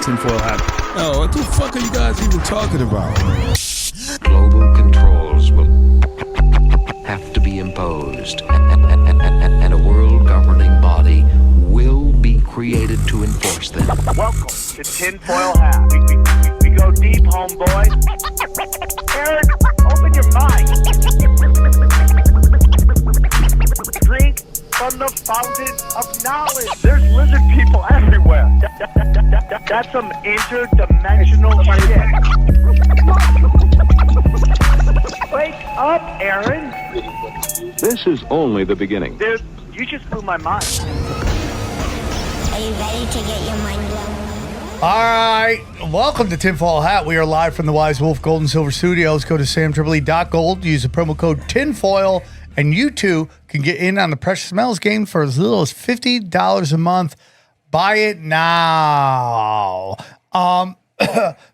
tinfoil hat. Oh, what the fuck are you guys even talking about? Global controls will have to be imposed, and a world governing body will be created to enforce them. Welcome to Tinfoil Hat. We go deep, homeboy. Eric, open your mind. Drink from the fountain of knowledge. There's lizard people everywhere. That's some interdimensional shit. Wake up, Aaron. This is only the beginning. Dude, you just blew my mind. Are you ready to get your mind blown? All right, welcome to Tinfoil Hat. We are live from the Wise Wolf Gold and Silver Studios. Go to samtripoli.gold, use the promo code TINFOIL, and you too can get in on the Precious Metals game for as little as $50 a month. Buy it now.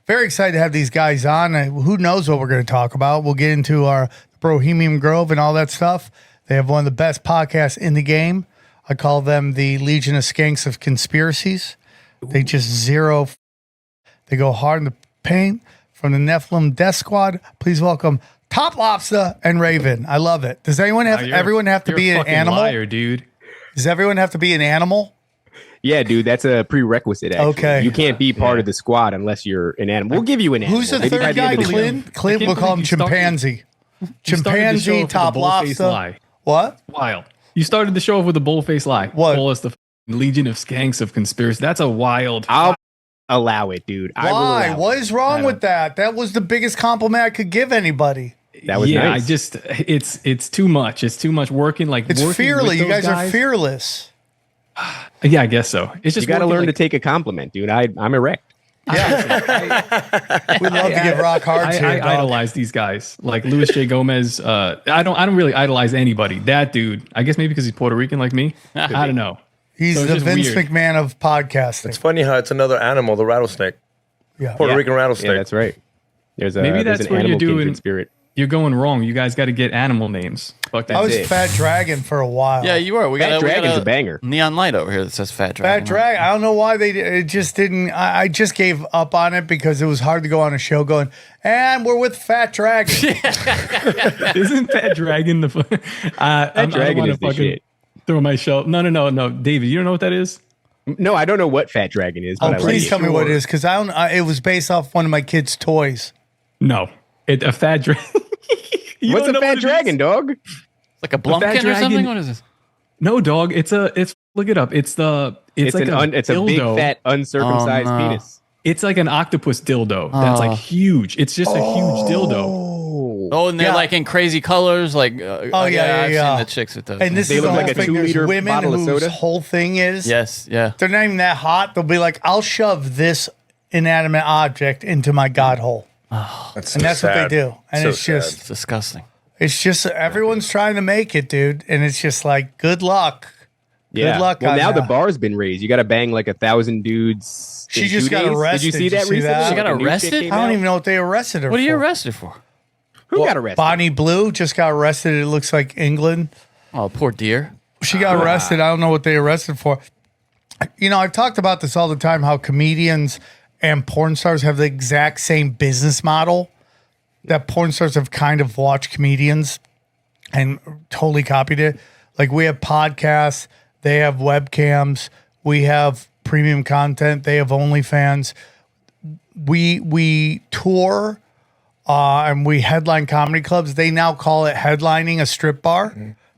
Very excited to have these guys on. Who knows what we're going to talk about? We'll get into our Brohemian Grove and all that stuff. They have one of the best podcasts in the game. I call them the Legion of Skanks of Conspiracies. They just zero. They go hard in the paint. From the Nephilim Death Squad, please welcome Top Lobsta and Raven. I love it. Does everyone have to be an animal? Liar, dude. Does everyone have to be an animal? Yeah, dude, that's a prerequisite. Actually. Okay. You can't be part of the squad unless you're an animal. We'll give you an animal. Who's the Maybe by third the end guy? of the week. Clint, we'll call him Chimpanzee. Chimpanzee, Top Lobster. Lie. What? Wild. You started the show off with a bull-faced lie. What? Call us the Legion of Skanks of Conspiracy. That's a wild. I'll allow it, dude. I will Why? allow What it. is wrong with that? That was the biggest compliment I could give anybody. That was yeah, nice. it's too much. It's too much working. Like It's working fearless. with You those guys are fearless. Yeah, I guess so. It's just You got to working, learn to like, take a compliment, dude. I'm erect. Yeah. We love to give rock hards here. I dog. idolize these guys like Luis J. Gomez. I don't really idolize anybody. That dude, I guess maybe because he's Puerto Rican like me. I don't know. He's So it's the just Vince weird. McMahon of podcasting. It's funny how it's another animal, the rattlesnake. Yeah. Puerto Rican rattlesnake. Yeah, that's right. There's Maybe there's that's an what you're animal kindred doing. spirit. You're going wrong. You guys got to get animal names. Fuck that. I was it. Fat Dragon for a while. Yeah, you are. We Fat got Dragon's a banger. Neon light over here that says Fat Dragon. Fat Dragon. I don't know why it just didn't. I just gave up on it because it was hard to go on a show going, and we're with Fat Dragon. Isn't Fat Dragon the Fat Dragon is the shit. Throw my shell. No. David, you don't know what that is? No, I don't know what Fat Dragon is. But Oh, I please like tell me what it is, because I don't. It was based off one of my kids' toys. No. A Fat Dragon. What's a Fat Dragon, dog? Like a Blumpkin or Dragon- something? What is this? No, dog. It's look it up. It's like It's a big dildo. fat uncircumcised Oh, no. penis. It's like an octopus dildo. That's like huge. It's just a huge dildo. Oh, and they're Yeah. like in crazy colors. Like, yeah, I've yeah. seen the chicks with those. And this They is look the like whole a thing. There's 2-liter women bottle of whose soda. whole thing is yes, yeah. they're not even that hot. They'll be like, I'll shove this inanimate object into my god hole. That's And that's what they do. And So it's just sad. It's disgusting. It's just everyone's trying to make it, dude, and it's just like good luck. Yeah. Good luck. Well, on now the that. bar's been raised. You got to bang like 1,000 dudes. She in just 2 got days. arrested. Did you see that recently? that? She got Like a new shit arrested? came I don't out? even know what they arrested her What are you for. arrested for? Who got arrested? Bonnie Blue just got arrested. It looks like England. Oh, poor dear. She got arrested. I don't know what they arrested for. You know, I've talked about this all the time, how comedians and porn stars have the exact same business model, that porn stars have kind of watched comedians and totally copied it. Like we have podcasts, they have webcams, we have premium content, they have OnlyFans. We tour and we headline comedy clubs. They now call it headlining a strip bar.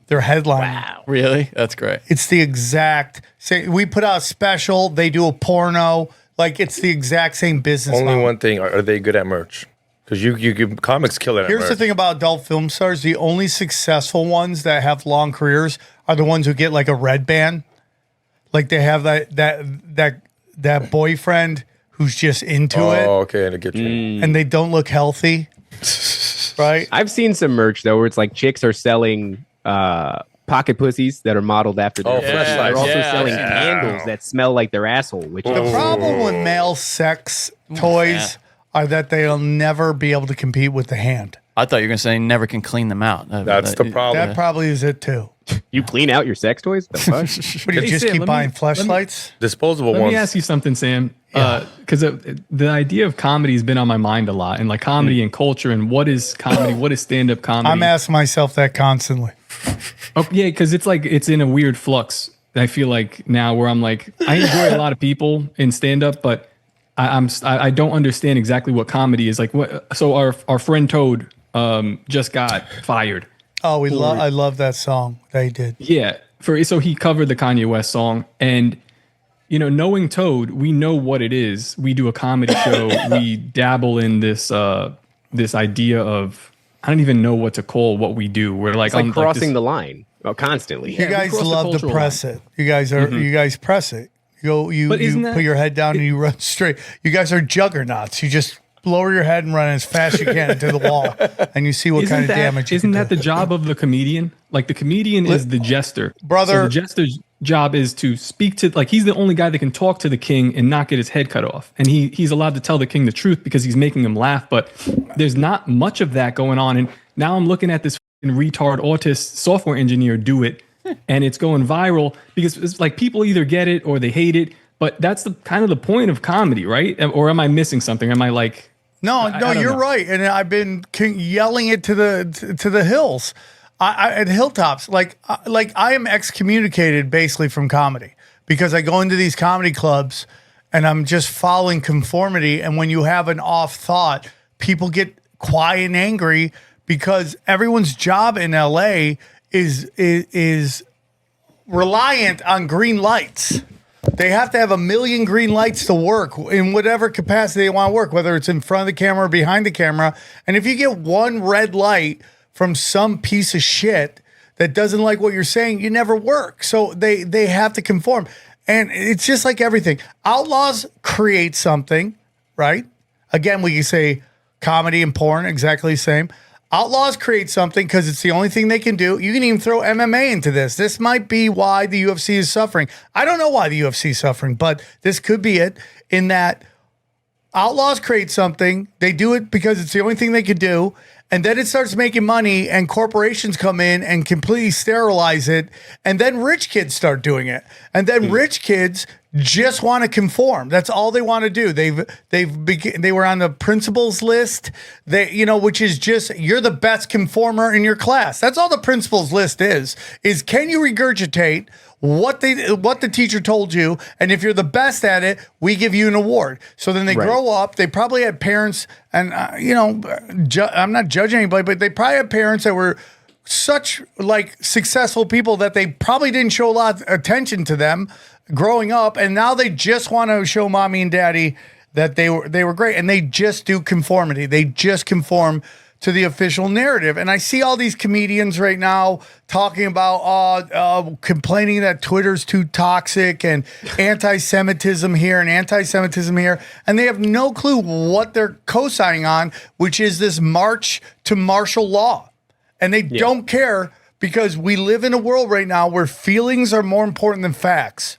They're headlining. Really? That's great. It's the exact same. We put out a special. They do a porno. Like it's the exact same business. Only model. one thing: are they good at merch? Because you comics kill it at Here's merch. the thing about adult film stars: the only successful ones that have long careers are the ones who get like a red band. Like they have that boyfriend who's just into it, Oh, okay, I get you. and they don't look healthy, right? I've seen some merch though where it's like chicks are selling pocket pussies that are modeled after their Oh, asshole. fleshlights. They're also Yeah, selling yeah. candles that smell like their asshole, which The is problem with male sex toys are that they'll never be able to compete with the hand. I thought you were gonna say never can clean them out. That's the problem. That probably is it too. You clean out your sex toys? The fuck? What do you Hey, just Sam, keep let me- buying let me- fleshlights? Disposable Let ones. me ask you something, Sam. Yeah. Because the idea of comedy has been on my mind a lot, and like comedy and culture, and what is comedy? What is stand-up comedy? I'm asking myself that constantly. Oh, yeah, because it's like it's in a weird flux. I feel like now where I'm like I enjoy a lot of people in stand-up, but I don't understand exactly what comedy is. Like what? So our friend Toad just got fired. Oh, I love that song that he did. Yeah, so he covered the Kanye West song, and knowing Toad, we know what it is. We do a comedy show. We dabble in this idea of I don't even know what to call what we do. We're like, It's like on, crossing this, the line constantly. You guys cross the love to cultural press it. You guys are you guys press it. You But isn't you that- put your head down and you run straight. You guys are juggernauts. You just lower your head and run as fast as you can into the wall, and you see what kind of damage. Isn't you that can the job of the comedian? Like the comedian is the jester, Brother. So the jester's job is to speak to, like, he's the only guy that can talk to the king and not get his head cut off, and he's allowed to tell the king the truth because he's making him laugh. But there's not much of that going on, and now I'm looking at this fucking retard autist software engineer do it, and it's going viral because it's like people either get it or they hate it. But that's the kind of the point of comedy, right? Or am I missing something? Am I like? No, I don't you're know. right, and I've been yelling it to the hills, at hilltops. Like I am excommunicated basically from comedy because I go into these comedy clubs and I'm just following conformity. And when you have an off thought, people get quiet and angry because everyone's job in LA is reliant on green lights. They have to have a million green lights to work in whatever capacity they want to work, whether it's in front of the camera or behind the camera. And if you get one red light from some piece of shit that doesn't like what you're saying, you never work. So they have to conform. And it's just like everything. Outlaws create something, right? Again, we can say comedy and porn, exactly the same. Outlaws create something because it's the only thing they can do. You can even throw MMA into this. This might be why the UFC is suffering. I don't know why the UFC is suffering, but this could be it, in that outlaws create something. They do it because it's the only thing they can do. And then it starts making money and corporations come in and completely sterilize it. And then rich kids start doing it. And then rich kids just want to conform. That's all they want to do. They were on the principals list. Which is just, you're the best conformer in your class. That's all the principals list is can you regurgitate what the teacher told you, and if you're the best at it, we give you an award. So then they grow up. They probably had parents, and I'm not judging anybody, but they probably had parents that were such like successful people that they probably didn't show a lot of attention to them growing up, and now they just want to show mommy and daddy that they were great, and they just do conformity. They just conform to the official narrative. And I see all these comedians right now talking about complaining that Twitter's too toxic and anti-Semitism here and anti-Semitism here, and they have no clue what they're co-signing on, which is this march to martial law. And they don't care because we live in a world right now where feelings are more important than facts.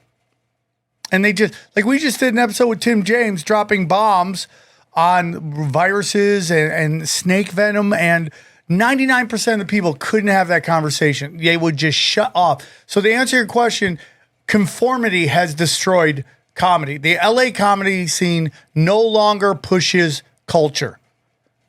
And they just, like we just did an episode with Tim James dropping bombs on viruses and snake venom, and 99% of the people couldn't have that conversation. They would just shut off. So to answer your question, conformity has destroyed comedy. The LA comedy scene no longer pushes culture.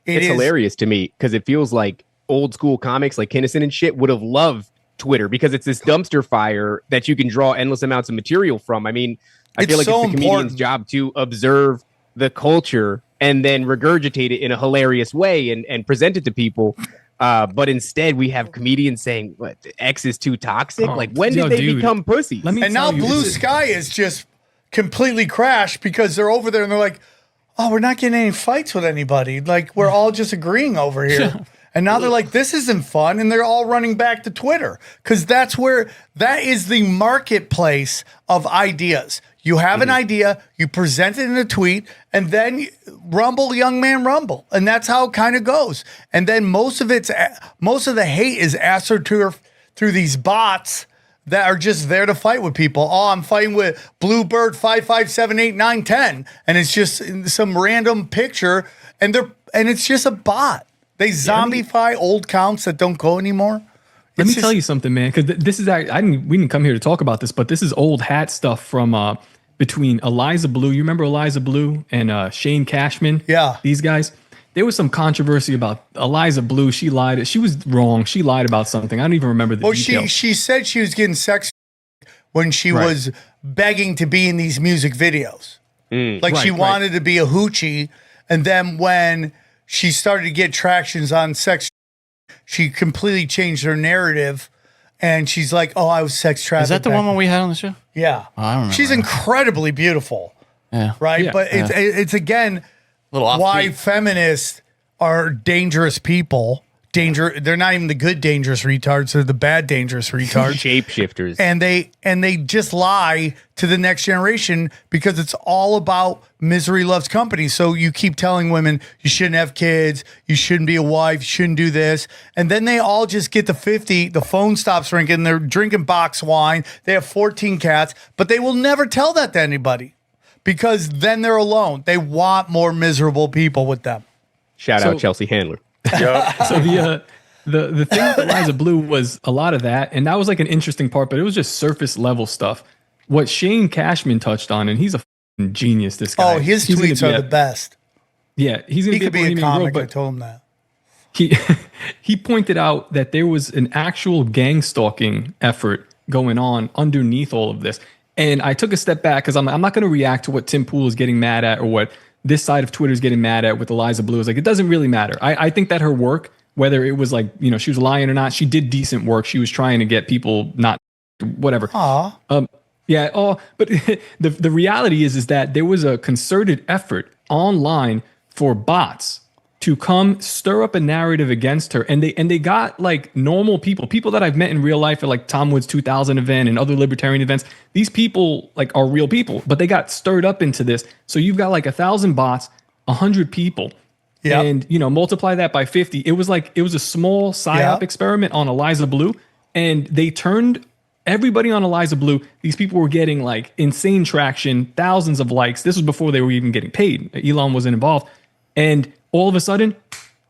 It's hilarious to me because it feels like old school comics like Kinnison and shit would have loved Twitter because it's this dumpster fire that you can draw endless amounts of material from. I mean, I feel like so it's the comedian's important. job to observe the culture and then regurgitate it in a hilarious way and present it to people. But instead, we have comedians saying, "What, X is too toxic." Like, when did they become pussies? And now Blue Sky is just completely crashed because they're over there and they're like, "Oh, we're not getting any fights with anybody. Like, we're all just agreeing over here." And now they're like, this isn't fun. And they're all running back to Twitter because that is the marketplace of ideas. You have an idea, you present it in a tweet, and then rumble, young man, rumble. And that's how it kind of goes. And then most of the hate is ascertained through these bots that are just there to fight with people. Oh, I'm fighting with Bluebird 55789110, and it's just some random picture, and it's just a bot. They zombify old accounts that don't go anymore. Let me tell you something, man, because this is we didn't come here to talk about this, but this is old hat stuff from between Eliza Blue. You remember Eliza Blue and Shane Cashman? Yeah, these guys. There was some controversy about Eliza Blue. She lied. She was wrong. She lied about something. I don't even remember the details. She said she was getting sex when she was begging to be in these music videos. She wanted to be a hoochie, and then when she started to get tractions on sex, she completely changed her narrative, and she's like, "Oh, I was sex trafficked." Is that the woman we had on the show? Yeah, I don't remember. She's incredibly beautiful. Yeah, right. Yeah. But it's again why feminists are dangerous people. They're not even the good dangerous retards. They're the bad dangerous retards. Shapeshifters. And they just lie to the next generation because it's all about misery loves company. So you keep telling women you shouldn't have kids, you shouldn't be a wife, you shouldn't do this. And then they all just get to 50, the phone stops ringing, they're drinking box wine, they have 14 cats, but they will never tell that to anybody because then they're alone. They want more miserable people with them. Shout out Chelsea Handler. So the thing with Eliza Blue was a lot of that, and that was like an interesting part, but it was just surface level stuff. What Shane Cashman touched on, and he's a f***ing genius. This guy. Oh, his tweets are the best. Yeah, he's going to be a comic. Grove, I told him that. He pointed out that there was an actual gang stalking effort going on underneath all of this, and I took a step back because I'm not going to react to what Tim Pool is getting mad at or what this side of Twitter is getting mad at with Eliza Blue. Is like, it doesn't really matter. I think that her work, whether it was like, she was lying or not, she did decent work. She was trying to get people not whatever. Yeah. Oh, but the reality is that there was a concerted effort online for bots to come stir up a narrative against her. And they got like normal people that I've met in real life at like Tom Woods 2000 event and other libertarian events. These people like are real people, but they got stirred up into this. So you've got like 1,000 bots, 100 people. Yep. And, multiply that by 50. It was a small PSYOP experiment on Eliza Blue. And they turned everybody on Eliza Blue. These people were getting like insane traction, thousands of likes. This was before they were even getting paid. Elon wasn't involved. And all of a sudden,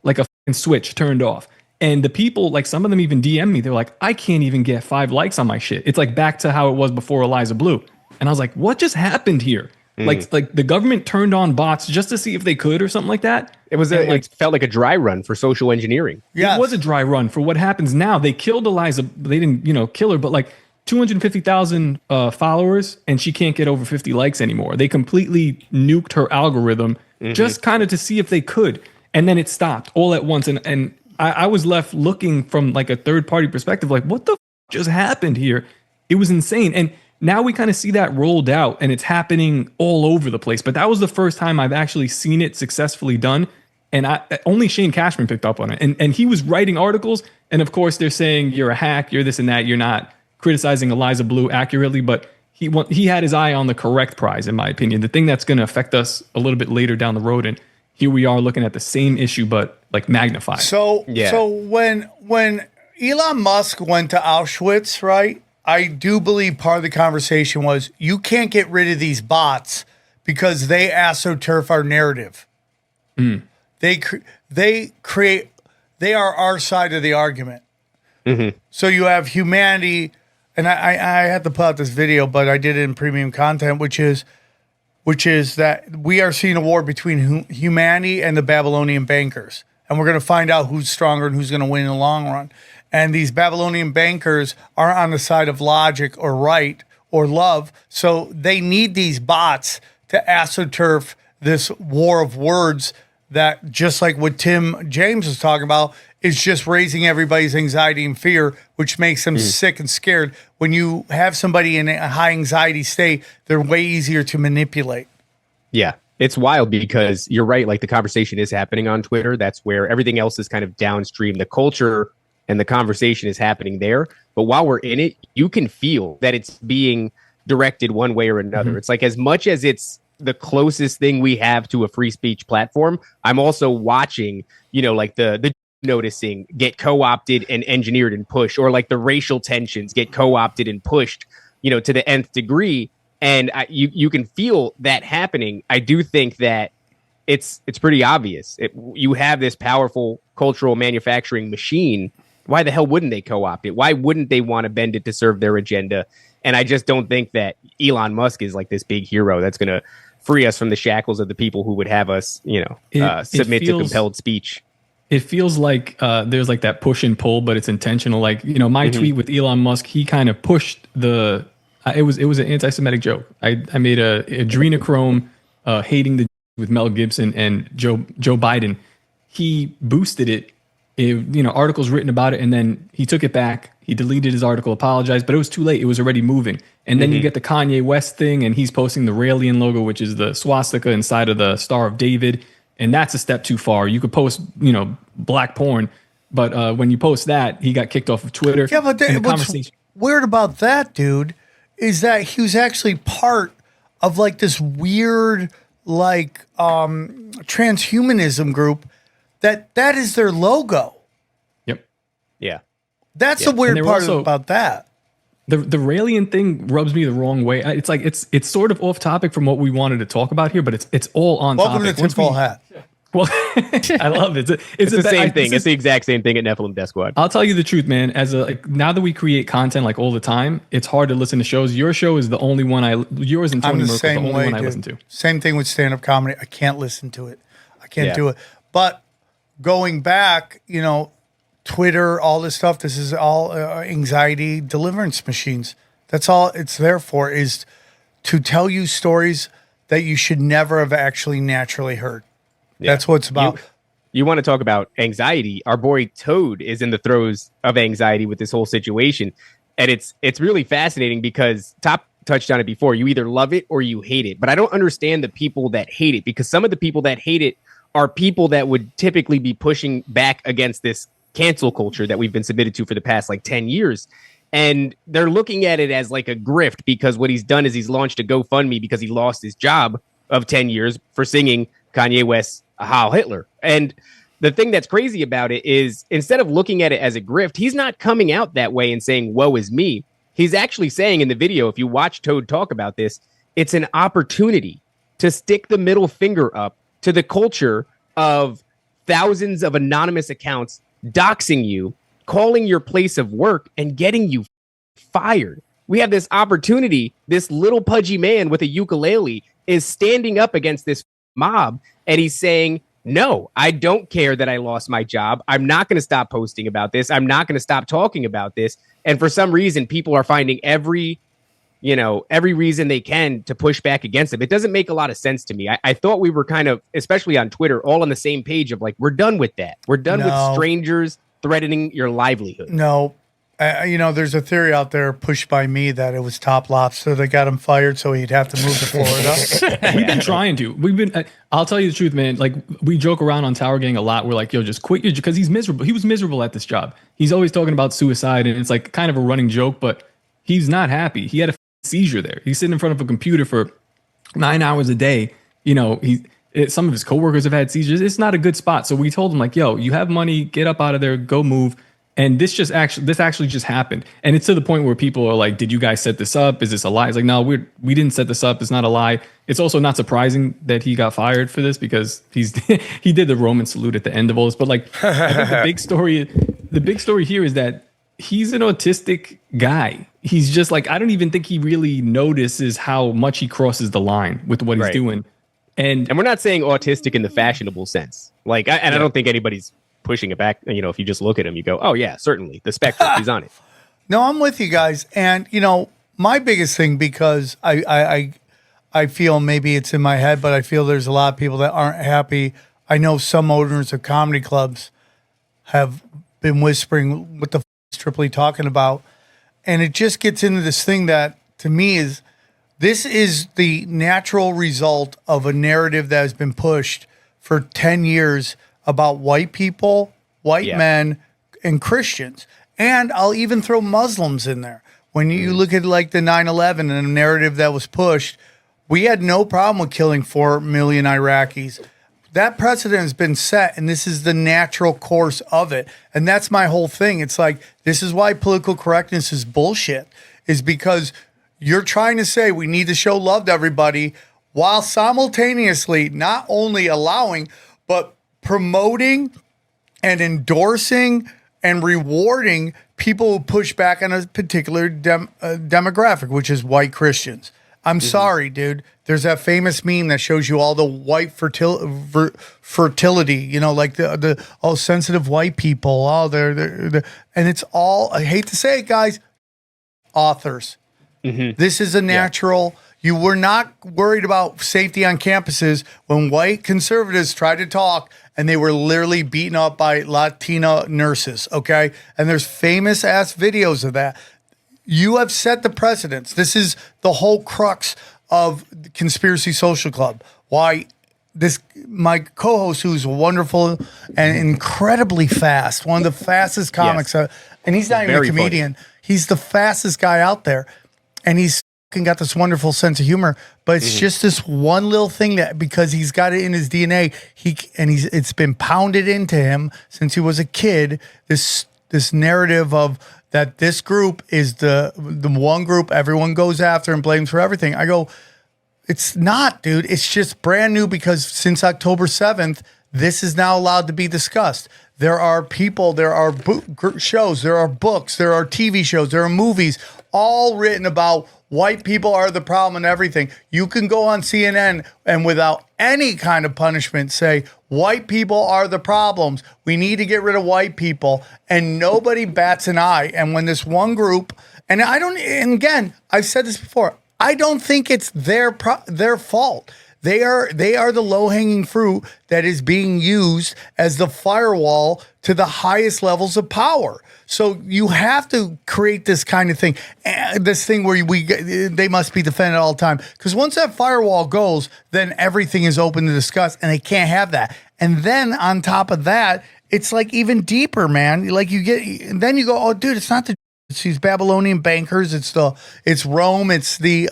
like a fucking switch turned off. And the people, like some of them even DM me. They're like, I can't even get 5 likes on my shit. It's like back to how it was before Eliza Blue. And I was like, what just happened here? Like the government turned on bots just to see if they could or something like that. It felt like a dry run for social engineering. Yeah, it was a dry run for what happens now. They killed Eliza. They didn't, kill her, but like 250,000 followers, and she can't get over 50 likes anymore. They completely nuked her algorithm just kind of to see if they could, and then it stopped all at once. And I was left looking from like a third party perspective, like what the just happened here? It was insane. And now we kind of see that rolled out, and it's happening all over the place. But that was the first time I've actually seen it successfully done. And only Shane Cashman picked up on it. And he was writing articles. And of course, they're saying you're a hack, you're this and that. You're not criticizing Eliza Blue accurately. But he had his eye on the correct prize, in my opinion. The thing that's going to affect us a little bit later down the road. And here we are looking at the same issue, but like magnified. So when Elon Musk went to Auschwitz, right? I do believe part of the conversation was you can't get rid of these bots because they astroturf our narrative. They are our side of the argument. So you have humanity, and I had to put out this video, but I did it in premium content, which is that we are seeing a war between humanity and the Babylonian bankers, and we're going to find out who's stronger and who's going to win in the long run. And these Babylonian bankers aren't on the side of logic or right or love. So they need these bots to astroturf this war of words that, just like what Tim James was talking about, is just raising everybody's anxiety and fear, which makes them sick and scared. When you have somebody in a high anxiety state, they're way easier to manipulate. Yeah. It's wild because you're right. Like the conversation is happening on Twitter. That's where everything else is kind of downstream. The culture and the conversation is happening there. But while we're in it, you can feel that it's being directed one way or another. It's like, as much as it's the closest thing we have to a free speech platform, I'm also watching, like the noticing get co-opted and engineered and pushed, or like the racial tensions get co-opted and pushed, to the nth degree. And you can feel that happening. I do think that it's pretty obvious. You have this powerful cultural manufacturing machine. Why the hell wouldn't they co-opt it? Why wouldn't they want to bend it to serve their agenda? And I just don't think that Elon Musk is like this big hero that's going to free us from the shackles of the people who would have us, submit to compelled speech. It feels like there's like that push and pull, but it's intentional. Like, my tweet with Elon Musk, he kind of pushed it was an anti-Semitic joke. I made a adrenochrome hating the with Mel Gibson and Joe Biden. He boosted it. Articles written about it, and then he took it back. He deleted his article, apologized, but it was too late. It was already moving. And then you get the Kanye West thing, and he's posting the Raelian logo, which is the swastika inside of the Star of David. And that's a step too far. You could post, black porn, but when you post that, he got kicked off of Twitter. Yeah, but what's weird about that, dude, is that he was actually part of like this weird, like transhumanism group that is their logo. Yep. Yeah. That's the weird part about that. The Raelian thing rubs me the wrong way. It's like it's sort of off topic from what we wanted to talk about here, but it's all on Welcome topic. to the Tinfoil Hat. Well, I love it. It's the same thing. It's the exact same thing at Nephilim Death Squad. I'll tell you the truth, man. Now that we create content like all the time, it's hard to listen to shows. Your show is the only one yours and Tony Merkel is the only one I listen to. Same thing with stand-up comedy. I can't listen to it. I can't do it. But going back, Twitter, all this stuff, this is all anxiety deliverance machines. That's all it's there for, is to tell you stories that you should never have actually naturally heard. Yeah. That's what it's about. You want to talk about anxiety? Our boy Toad is in the throes of anxiety with this whole situation. And it's really fascinating because Top touched on it before. You either love it or you hate it. But I don't understand the people that hate it, because some of the people that hate it are people that would typically be pushing back against this cancel culture that we've been submitted to for the past 10 years. And they're looking at it as like a grift, because what he's done is he's launched a GoFundMe because he lost his job of 10 years for singing Kanye West's Heil Hitler. And the thing that's crazy about it is, instead of looking at it as a grift, he's not coming out that way and saying, woe is me. He's actually saying in the video, if you watch Toad talk about this, it's an opportunity to stick the middle finger up to the culture of thousands of anonymous accounts doxing you, calling your place of work, and getting you fired. We have this opportunity. This little pudgy man with a ukulele is standing up against this mob, and he's saying, no, I don't care that I lost my job. I'm not going to stop posting about this. I'm not going to stop talking about this. And for some reason, people are finding every reason they can to push back against him. It doesn't make a lot of sense to me. I thought we were kind of, especially on Twitter, all on the same page of like, we're done with that. We're done with strangers threatening your livelihood. No. There's a theory out there pushed by me that it was Top Lobster that got him fired, so he'd have to move to Florida. We've been trying to. I'll tell you the truth, man. Like, we joke around on Tower Gang a lot. We're like, yo, just quit, because he's miserable. He was miserable at this job. He's always talking about suicide, and it's like kind of a running joke, but he's not happy. He had a seizure there. He's sitting in front of a computer for 9 hours a day. Some of his coworkers have had seizures. It's not a good spot. So we told him, like, yo, you have money, get up out of there, go move. And this actually just happened. And it's to the point where people are like, did you guys set this up? Is this a lie? It's like, no, we didn't set this up. It's not a lie. It's also not surprising that he got fired for this, because he did the Roman salute at the end of all this. But like, I think the big story here is that he's an autistic guy. He's just like, I don't even think he really notices how much he crosses the line with what he's doing. And we're not saying autistic in the fashionable sense. Like, I don't think anybody's pushing it back. If you just look at him, you go, oh yeah, certainly the spectrum, he's on it. No, I'm with you guys. And my biggest thing, because I feel, maybe it's in my head, but I feel there's a lot of people that aren't happy. I know some owners of comedy clubs have been whispering, what the is Tripoli talking about? And it just gets into this thing that, to me, this is the natural result of a narrative that has been pushed for 10 years about white people, white men, and Christians. And I'll even throw Muslims in there. When you look at like the 9/11 and the narrative that was pushed, we had no problem with killing 4 million Iraqis. That precedent has been set, and this is the natural course of it. And that's my whole thing. It's like, this is why political correctness is bullshit, is because you're trying to say we need to show love to everybody, while simultaneously not only allowing, but promoting and endorsing and rewarding people who push back on a particular demographic, which is white Christians. I'm sorry, dude. There's that famous meme that shows you all the white fertility, you know, like the all sensitive white people. Oh, they're and it's all, I hate to say it, guys, authors. This is a natural. You were not worried about safety on campuses when white conservatives tried to talk and they were literally beaten up by Latina nurses, okay? And there's famous ass videos of that. You have set the precedence. This is the whole crux of the Conspiracy Social Club. Why my co-host, who's wonderful and incredibly fast, one of the fastest comics, and he's not even a comedian. Funny. He's the fastest guy out there, and he's got this wonderful sense of humor. But it's just this one little thing that, because he's got it in his DNA, it's been pounded into him since he was a kid. This narrative of that this group is the one group everyone goes after and blames for everything. I go, it's not, dude. It's just brand new because since October 7th, this is now allowed to be discussed. There are people, there are shows, there are books, there are TV shows, there are movies, all written about white people are the problem and everything. You can go on CNN and without any kind of punishment say, white people are the problems. We need to get rid of white people. And nobody bats an eye. And when this one group, and again, I've said this before, I don't think it's their fault. They are the low-hanging fruit that is being used as the firewall to the highest levels of power. So you have to create this kind of thing, this thing where they must be defended all the time. Because once that firewall goes, then everything is open to discuss, and they can't have that. And then on top of that, it's like even deeper, man. Like then you go, oh, dude, it's not it's these Babylonian bankers. It's Rome. It's the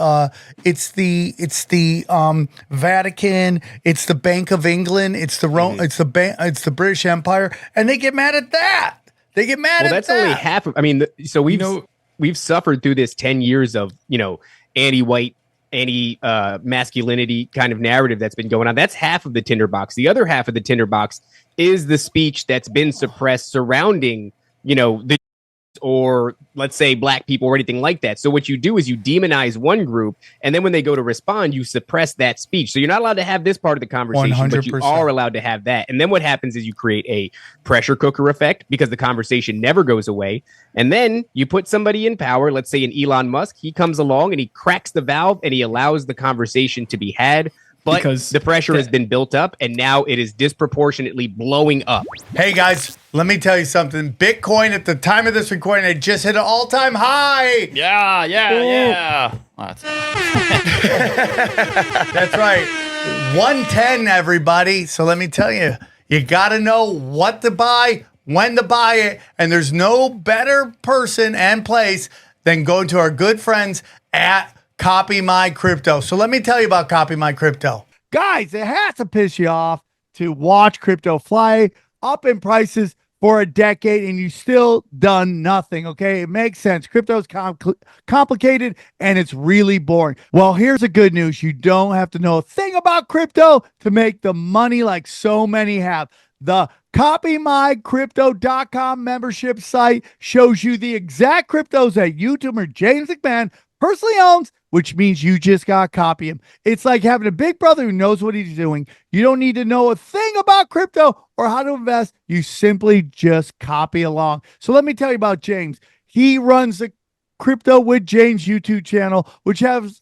Vatican. It's the Bank of England. It's the Rome. It's the British Empire, and they get mad at that. They get mad at that. Well, that's only half of. I mean, so we've suffered through this 10 years of anti-white, anti-masculinity kind of narrative that's been going on. That's half of the tinderbox. The other half of the tinderbox is the speech that's been suppressed surrounding the or let's say black people or anything like that. So what you do is you demonize one group, and then when they go to respond, you suppress that speech. So you're not allowed to have this part of the conversation, 100%. But you are allowed to have that. And then what happens is you create a pressure cooker effect because the conversation never goes away. And then you put somebody in power, let's say an Elon Musk, he comes along and he cracks the valve and he allows the conversation to be had. But because the pressure has been built up, and now it is disproportionately blowing up. Hey, guys, let me tell you something. Bitcoin, at the time of this recording, it just hit an all-time high. Yeah. That's right. 110, everybody. So let me tell you, you got to know what to buy, when to buy it, and there's no better person and place than going to our good friends at Copy My Crypto. So let me tell you about Copy My Crypto. Guys, it has to piss you off to watch crypto fly up in prices for a decade and you still done nothing, okay? It makes sense. Crypto is complicated and it's really boring. Well, here's the good news. You don't have to know a thing about crypto to make the money like so many have. The CopyMyCrypto.com membership site shows you the exact cryptos that YouTuber James McMahon personally owns, which means you just got to copy him. It's like having a big brother who knows what he's doing. You don't need to know a thing about crypto or how to invest. You simply just copy along. So let me tell you about James. He runs the Crypto with James YouTube channel, which has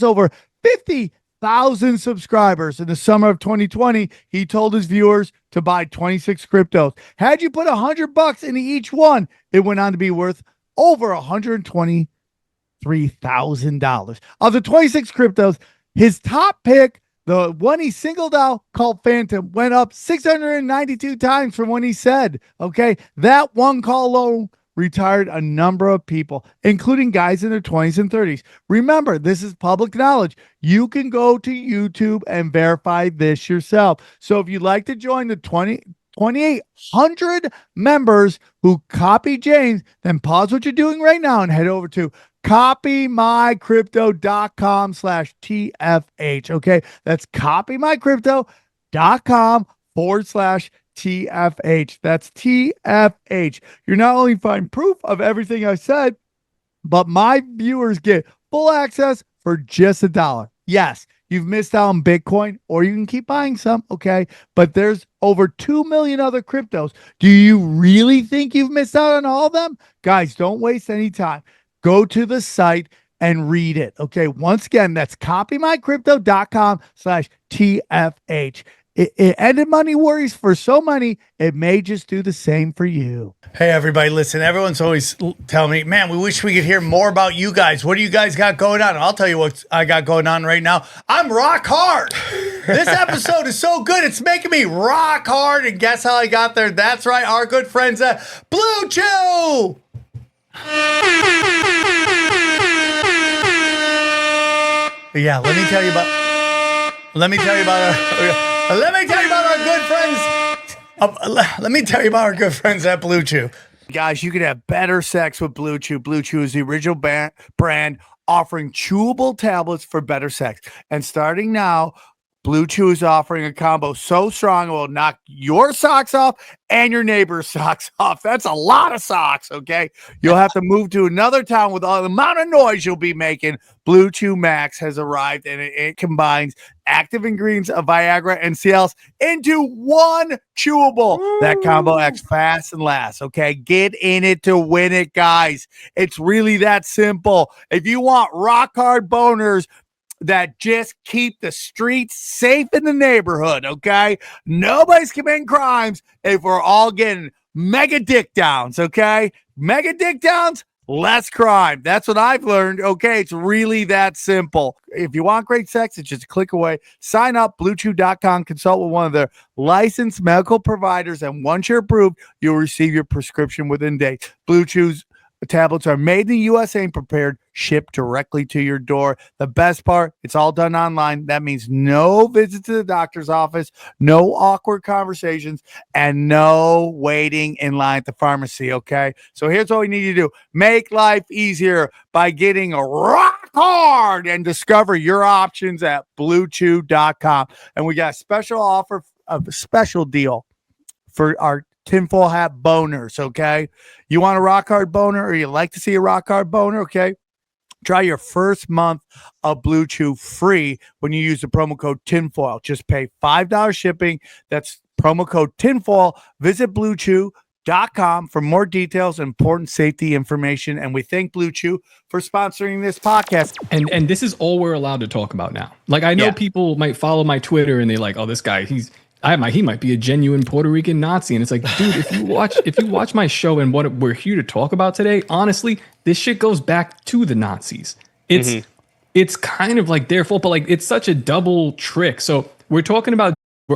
over 50,000 subscribers. In the summer of 2020, he told his viewers to buy 26 cryptos. Had you put $100 into each one, it went on to be worth over $123,000. Of the 26 cryptos, his top pick, the one he singled out called Phantom, went up 692 times from when he said, okay, that one call alone retired a number of people, including guys in their 20s and 30s. Remember, this is public knowledge. You can go to YouTube and verify this yourself. So if you'd like to join the 2,800 members who copy James, then pause what you're doing right now and head over to copymycrypto.com/TFH. Okay. That's copymycrypto.com/TFH. That's TFH. You're not only find proof of everything I said, but my viewers get full access for just $1. Yes, you've missed out on Bitcoin, or you can keep buying some, okay? But there's over 2 million other cryptos. Do you really think you've missed out on all of them? Guys, don't waste any time. Go to the site and read it, okay? Once again, that's copymycrypto.com/TFH. It ended money worries for so many, it may just do the same for you. Hey, everybody, listen, everyone's always telling me, man, we wish we could hear more about you guys. What do you guys got going on? I'll tell you what I got going on right now. I'm rock hard. This episode is so good. It's making me rock hard. And guess how I got there? That's right, our good friends at Blue Chew. Yeah, let me tell you about our good friends at Blue Chew. Guys, you can have better sex with Blue Chew. Blue Chew is the original brand offering chewable tablets for better sex. And starting now, Blue Chew is offering a combo so strong it will knock your socks off and your neighbor's socks off. That's a lot of socks, okay? You'll have to move to another town with all the amount of noise you'll be making. Blue Chew Max has arrived, and it combines active ingredients of Viagra and Cialis into one chewable. That combo acts fast and lasts, okay? Get in it to win it, guys. It's really that simple. If you want rock hard boners that just keep the streets safe in the neighborhood, okay? Nobody's committing crimes if we're all getting mega dick downs, okay? Mega dick downs, less crime. That's what I've learned, okay? It's really that simple. If you want great sex, it's just a click away. Sign up, BlueChew.com, consult with one of their licensed medical providers, and once you're approved, you'll receive your prescription within days. Blue Chew's tablets are made in the USA and prepared, shipped directly to your door. The best part, it's all done online. That means no visit to the doctor's office, no awkward conversations, and no waiting in line at the pharmacy, okay? So here's what we need you to do. Make life easier by getting rock hard and discover your options at BlueChew.com. And we got a special offer, a special deal for our tinfoil hat boners, okay? You want a rock hard boner, or you like to see a rock hard boner, okay? Try your first month of Blue Chew free when you use the promo code tinfoil. Just pay $5 shipping. That's promo code tinfoil. Visit BlueChew.com for more details and important safety information. And we thank Blue Chew for sponsoring this podcast. And this is all we're allowed to talk about now. Like, I know people might follow my Twitter and they're like, oh, this guy, he might be a genuine Puerto Rican Nazi. And it's like, dude, if you watch my show and what we're here to talk about today, honestly, this shit goes back to the Nazis. It's kind of like their fault, but like it's such a double trick. So we're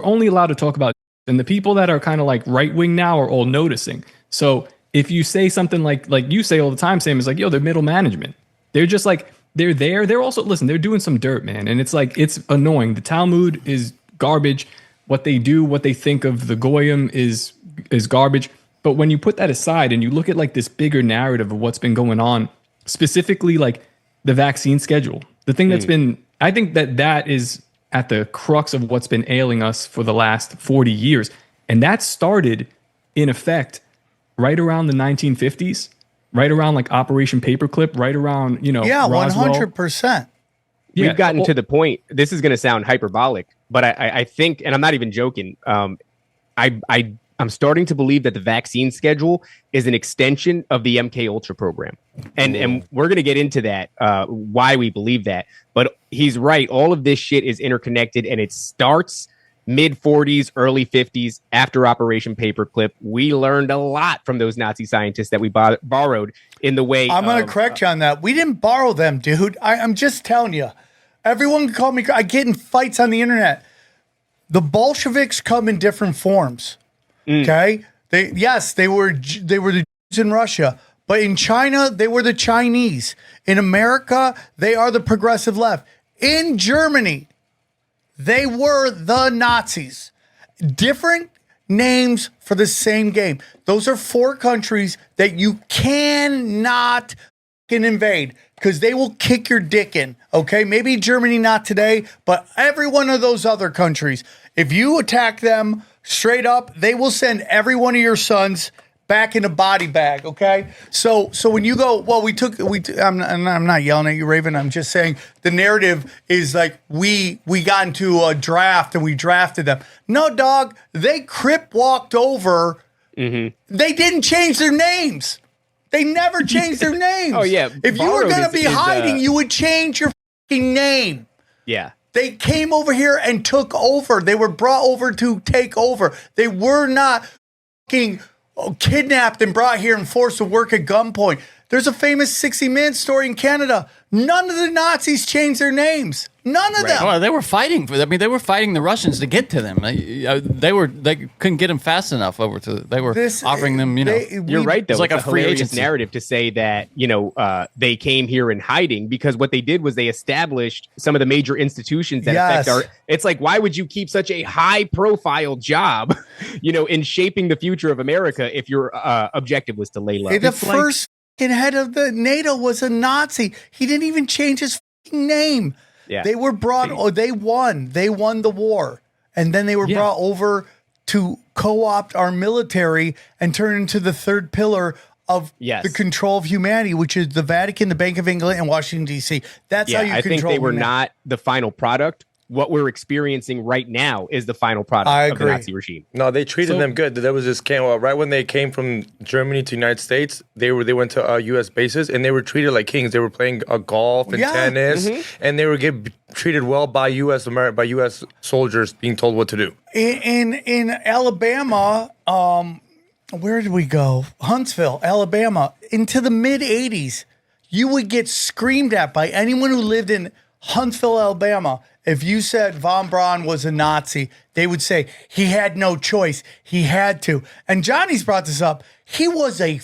only allowed to talk about, and the people that are kind of like right wing now are all noticing. So if you say something like you say all the time, Sam, is like, yo, they're middle management. They're just like, they're there. They're also, listen, they're doing some dirt, man. And it's like, it's annoying. The Talmud is garbage. What they do, what they think of the Goyim is garbage. But when you put that aside and you look at like this bigger narrative of what's been going on, specifically like the vaccine schedule, the thing that's been, I think that is at the crux of what's been ailing us for the last 40 years. And that started in effect right around the 1950s, right around like Operation Paperclip, right around, Roswell. 100%. We've gotten to the point, this is going to sound hyperbolic, but I think, and I'm not even joking, I'm starting to believe that the vaccine schedule is an extension of the MKUltra program. And we're going to get into that, why we believe that. But he's right. All of this shit is interconnected, and it starts mid 40s, early 50s after Operation Paperclip. We learned a lot from those Nazi scientists that we borrowed in the way. I'm going to correct you on that. We didn't borrow them, dude. I'm just telling you. Everyone can call me. I get in fights on the internet. The Bolsheviks come in different forms. Okay, they were the Jews in Russia, but in China they were the Chinese. In America they are the progressive left. In Germany they were the Nazis. Different names for the same game. Those are four countries that you cannot invade. because they will kick your dick in, okay? Maybe Germany not today, but every one of those other countries, if you attack them straight up, they will send every one of your sons back in a body bag, okay? So when you go, well, I'm not yelling at you, Raven. I'm just saying the narrative is like we got into a draft and we drafted them. No, dog, they crip walked over. Mm-hmm. They didn't change their names. They never changed their names. Oh, yeah. If you were going to be hiding, you would change your fucking name. Yeah. They came over here and took over. They were brought over to take over. They were not fucking kidnapped and brought here and forced to work at gunpoint. There's a famous 60 Minutes story in Canada. None of the Nazis changed their names. None of them. Well, they were fighting for. I mean, they were fighting the Russians to get to them. They couldn't get them fast enough over to. They were offering them. You're right. Though it's like a free hilarious agency narrative to say that they came here in hiding, because what they did was they established some of the major institutions that affect our. It's like, why would you keep such a high profile job, in shaping the future of America if your objective was to lay low? The first head of the NATO was a Nazi. He didn't even change his name. Yeah. They were brought, they won the war. And then they were brought over to co-opt our military and turn into the third pillar of the control of humanity, which is the Vatican, the Bank of England, and Washington, D.C. That's how you control I think they were humanity. not the final product. What we're experiencing right now is the final product of the Nazi regime. No, they treated them good. There was this right when they came from Germany to the United States, they went to U.S. bases and they were treated like kings. They were playing golf and tennis, and they were treated well by U.S. soldiers, being told what to do. In Alabama, where did we go? Huntsville, Alabama, into the mid 80s. You would get screamed at by anyone who lived in Huntsville, Alabama. If you said Von Braun was a Nazi, they would say he had no choice. He had to. And Johnny's brought this up. He was a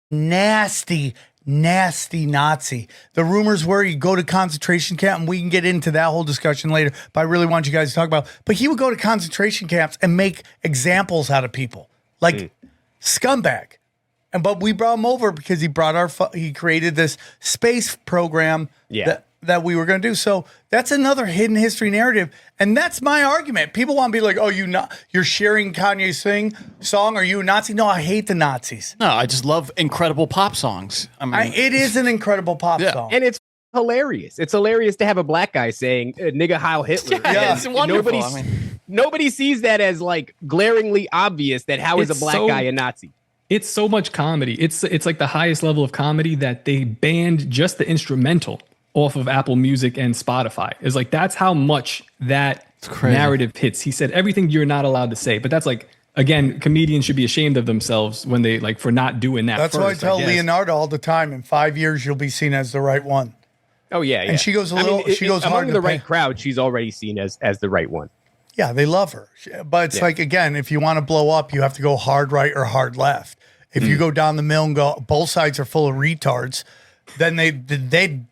nasty, nasty Nazi. The rumors were he'd go to concentration camp, and we can get into that whole discussion later, but I really want you guys to talk about. But he would go to concentration camps and make examples out of people, like scumbag. But we brought him over because he created this space program that we were going to do. So that's another hidden history narrative. And that's my argument. People want to be like, oh, you're sharing Kanye's song. Are you a Nazi? No, I hate the Nazis. No, I just love incredible pop songs. I mean, it is an incredible pop song. And it's hilarious. It's hilarious to have a black guy saying nigga Heil Hitler. Yeah, it's wonderful. Nobody sees that as like glaringly obvious that how is a black guy a Nazi? It's so much comedy. It's like the highest level of comedy that they banned just the instrumental off of Apple Music and Spotify. It's like, that's how much that narrative hits. He said everything you're not allowed to say, but that's like, again, comedians should be ashamed of themselves when they for not doing that. That's why I tell Leonardo all the time, in 5 years, you'll be seen as the right one. Oh yeah. And she goes she goes hard among the right crowd. She's already seen as the right one. Yeah, they love her. But it's like, again, if you want to blow up, you have to go hard right or hard left. If you go down the middle and go, both sides are full of retards, then they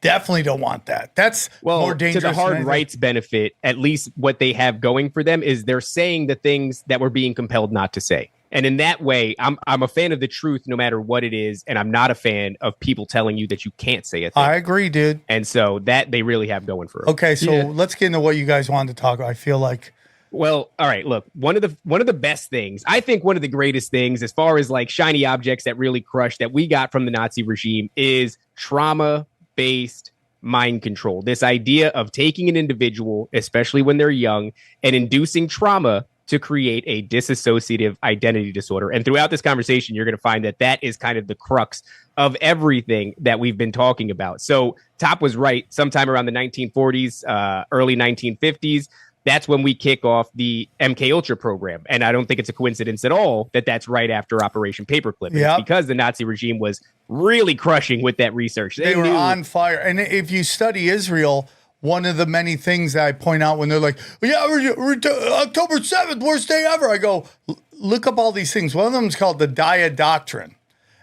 definitely don't want that. That's more dangerous. To the hard right's benefit, at least what they have going for them is they're saying the things that we're being compelled not to say. And in that way, I'm a fan of the truth no matter what it is, and I'm not a fan of people telling you that you can't say a thing. I agree, dude. And so that they really have going for them. Okay, so let's get into what you guys wanted to talk about. I feel like... Well, all right, look, one of the best things, I think one of the greatest things as far as like shiny objects that really crush that we got from the Nazi regime is trauma-based mind control. This idea of taking an individual, especially when they're young, and inducing trauma to create a dissociative identity disorder. And throughout this conversation, you're going to find that is kind of the crux of everything that we've been talking about. So Top was right. Sometime around the 1940s, early 1950s, that's when we kick off the MKUltra program. And I don't think it's a coincidence at all that that's right after Operation Paperclip. It's because the Nazi regime was really crushing with that research. They were on fire. And if you study Israel, one of the many things that I point out when they're like, we're October 7th, worst day ever. I go, look up all these things. One of them is called the Dia Doctrine.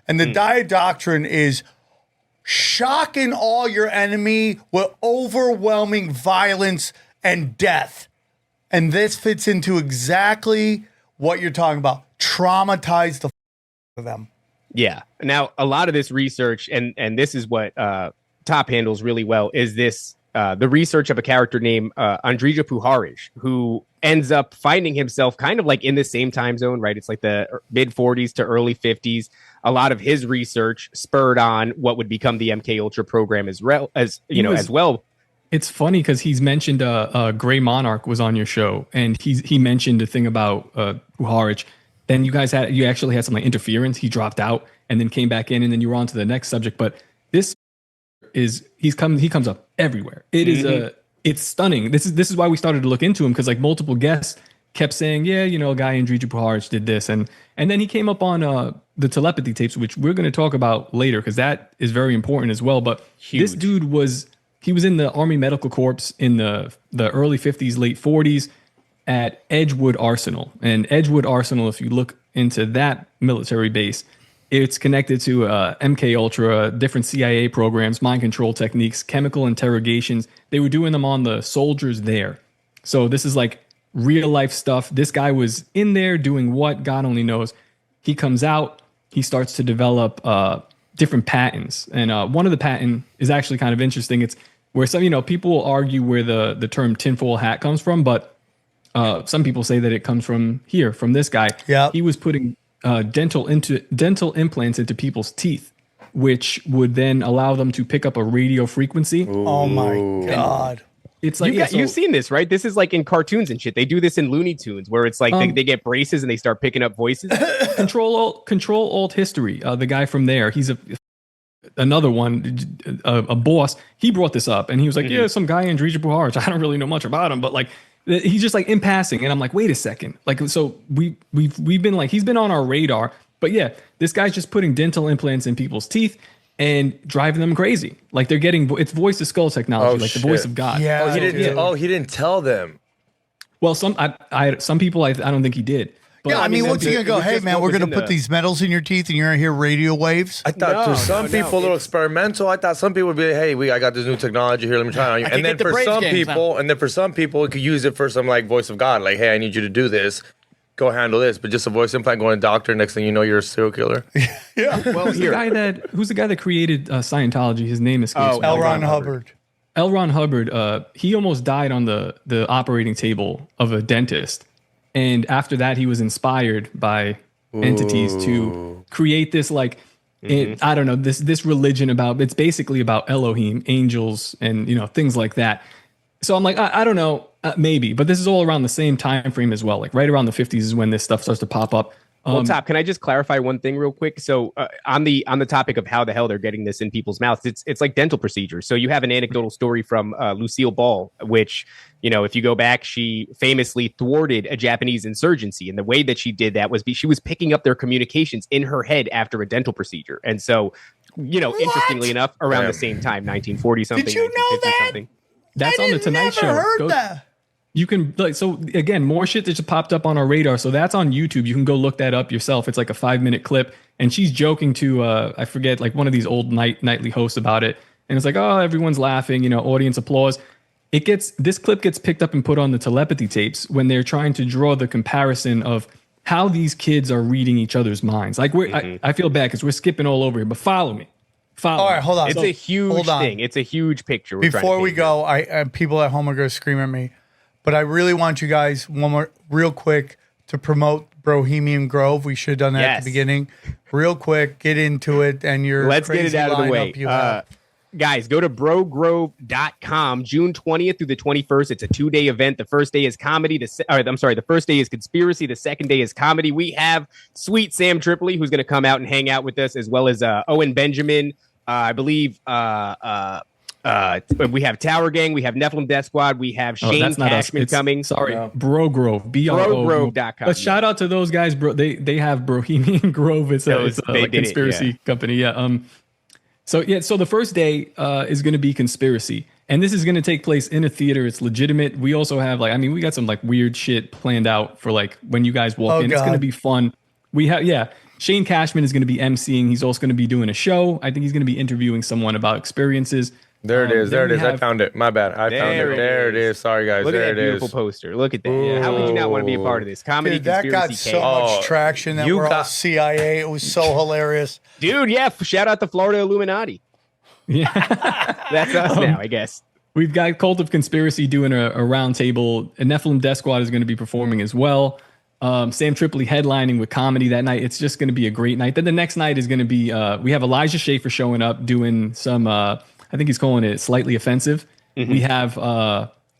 And the Dia Doctrine is shocking all your enemy with overwhelming violence and death. And this fits into exactly what you're talking about. Traumatize the of them. Yeah. Now, a lot of this research, and this is what top handles really well is this the research of a character named Andrija Puharich, who ends up finding himself kind of like in the same time zone, right? It's like the mid 40s to early 50s. A lot of his research spurred on what would become the MKUltra program as well. As well. It's funny because he's mentioned Gray Monarch was on your show, and he mentioned a thing about Puharich. Then you actually had some like interference. He dropped out and then came back in, and then you were on to the next subject. But this he comes up everywhere. It is it's stunning. This is why we started to look into him, because like multiple guests kept saying, yeah, a guy Andrija Puharich did this, and then he came up on the telepathy tapes, which we're going to talk about later because that is very important as well. But this dude was in the Army Medical Corps in the early 50s, late 40s at Edgewood Arsenal. And Edgewood Arsenal, if you look into that military base, it's connected to MKUltra, different CIA programs, mind control techniques, chemical interrogations. They were doing them on the soldiers there. So this is like real life stuff. This guy was in there doing what? God only knows. He comes out, he starts to develop different patents. And one of the patent is actually kind of interesting. It's where some, people will argue where the term tinfoil hat comes from, but some people say that it comes from this guy. Yeah. He was putting dental implants into people's teeth, which would then allow them to pick up a radio frequency. Ooh. Oh my God. It's like you've seen this, right? This is like in cartoons and shit. They do this in Looney Tunes, where it's like they get braces and they start picking up voices. Control Alt History. The guy from there, he's another one, a boss. He brought this up, and he was like, "Yeah, some guy Andrija Puharich. I don't really know much about him, but like, he's just like in passing." And I'm like, "Wait a second." Like, so we've been like, he's been on our radar, but yeah, this guy's just putting dental implants in people's teeth and driving them crazy. Like they're getting it's voice to skull technology, like the voice of God. Yeah. He didn't tell them. Well, some people I don't think he did. But yeah, I mean, what's he gonna go? Hey, man, we're gonna put these metals in your teeth, and you're gonna hear radio waves. I thought for some people a little experimental. I thought some people would be, hey, I got this new technology here. Let me try it on you. And then for some people, it could use it for some like voice of God, like, hey, I need you to do this. Go handle this. But just a voice implant going to doctor. Next thing you know, you're a serial killer. Yeah. Well, who's the guy that created Scientology? His name escapes me. L. Ron Hubbard. L. Ron Hubbard. He almost died on the operating table of a dentist. And after that, he was inspired by entities to create this, like, I don't know, this religion it's basically about Elohim, angels, and, things like that. So I'm like, I don't know, maybe, but this is all around the same time frame as well. Like right around the 50s is when this stuff starts to pop up. Well, Top, can I just clarify one thing real quick? So on the topic of how the hell they're getting this in people's mouths, it's like dental procedures. So you have an anecdotal story from Lucille Ball, which, if you go back, she famously thwarted a Japanese insurgency. And the way that she did that was she was picking up their communications in her head after a dental procedure. And so, interestingly enough, around the same time, 1940 something. Did you know that? Something. That's on the Tonight Show. Heard that. You can so again, more shit that just popped up on our radar. So that's on YouTube. You can go look that up yourself. It's like a 5-minute clip, and she's joking to I forget, like one of these old nightly hosts about it, and it's like, oh, everyone's laughing, audience applause. This clip gets picked up and put on the telepathy tapes when they're trying to draw the comparison of how these kids are reading each other's minds. Like I feel bad because we're skipping all over here, but follow me. All right, hold on. It's a huge thing. It's a huge picture. Before we go, people at home are going to scream at me, but I really want you guys real quick to promote Brohemian Grove. We should have done that at the beginning. Real quick, get into it, and let's get it out of the way. Guys, go to brogrove.com, June 20th through the 21st. It's a 2-day event. The first day is comedy. The first day is conspiracy. The second day is comedy. We have sweet Sam Tripoli, who's going to come out and hang out with us, as well as Owen Benjamin. I believe we have Tower Gang. We have Nephilim Death Squad. We have Shane Cashman coming. Sorry, Brogrove. Brogrove.com. But shout out to those guys, bro. They have Brohemian Grove. It's a conspiracy company. Yeah. So the first day is going to be conspiracy, and this is going to take place in a theater. It's legitimate. We also have we got some like weird shit planned out for like when you guys walk in. God. It's going to be fun. We have Shane Cashman is going to be emceeing. He's also going to be doing a show. I think he's going to be interviewing someone about experiences. There it is. I found it. My bad. I found it. There it is. Sorry, guys. Look at that beautiful poster. Look at that. Yeah. How would you not want to be a part of this? Comedy, dude, that got so much traction that we're all CIA. It was so hilarious. Dude, yeah. Shout out to Florida Illuminati. Yeah. That's us now, I guess. We've got Cult of Conspiracy doing a round table. A Nephilim Death Squad is going to be performing as well. Sam Tripoli headlining with comedy that night. It's just going to be a great night. Then the next night is going to be, we have Elijah Schaefer showing up doing some, I think he's calling it slightly offensive. We have,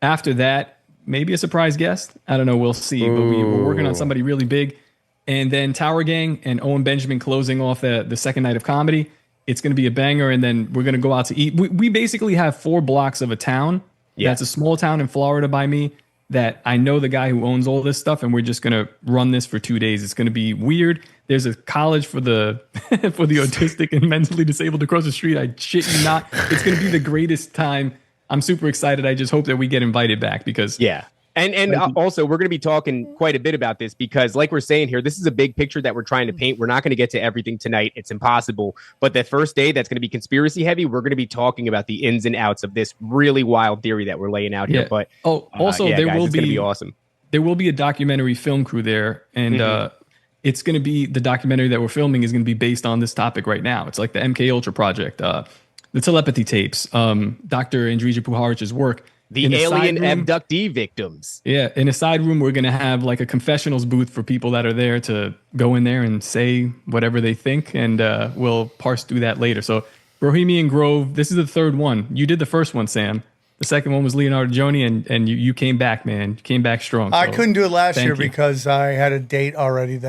after that, maybe a surprise guest. I don't know. We'll see. But we're working on somebody really big. And then Tower Gang and Owen Benjamin closing off the second night of comedy. It's going to be a banger. And then we're going to go out to eat. We basically have 4 blocks of a town. Yeah. That's a small town in Florida by me that I know the guy who owns all this stuff. And we're just going to run this for 2 days. It's going to be weird. There's a college for the for the autistic and mentally disabled across the street. I shit you not. It's going to be the greatest time. I'm super excited. I just hope that we get invited back because And also, we're going to be talking quite a bit about this because, like we're saying here, this is a big picture that we're trying to paint. We're not going to get to everything tonight. It's impossible. But the first day that's going to be conspiracy heavy, we're going to be talking about the ins and outs of this really wild theory that we're laying out here. But also, there guys, will be awesome. There will be a documentary film crew there, and it's going to be the documentary that we're filming is going to be based on this topic right now. It's like the MKUltra project, the telepathy tapes, Dr. Andrija Puharich's work. The alien abductee victims. Yeah. In a side room, we're going to have like a confessionals booth for people that are there to go in there and say whatever they think. And we'll parse through that later. So Brohemian Grove, this is the third one. You did the first one, Sam. The second one was Leonardo Joni, and you came back, man. You came back strong. I couldn't do it last year because I had a date already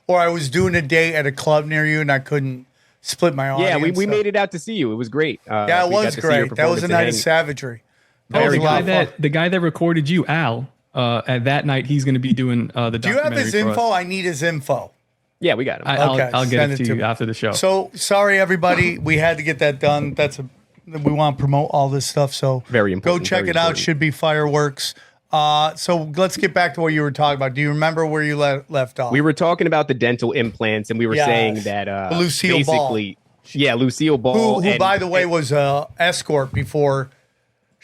or I was doing a date at a club near you and I couldn't split my audience. Yeah, we made it out to see you. It was great. Yeah, it was great. That was a night of savagery. The guy that recorded you, Al, at that night, he's going to be doing the documentary. Do you have his info? I need his info. Yeah, we got him. I'll get it to you after the show. So sorry, everybody. We had to get that done. We want to promote all this stuff. So very important. Go check it out. Should be fireworks. So let's get back to what you were talking about. Do you remember where you left off? We were talking about the dental implants, and we were saying that Lucille basically, Ball. Yeah, Lucille Ball, who by the way was an escort before.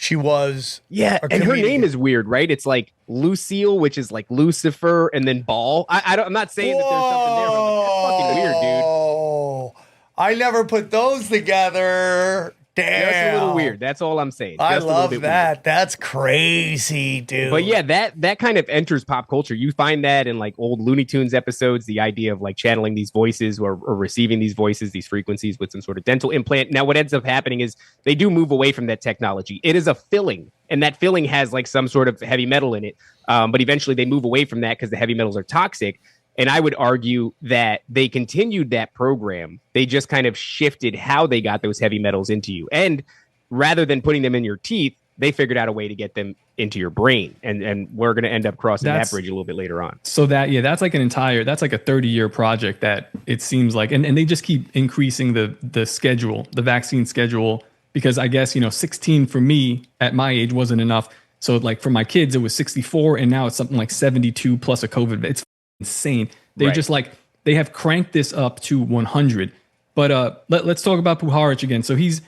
She was and her name is weird, right? It's like Lucille, which is like Lucifer, and then Ball. I'm not saying that there's something there, but I'm like, that's fucking weird, dude. Oh, I never put those together. Damn, that's a little weird. That's all I'm saying. I love that. Weird. That's crazy, dude. But yeah, that kind of enters pop culture. You find that in like old Looney Tunes episodes, the idea of like channeling these voices or receiving these voices, these frequencies with some sort of dental implant. Now, what ends up happening is they do move away from that technology. It is a filling, and that filling has like some sort of heavy metal in it. But eventually they move away from that because the heavy metals are toxic. And I would argue that they continued that program. They just kind of shifted how they got those heavy metals into you. And rather than putting them in your teeth, they figured out a way to get them into your brain. And we're going to end up crossing that bridge a little bit later on. So that's like a 30-year project that it seems like, and they just keep increasing the schedule, the vaccine schedule, because I guess, 16 for me at my age wasn't enough. So like for my kids, it was 64 and now it's something like 72 plus a COVID. It's insane. They just like they have cranked this up to 100. But let's talk about Puharich again. So he's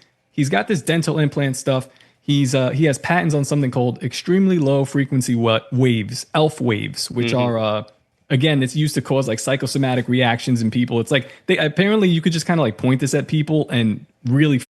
got this dental implant stuff. He has patents on something called extremely low frequency waves, ELF waves, which are again, it's used to cause like psychosomatic reactions in people. It's like apparently you could just kind of like point this at people and really.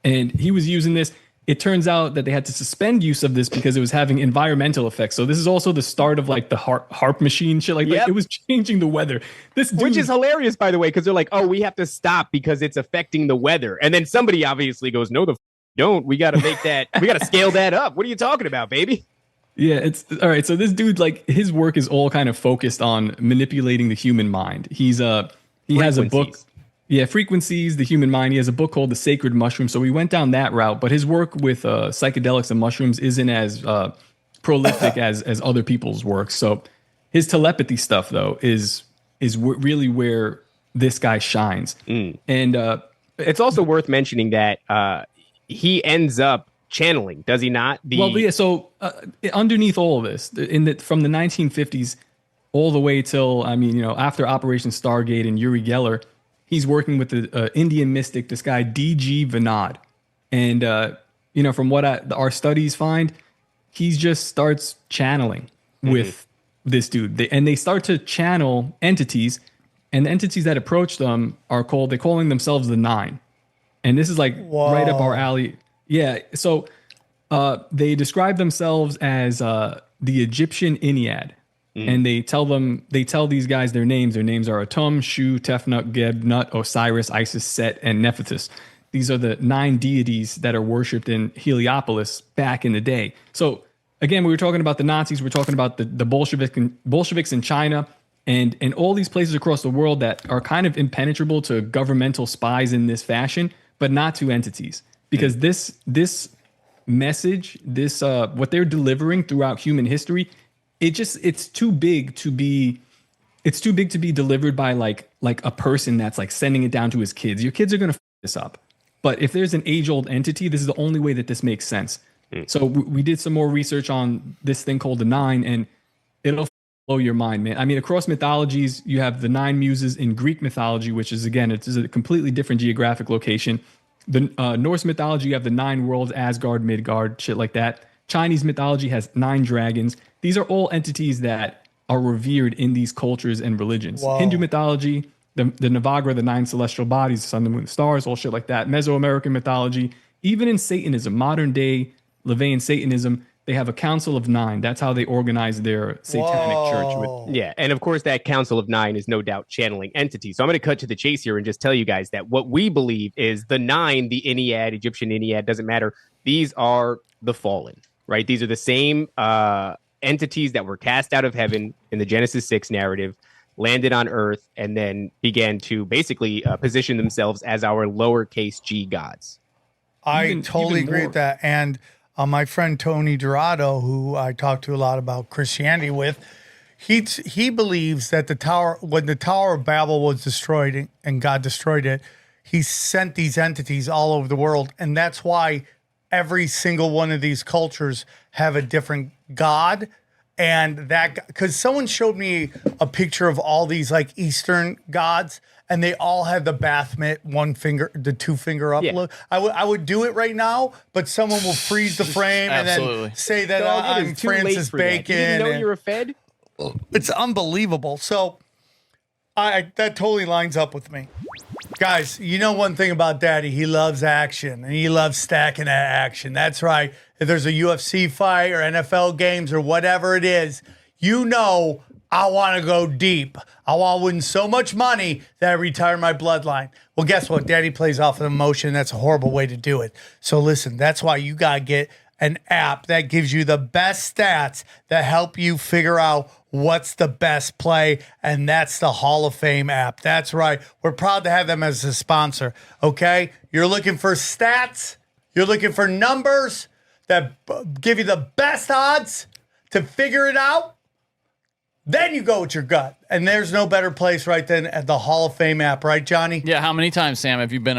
And he was using this. It turns out that they had to suspend use of this because it was having environmental effects. So this is also the start of like the harp machine shit. Like it was changing the weather. Which is hilarious, by the way, because they're like, oh, we have to stop because it's affecting the weather. And then somebody obviously goes, no, don't. We got to make that. We got to scale that up. What are you talking about, baby? Yeah, it's all right. So this dude, like his work is all kind of focused on manipulating the human mind. He has a book. Yeah, Frequencies, the Human Mind. He has a book called The Sacred Mushroom. So we went down that route, but his work with psychedelics and mushrooms isn't as prolific as other people's work. So his telepathy stuff, though, is really where this guy shines. And it's also worth mentioning that he ends up channeling, does he not? So underneath all of this, from the 1950s all the way till, after Operation Stargate and Uri Geller, he's working with the Indian mystic, this guy, D.G. Vinod. And, from what our studies find, he just starts channeling with this dude. They start to channel entities, and the entities that approach them they're calling themselves the Nine. And this is like right up our alley. Yeah. So they describe themselves as the Egyptian Ennead. And they tell these guys their names. Their names are Atum, Shu, Tefnut, Geb, Nut, Osiris, Isis, Set, and Nephthys. These are the 9 deities that are worshipped in Heliopolis back in the day. So again, we were talking about the Nazis. We're talking about the Bolsheviks in China and all these places across the world that are kind of impenetrable to governmental spies in this fashion, but not to entities. Because this message, what they're delivering throughout human history, it's too big to be delivered by like a person that's like sending it down to his kids. Your kids are going to f this up. But if there's an age-old entity, this is the only way that this makes sense. So we did some more research on this thing called the 9, and it'll blow your mind, man. I mean, across mythologies, you have the 9 muses in Greek mythology, which is, again, it's a completely different geographic location. The Norse mythology, you have the 9 worlds, Asgard, Midgard, shit like that. Chinese mythology has 9 dragons. These are all entities that are revered in these cultures and religions. Whoa. Hindu mythology, the Navagra, the 9 celestial bodies, the sun, the moon, the stars, all shit like that. Mesoamerican mythology, even in Satanism, modern day Levian Satanism, they have a council of 9. That's how they organize their satanic church. Yeah, and of course that council of 9 is no doubt channeling entities. So I'm going to cut to the chase here and just tell you guys that what we believe is the 9, the Ennead, Egyptian Ennead, doesn't matter. These are the fallen, right? These are the same entities that were cast out of heaven in the Genesis 6 narrative, landed on Earth, and then began to basically position themselves as our lowercase g gods. I totally agree with that. And my friend Tony Dorado, who I talk to a lot about Christianity with, he believes that when the Tower of Babel was destroyed and God destroyed it, he sent these entities all over the world. And that's why every single one of these cultures have a different god. And that, because someone showed me a picture of all these like Eastern gods, and they all have the Baphomet, the 2-finger up look. I would do it right now, but someone will freeze the frame and then say that I'm Francis Bacon. You didn't know you're a Fed? It's unbelievable. So that totally lines up with me. Guys, you know one thing about Daddy, he loves action, and he loves stacking that action. That's right. If there's a UFC fight or NFL games or whatever it is, you know I want to go deep. I want to win so much money that I retire my bloodline. Well, guess what? Daddy plays off of emotion. That's a horrible way to do it. So listen, that's why you got to get an app that gives you the best stats that help you figure out what's the best play, and that's the Hall of Fame app. That's right. We're proud to have them as a sponsor, okay? You're looking for stats. You're looking for numbers that give you the best odds to figure it out. Then you go with your gut. And there's no better place right than at the Hall of Fame app, right, Johnny? Yeah, how many times, Sam, have you been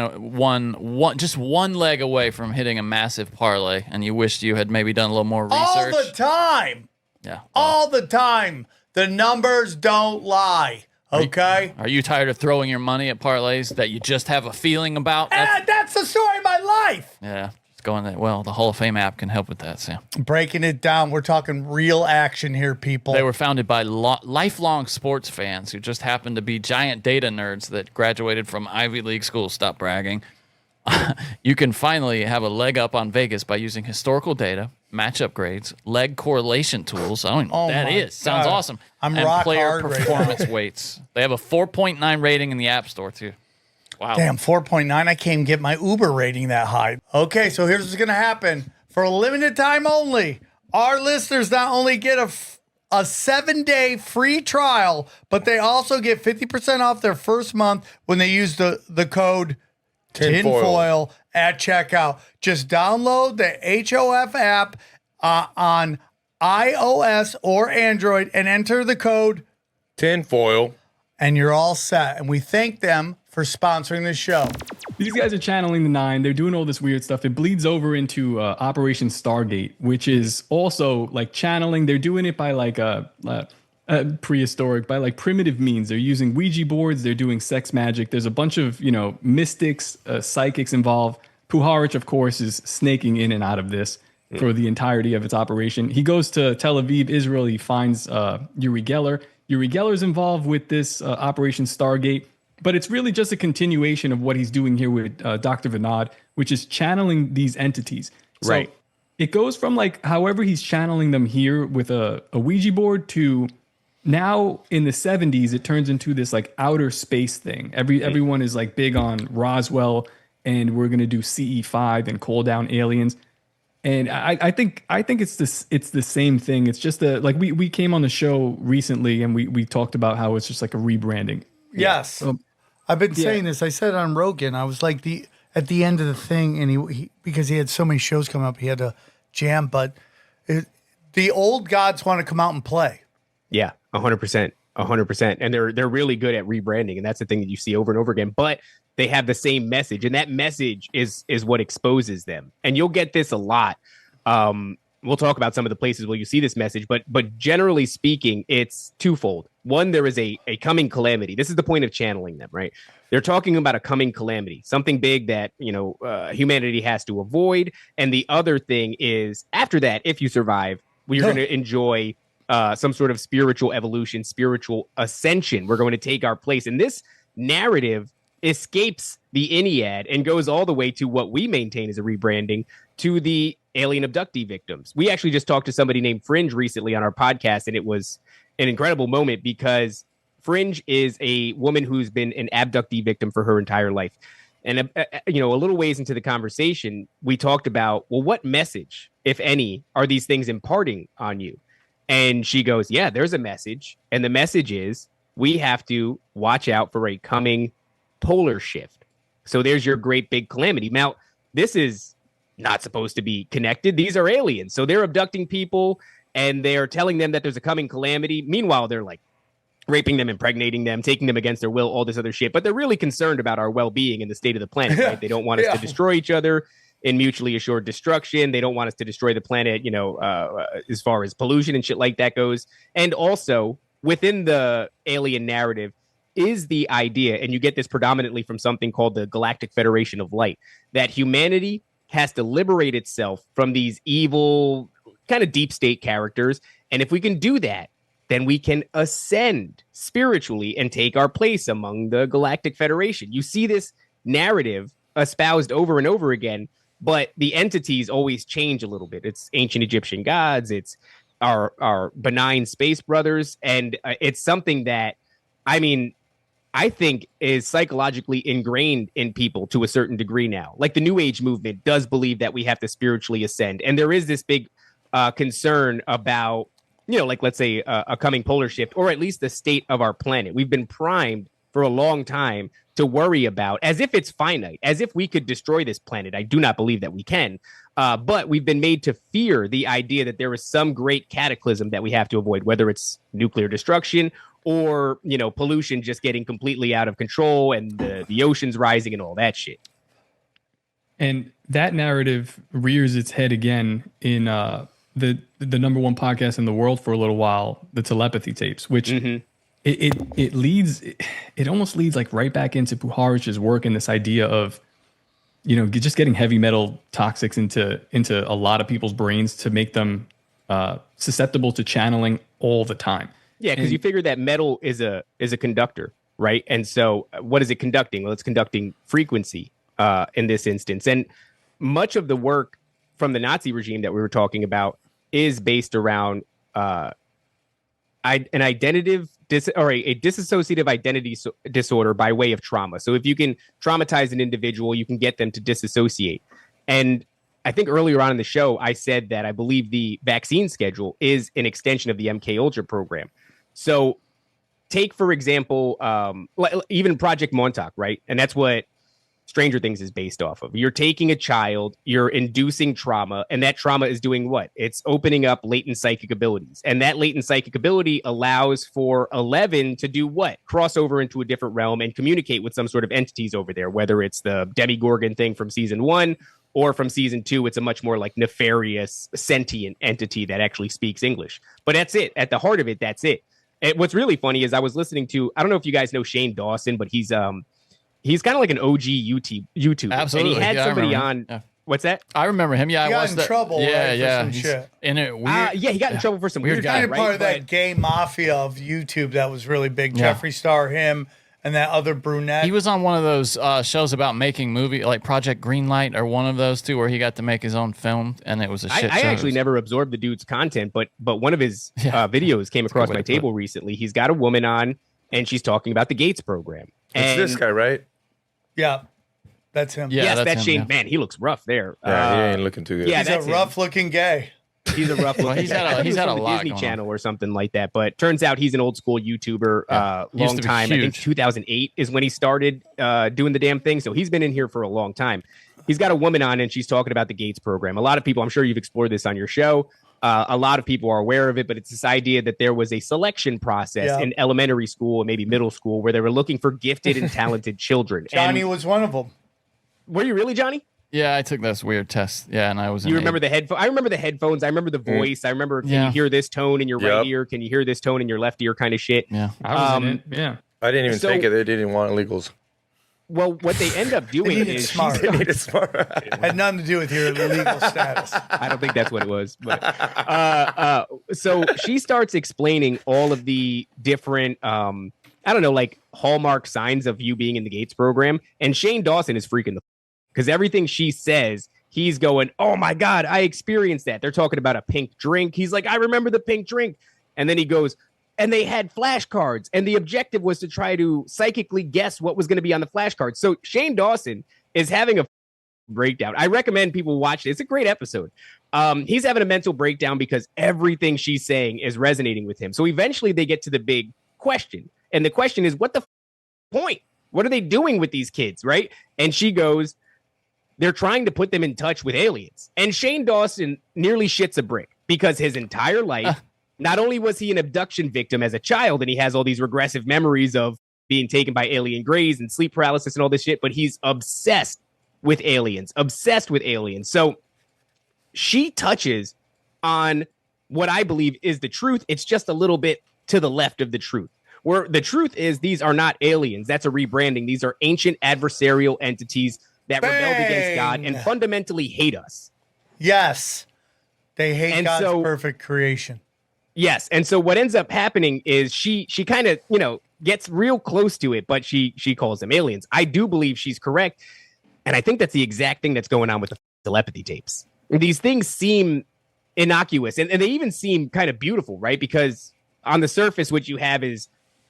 just one leg away from hitting a massive parlay and you wished you had maybe done a little more research? All the time. Yeah. All the time. The numbers don't lie, okay? Are you tired of throwing your money at parlays that you just have a feeling about? That's the story of my life. Yeah. Going that well, the Hall of Fame app can help with that, Sam. Breaking it down, we're talking real action here, people. They were founded by lifelong sports fans who just happened to be giant data nerds that graduated from Ivy League schools. Stop bragging. You can finally have a leg up on Vegas by using historical data, matchup grades, leg correlation tools. I don't know what that is. Sounds awesome. I'm and rock player hard performance right now. weights. They have a 4.9 rating in the App Store too. Wow. Damn, 4.9. I can't even get my Uber rating that high. Okay, so here's what's going to happen. For a limited time only, our listeners not only get a 7-day free trial, but they also get 50% off their first month when they use the code Tinfoil at checkout. Just download the HOF app on iOS or Android and enter the code Tinfoil. And you're all set. And we thank them for sponsoring the show. These guys are channeling the 9. They're doing all this weird stuff. It bleeds over into Operation Stargate, which is also like channeling. They're doing it by like prehistoric, by like primitive means. They're using Ouija boards. They're doing sex magic. There's a bunch of, mystics, psychics involved. Puharich, of course, is snaking in and out of this for the entirety of its operation. He goes to Tel Aviv, Israel. He finds Uri Geller. Uri Geller's involved with this Operation Stargate. but it's really just a continuation of what he's doing here with Dr. Vinod, which is channeling these entities. So right. It goes from like however he's channeling them here with a Ouija board to now in the 70s, it turns into this like outer space thing. Everyone is like big on Roswell, and we're gonna do CE5 and call down aliens. And I think it's the same thing. It's just like we came on the show recently and we talked about how it's just like a rebranding. Yes. I've been saying this. I said it on Rogan. I was like at the end of the thing, and he because he had so many shows coming up, he had to jam. But the old gods want to come out and play. Yeah, 100%, 100%, and they're really good at rebranding, and that's the thing that you see over and over again. But they have the same message, and that message is what exposes them. And you'll get this a lot. We'll talk about some of the places where you see this message, but generally speaking, it's twofold. One, there is a coming calamity. This is the point of channeling them, right? They're talking about a coming calamity, something big that humanity has to avoid. And the other thing is, after that, if you survive, we're going to enjoy some sort of spiritual evolution, spiritual ascension. We're going to take our place. And this narrative escapes the Ennead and goes all the way to what we maintain as a rebranding, to the alien abductee victims. We actually just talked to somebody named Fringe recently on our podcast, and it was an incredible moment because Fringe is a woman who's been an abductee victim for her entire life. And, a little ways into the conversation, we talked about, well, what message, if any, are these things imparting on you? And she goes, yeah, there's a message. And the message is we have to watch out for a coming polar shift. So there's your great big calamity. Now, this is not supposed to be connected. These are aliens. So they're abducting people and they're telling them that there's a coming calamity. Meanwhile, they're like raping them, impregnating them, taking them against their will, all this other shit. But they're really concerned about our well-being and the state of the planet, right? They don't want us to destroy each other in mutually assured destruction. They don't want us to destroy the planet, as far as pollution and shit like that goes. And also within the alien narrative is the idea, and you get this predominantly from something called the Galactic Federation of Light, that humanity has to liberate itself from these evil kind of deep state characters. And if we can do that, then we can ascend spiritually and take our place among the Galactic Federation. You see this narrative espoused over and over again, but the entities always change a little bit. It's ancient Egyptian gods. It's our benign space brothers. And it's something that, I think is psychologically ingrained in people to a certain degree now. Like the New Age movement does believe that we have to spiritually ascend. And there is this big concern about, let's say a coming polar shift, or at least the state of our planet. We've been primed for a long time to worry about, as if it's finite, as if we could destroy this planet. I do not believe that we can. But we've been made to fear the idea that there is some great cataclysm that we have to avoid, whether it's nuclear destruction or, pollution just getting completely out of control and the oceans rising and all that shit. And that narrative rears its head again in the number one podcast in the world for a little while, the Telepathy tapes, which it almost leads like right back into Puharich's work and this idea of, just getting heavy metal toxics into a lot of people's brains to make them susceptible to channeling all the time. Yeah, because you figure that metal is a conductor, right? And so what is it conducting? Well, it's conducting frequency in this instance. And much of the work from the Nazi regime that we were talking about is based around a dissociative identity disorder by way of trauma. So if you can traumatize an individual, you can get them to disassociate. And I think earlier on in the show, I said that I believe the vaccine schedule is an extension of the MKUltra program. So take, for example, even Project Montauk, right? And that's what Stranger Things is based off of. You're taking a child, you're inducing trauma, and that trauma is doing what? It's opening up latent psychic abilities. And that latent psychic ability allows for 11 to do what? Cross over into a different realm and communicate with some sort of entities over there, whether it's the Demigorgon thing from season 1 or from season 2, it's a much more like nefarious, sentient entity that actually speaks English. But that's it. At the heart of it, that's it. And what's really funny is I was listening to, I don't know if you guys know Shane Dawson, but he's kind of like an OG YouTube. Absolutely. And he had somebody on. Yeah. What's that? I remember him. Yeah, he got in trouble. Yeah. For some shit. In it, weird. He got in trouble for some weird guy. Right? Part of that gay mafia of YouTube that was really big. Jeffree Star, him, and that other brunette. He was on one of those shows about making movie, like Project Greenlight, or one of those two, where he got to make his own film, and it was a shit show. I actually never absorbed the dude's content, but one of his videos came across my table recently. He's got a woman on, and she's talking about the Gates program. It's this guy, right? Yeah. That's him. Yeah, yes, that's him, Shane. yeah. Man, he looks rough there. Yeah, he ain't looking too good. Yeah, he's a rough-looking gay. He's a rough. Well, he's had a lot Disney Channel or something like that. But turns out he's an old school YouTuber. Long time. I think 2008 is when he started doing the damn thing. So he's been in here for a long time. He's got a woman on, and she's talking about the Gates program. A lot of people, I'm sure you've explored this on your show. A lot of people are aware of it, but it's this idea that there was a selection process in elementary school and maybe middle school where they were looking for gifted and talented children. Johnny was one of them. Were you really, Johnny? Yeah, I took this weird test. Yeah, and I was. You remember the headphones? I remember the headphones. I rember the voice. I remember, can you hear this tone in your right ear? Can you hear this tone in your left ear? Kind of shit. Yeah, I was in it. Yeah, I didn't even take it. They didn't want illegals. Well, what they end up doing is smart. They needed smart. Had nothing to do with your legal status. I don't think that's what it was. But so she starts explaining all of the different, I don't know, like hallmark signs of you being in the Gates program. And Shane Dawson is freaking because everything she says, he's going, oh my God, I experienced that. They're talking about a pink drink. He's like, I remember the pink drink. And then he goes, and they had flashcards, and the objective was to try to psychically guess what was going to be on the flashcards. So Shane Dawson is having a breakdown. I recommend people watch it. It's a great episode. He's having a mental breakdown because everything she's saying is resonating with him. So eventually they get to the big question. And the question is, what the point? What are they doing with these kids, right? And she goes, they're trying to put them in touch with aliens. And Shane Dawson nearly shits a brick because his entire life, not only was he an abduction victim as a child, and he has all these regressive memories of being taken by alien greys and sleep paralysis and all this shit, but he's obsessed with aliens. So she touches on what I believe is the truth. It's just a little bit to the left of the truth. Where the truth is, these are not aliens. That's a rebranding. These are ancient adversarial entities that rebelled against God and fundamentally hate us. Yes. They hate God's perfect creation. Yes. And so what ends up happening is she kind of, gets real close to it, but she calls them aliens. I do believe she's correct. And I think that's the exact thing that's going on with the telepathy tapes. These things seem innocuous and they even seem kind of beautiful, right? Because on the surface, what you have is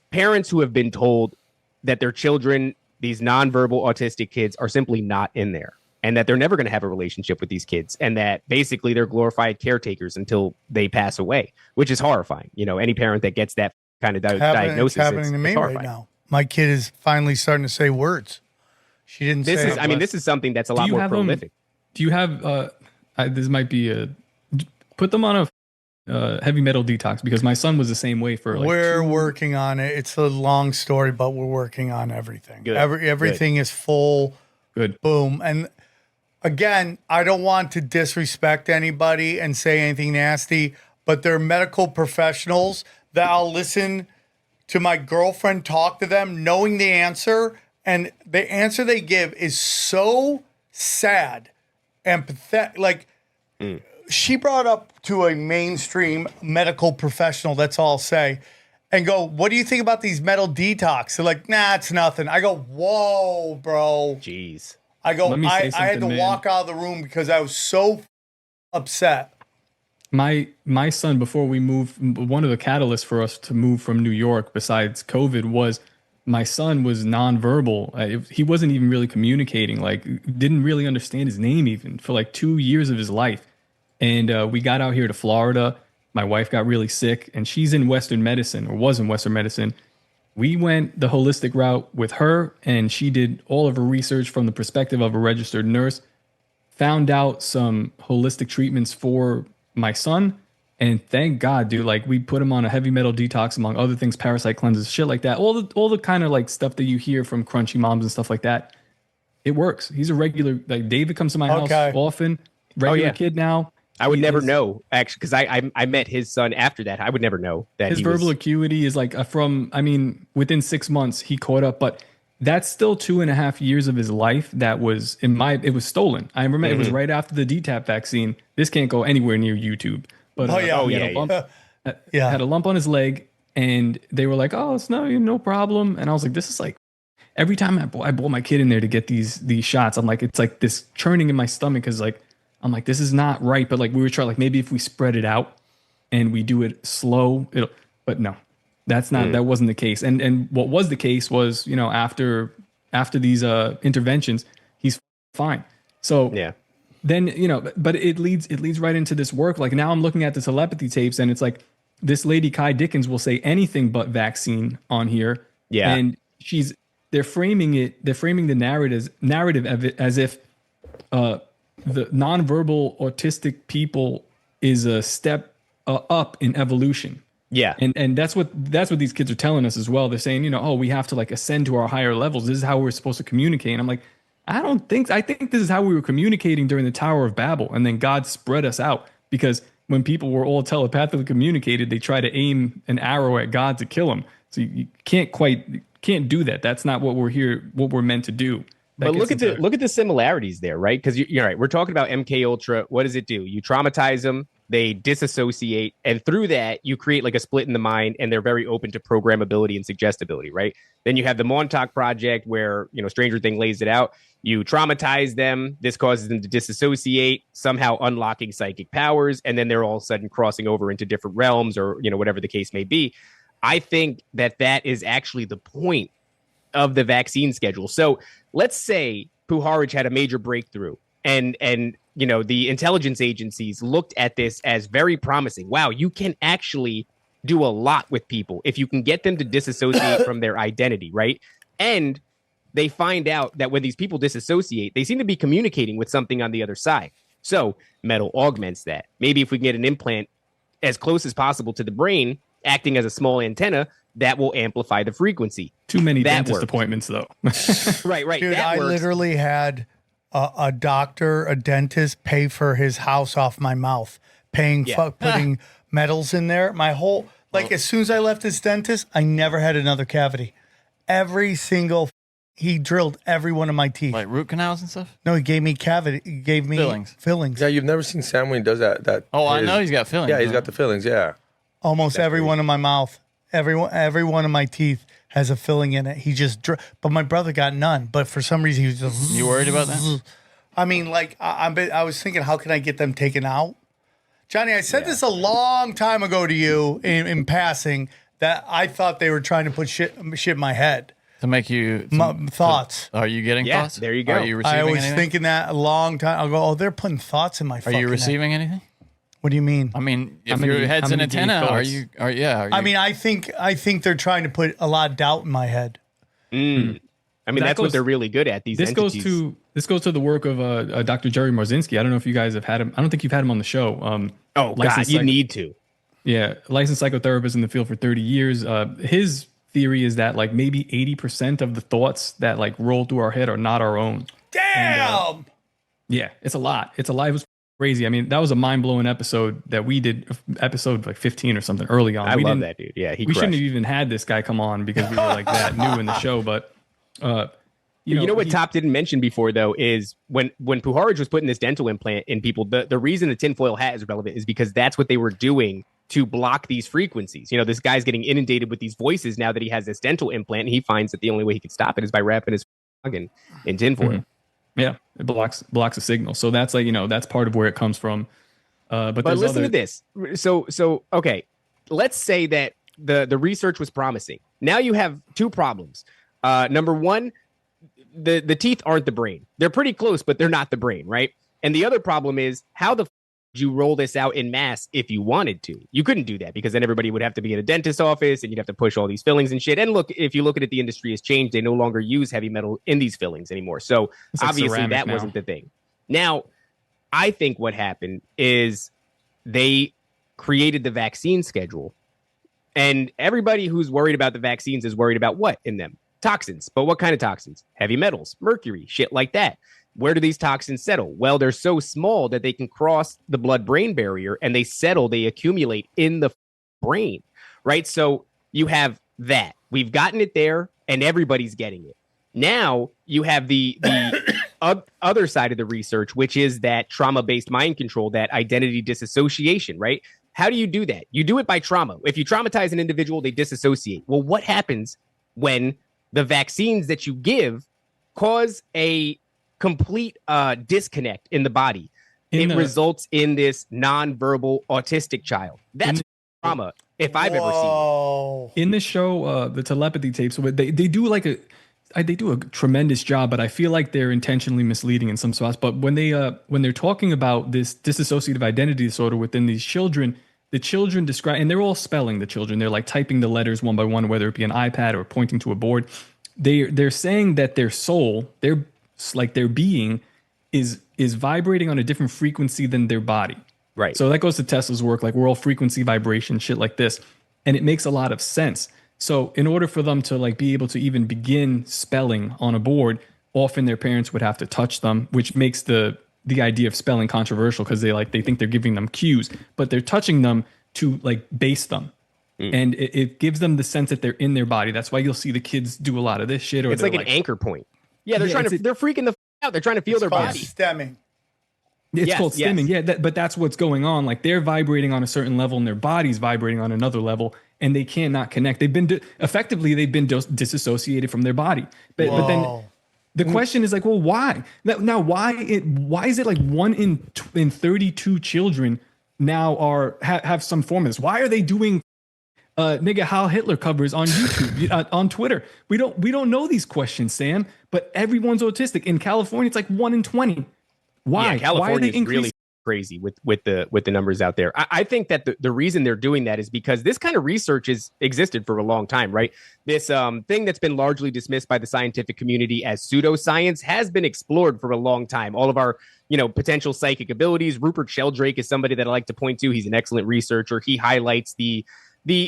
parents who have been told that their children, these nonverbal autistic kids, are simply not in there. And that they're never going to have a relationship with these kids, and that basically they're glorified caretakers until they pass away, which is horrifying. Any parent that gets that kind of diagnosis, it's happening to me right now. My kid is finally starting to say words. She didn't say. This is something that's a lot more prolific. Do you have? This might be put them on a heavy metal detox, because my son was the same way for. We're working on it. It's a long story, but we're working on everything. Good. Everything is full. Good. Boom. And again, I don't want to disrespect anybody and say anything nasty, but they're medical professionals that I'll listen to my girlfriend talk to them knowing the answer, and the answer they give is so sad and pathetic. Like, she brought up to a mainstream medical professional, that's all I'll say, and go, what do you think about these metal detox? They're like, nah, it's nothing. I go, whoa, bro. Jeez. I go, I had to walk out of the room because I was so upset. My son, before we moved, one of the catalysts for us to move from New York, besides COVID, was my son was nonverbal. He wasn't even really communicating, didn't really understand his name even for 2 years of his life. And we got out here to Florida. My wife got really sick, and she's in Western medicine, or was in Western medicine. We went the holistic route with her, and she did all of her research from the perspective of a registered nurse, found out some holistic treatments for my son, and thank God, dude, we put him on a heavy metal detox, among other things, parasite cleanses, shit like that. All the kind of stuff that you hear from crunchy moms and stuff like that. It works. He's a regular, David comes to my house often, regular kid now. I would never know, actually, because I met his son after that. I would never know that his verbal acuity is within 6 months, he caught up, but that's still 2.5 years of his life that was it was stolen. I remember it was right after the DTaP vaccine. This can't go anywhere near YouTube. But he had a lump on his leg, and they were like, oh, it's no problem. And I was like, this is every time I brought my kid in there to get these shots, I'm like, it's like this churning in my stomach because like I'm like, this is not right. But like we were trying, like maybe if we spread it out and we do it slow, but no, that's not that wasn't the case. And what was the case was, you know, after these interventions, he's fine. So yeah. Then, you know, but it leads right into this work. Like now I'm looking at the telepathy tapes and it's like this lady Kai Dickens will say anything but vaccine on here. Yeah. And they're framing the narrative of it as if the nonverbal autistic people is a step up in evolution. Yeah. And that's what these kids are telling us as well. They're saying, you know, oh, we have to like ascend to our higher levels. This is how we're supposed to communicate. And I'm like, I think this is how we were communicating during the Tower of Babel. And then God spread us out because when people were all telepathically communicated, they try to aim an arrow at God to kill him. So you can't do that. That's not what we're meant to do. But look at the similarities there, right? Because you're right. We're talking about MKUltra. What does it do? You traumatize them, they disassociate, and through that you create like a split in the mind, and they're very open to programmability and suggestibility, right? Then you have the Montauk Project, where Stranger Thing lays it out. You traumatize them. This causes them to disassociate, somehow unlocking psychic powers, and then they're all of a sudden crossing over into different realms, or whatever the case may be. I think that is actually the point of the vaccine schedule. So let's say Puharich had a major breakthrough and the intelligence agencies looked at this as very promising. Wow, you can actually do a lot with people if you can get them to disassociate from their identity, right? And they find out that when these people disassociate, they seem to be communicating with something on the other side. So metal augments that. Maybe if we can get an implant as close as possible to the brain, acting as a small antenna, that will amplify the frequency. Too many dentist appointments, though. Right. Dude, I literally had a dentist pay for his house off my mouth, putting metals in there. My whole, as soon as I left this dentist, I never had another cavity. He drilled every one of my teeth. Like root canals and stuff? No, he gave me fillings. Yeah, you've never seen Sam when he does that. I know he's got fillings. Yeah, he's got the fillings, yeah. Almost every one of my mouth. Every one of my teeth has a filling in it. But my brother got none. But for some reason, he was just. You worried about that? I mean, I was thinking, how can I get them taken out? Johnny, I said this a long time ago to you in passing that I thought they were trying to put shit in my head. To make you thoughts. Are you getting thoughts? There you go. Are you receiving I was anything? thinking that a long time ago. Oh, they're putting thoughts in my. Are you receiving anything? What do you mean? I mean, if your head's an antenna, are you? I mean, I think they're trying to put a lot of doubt in my head. I mean, that's what they're really good at. This goes to the work of Dr. Jerry Marzinski. I don't know if you guys have had him. I don't think you've had him on the show. God, you need to. Yeah, licensed psychotherapist in the field for 30 years. His theory is that like maybe 80% of the thoughts that like roll through our head are not our own. Damn. And, yeah, it's a lot. It was crazy. I mean, that was a mind-blowing episode that we did, episode like 15 or something early on. I love that dude. Yeah, we shouldn't have even had this guy come on because we were like that new in the show. But you know what Top didn't mention before though is when Puharich was putting this dental implant in people, the reason the tinfoil hat is relevant is because that's what they were doing to block these frequencies. This guy's getting inundated with these voices now that he has this dental implant, and he finds that the only way he can stop it is by wrapping his in tinfoil. Mm-hmm. Yeah, it blocks a signal. So that's that's part of where it comes from. But listen to this. So okay, let's say that the research was promising. Now you have two problems. Number one, the teeth aren't the brain. They're pretty close, but they're not the brain, right? And the other problem is how the you roll this out in mass if you wanted to. You couldn't do that because then everybody would have to be in a dentist's office and you'd have to push all these fillings and shit. And look, if you look at it, the industry has changed. They no longer use heavy metal in these fillings anymore. So obviously that wasn't the thing. Now, I think what happened is they created the vaccine schedule, and everybody who's worried about the vaccines is worried about what in them? Toxins. But what kind of toxins? Heavy metals, mercury, shit like that. Where do these toxins settle? Well, they're so small that they can cross the blood-brain barrier and they accumulate in the brain, right? So you have that. We've gotten it there and everybody's getting it. Now you have the other side of the research, which is that trauma-based mind control, that identity disassociation, right? How do you do that? You do it by trauma. If you traumatize an individual, they disassociate. Well, what happens when the vaccines that you give cause a complete disconnect in the body. It results in this nonverbal autistic child. That's trauma if I've ever seen it. In the show, the telepathy tapes, they do they do a tremendous job, but I feel like they're intentionally misleading in some spots. But when they're talking about this dissociative identity disorder within these children, the children describe, and they're all spelling the children. They're like typing the letters one by one, whether it be an iPad or pointing to a board. They're saying that their soul, their being, is vibrating on a different frequency than their body. Right. So that goes to Tesla's work, like we're all frequency, vibration, shit like this. And it makes a lot of sense. So in order for them to like be able to even begin spelling on a board, often their parents would have to touch them, which makes the idea of spelling controversial because they think they're giving them cues, but they're touching them to like base them. And it gives them the sense that they're in their body. That's why you'll see the kids do a lot of this shit. Or it's like an anchor point. Yeah, they're freaking the out. They're trying to feel their body. Stemming. It's called stimming. Yeah, but that's what's going on. Like they're vibrating on a certain level and their body's vibrating on another level, and they cannot connect. They've been disassociated from their body. But then the question is like, well, why? Now why is it like 1 in 32 children now have some form of this? Why are they doing Heil Hitler covers on YouTube, on Twitter? We don't know these questions, Sam, but everyone's autistic. In California, it's like 1 in 20. Why? Yeah, California Why are they is really crazy with the numbers out there. I think that the reason they're doing that is because this kind of research has existed for a long time, right? This thing that's been largely dismissed by the scientific community as pseudoscience has been explored for a long time. All of our potential psychic abilities. Rupert Sheldrake is somebody that I like to point to. He's an excellent researcher. He highlights the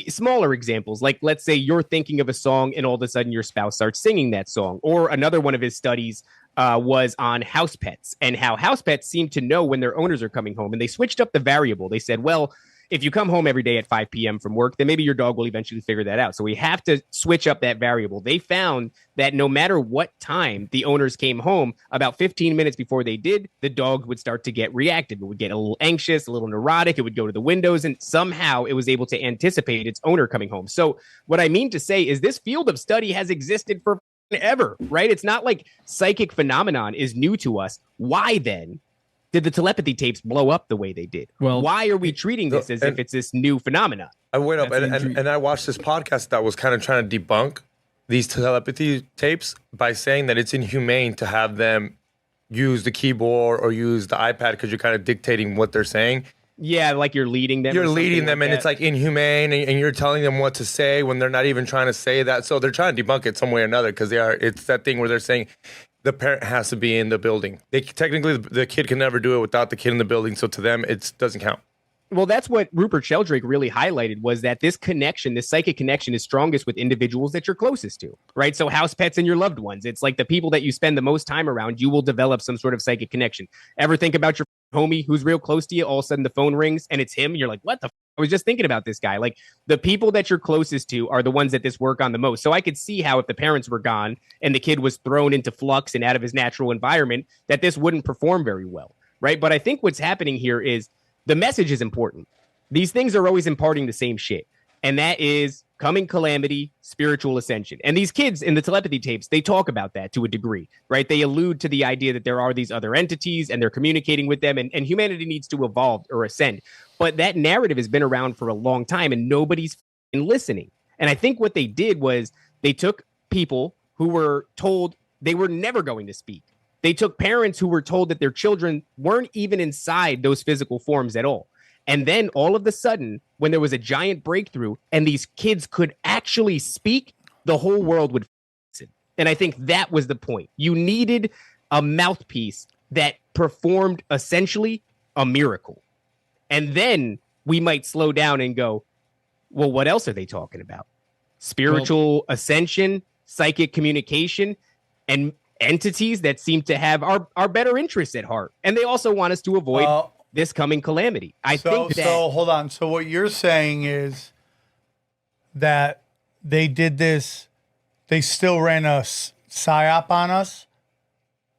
smaller examples, like let's say you're thinking of a song and all of a sudden your spouse starts singing that song. Or another one of his studies was on house pets and how house pets seem to know when their owners are coming home. And they switched up the variable. They said, well, if you come home every day at 5 p.m. from work, then maybe your dog will eventually figure that out. So we have to switch up that variable. They found that no matter what time the owners came home, about 15 minutes before they did, the dog would start to get reactive. It would get a little anxious, a little neurotic. It would go to the windows, and somehow it was able to anticipate its owner coming home. So what I mean to say is this field of study has existed for ever, right? It's not like psychic phenomenon is new to us. Why then did the telepathy tapes blow up the way they did? Well, why are we treating this as if it's this new phenomenon? I went up and I watched this podcast that was kind of trying to debunk these telepathy tapes by saying that it's inhumane to have them use the keyboard or use the iPad because you're kind of dictating what they're saying. Yeah, like you're leading them. You're leading them, and it's like inhumane, and you're telling them what to say when they're not even trying to say that. So they're trying to debunk it some way or another because it's that thing where they're saying the parent has to be in the building. Technically, the kid can never do it without the kid in the building. So to them, it doesn't count. Well, that's what Rupert Sheldrake really highlighted, was that this connection, this psychic connection, is strongest with individuals that you're closest to, right? So house pets and your loved ones. It's like the people that you spend the most time around, you will develop some sort of psychic connection. Ever think about your homie who's real close to you, all of a sudden the phone rings and it's him? You're like, what the I was just thinking about this guy. Like, the people that you're closest to are the ones that this work on the most. So I could see how if the parents were gone and the kid was thrown into flux and out of his natural environment, that this wouldn't perform very well, right? But I think what's happening here is the message is important. These things are always imparting the same shit. And that is coming calamity, spiritual ascension. And these kids in the telepathy tapes, they talk about that to a degree, right? They allude to the idea that there are these other entities and they're communicating with them, and humanity needs to evolve or ascend. But that narrative has been around for a long time and nobody's listening. And I think what they did was they took people who were told they were never going to speak. They took parents who were told that their children weren't even inside those physical forms at all. And then all of a sudden, when there was a giant breakthrough and these kids could actually speak, the whole world would listen. And I think that was the point. You needed a mouthpiece that performed essentially a miracle. And then we might slow down and go, well, what else are they talking about? Spiritual ascension, psychic communication, and entities that seem to have our better interests at heart. And they also want us to avoid this coming calamity. So hold on. So what you're saying is that they did this, they still ran a psyop on us,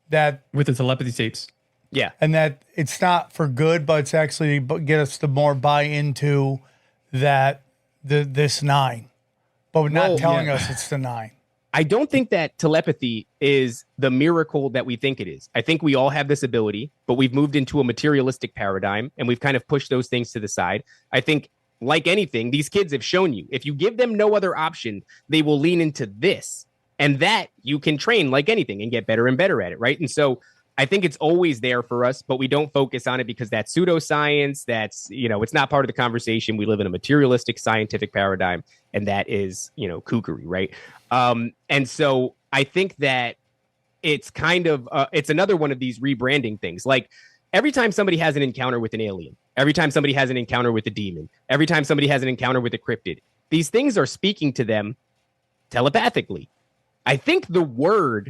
that with the telepathy tapes. Yeah. And that it's not for good, but it's actually get us to more buy into that this 9. But we're not telling us it's the 9. I don't think that telepathy is the miracle that we think it is. I think we all have this ability, but we've moved into a materialistic paradigm and we've kind of pushed those things to the side. I think, like anything, these kids have shown you, if you give them no other option, they will lean into this. And that you can train like anything and get better and better at it, right? And so I think it's always there for us, but we don't focus on it because that's pseudoscience. That's, it's not part of the conversation. We live in a materialistic scientific paradigm, and that is, kookery, right? And so I think that it's kind of, it's another one of these rebranding things. Like every time somebody has an encounter with an alien, every time somebody has an encounter with a demon, every time somebody has an encounter with a cryptid, these things are speaking to them telepathically. I think the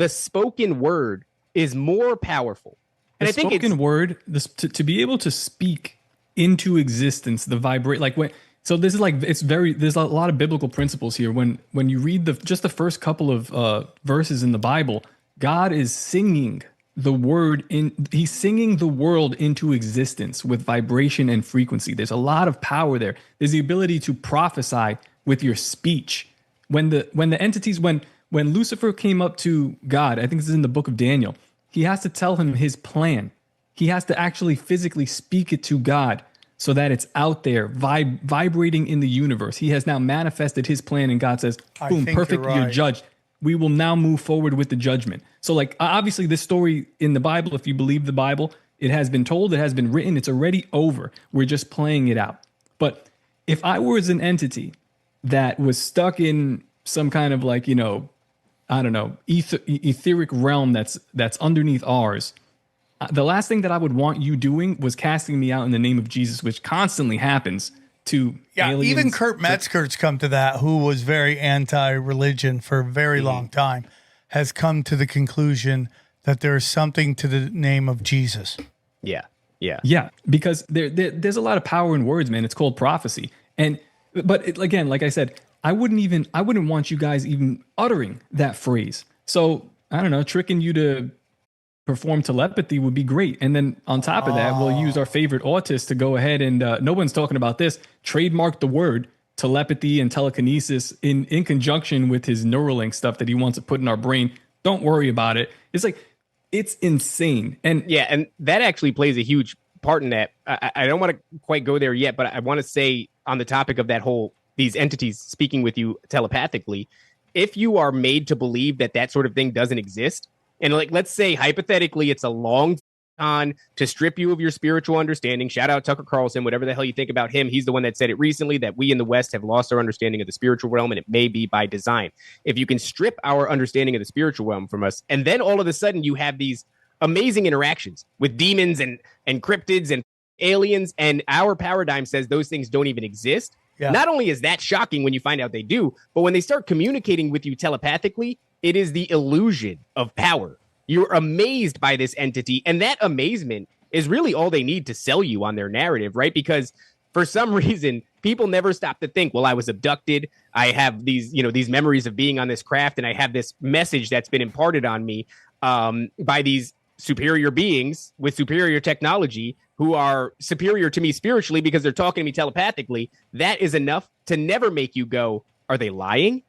spoken word is more powerful. And I think spoken word, to be able to speak into existence, the vibrate, like when, so this is like, there's a lot of biblical principles here. When you read just the first couple of verses in the Bible, God is singing the word he's singing the world into existence with vibration and frequency. There's a lot of power there. There's the ability to prophesy with your speech. When Lucifer came up to God, I think this is in the book of Daniel, he has to tell him his plan. He has to actually physically speak it to God so that it's out there vibrating in the universe. He has now manifested his plan, and God says, boom, perfect, you're judged. We will now move forward with the judgment. So like, obviously this story in the Bible, if you believe the Bible, it has been told, it has been written, it's already over. We're just playing it out. But if I was an entity that was stuck in some kind of like, I don't know, etheric realm that's underneath ours, the last thing that I would want you doing was casting me out in the name of Jesus, which constantly happens to aliens. Even Kurt Metzger's come to that, who was very anti-religion for a very long time, has come to the conclusion that there is something to the name of Jesus. Yeah, because there's a lot of power in words, man. It's called prophecy. But again, like I said, I wouldn't want you guys even uttering that phrase. So I don't know, tricking you to perform telepathy would be great. And then on top of that, we'll use our favorite autist to go ahead and no one's talking about this, trademark the word telepathy and telekinesis in conjunction with his Neuralink stuff that he wants to put in our brain. Don't worry about it. It's like, it's insane. And that actually plays a huge part in that. I don't want to quite go there yet, but I want to say on the topic of that whole, these entities speaking with you telepathically, if you are made to believe that sort of thing doesn't exist, and like, let's say hypothetically, it's a long con to strip you of your spiritual understanding. Shout out Tucker Carlson, whatever the hell you think about him. He's the one that said it recently, that we in the West have lost our understanding of the spiritual realm, and it may be by design. If you can strip our understanding of the spiritual realm from us, and then all of a sudden you have these amazing interactions with demons and cryptids and aliens, and our paradigm says those things don't even exist. Yeah. Not only is that shocking when you find out they do, but when they start communicating with you telepathically, it is the illusion of power. You're amazed by this entity, and that amazement is really all they need to sell you on their narrative, right? Because for some reason, people never stop to think, well, I was abducted. I have these memories of being on this craft, and I have this message that's been imparted on me by these superior beings with superior technology who are superior to me spiritually because they're talking to me telepathically. That is enough to never make you go, are they lying?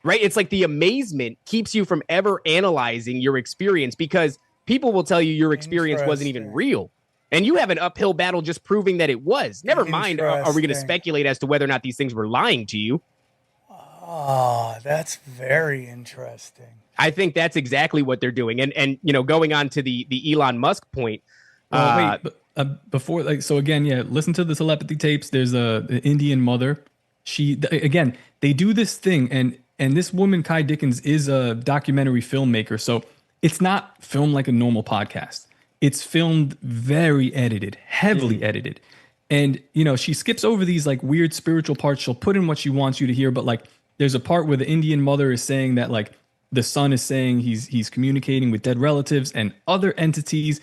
Right? It's like the amazement keeps you from ever analyzing your experience, because people will tell you your experience wasn't even real. And you have an uphill battle just proving that it was. Never mind, are we going to speculate as to whether or not these things were lying to you? Oh, that's very interesting. I think that's exactly what they're doing. And going on to the Elon Musk point. Before, like, so again, listen to the telepathy tapes. There's an Indian mother. They do this thing, and this woman, Kai Dickens, is a documentary filmmaker. So it's not filmed like a normal podcast. It's filmed very edited, heavily edited. And, she skips over these like weird spiritual parts. She'll put in what she wants you to hear. But like, there's a part where the Indian mother is saying that like the son is saying he's communicating with dead relatives and other entities.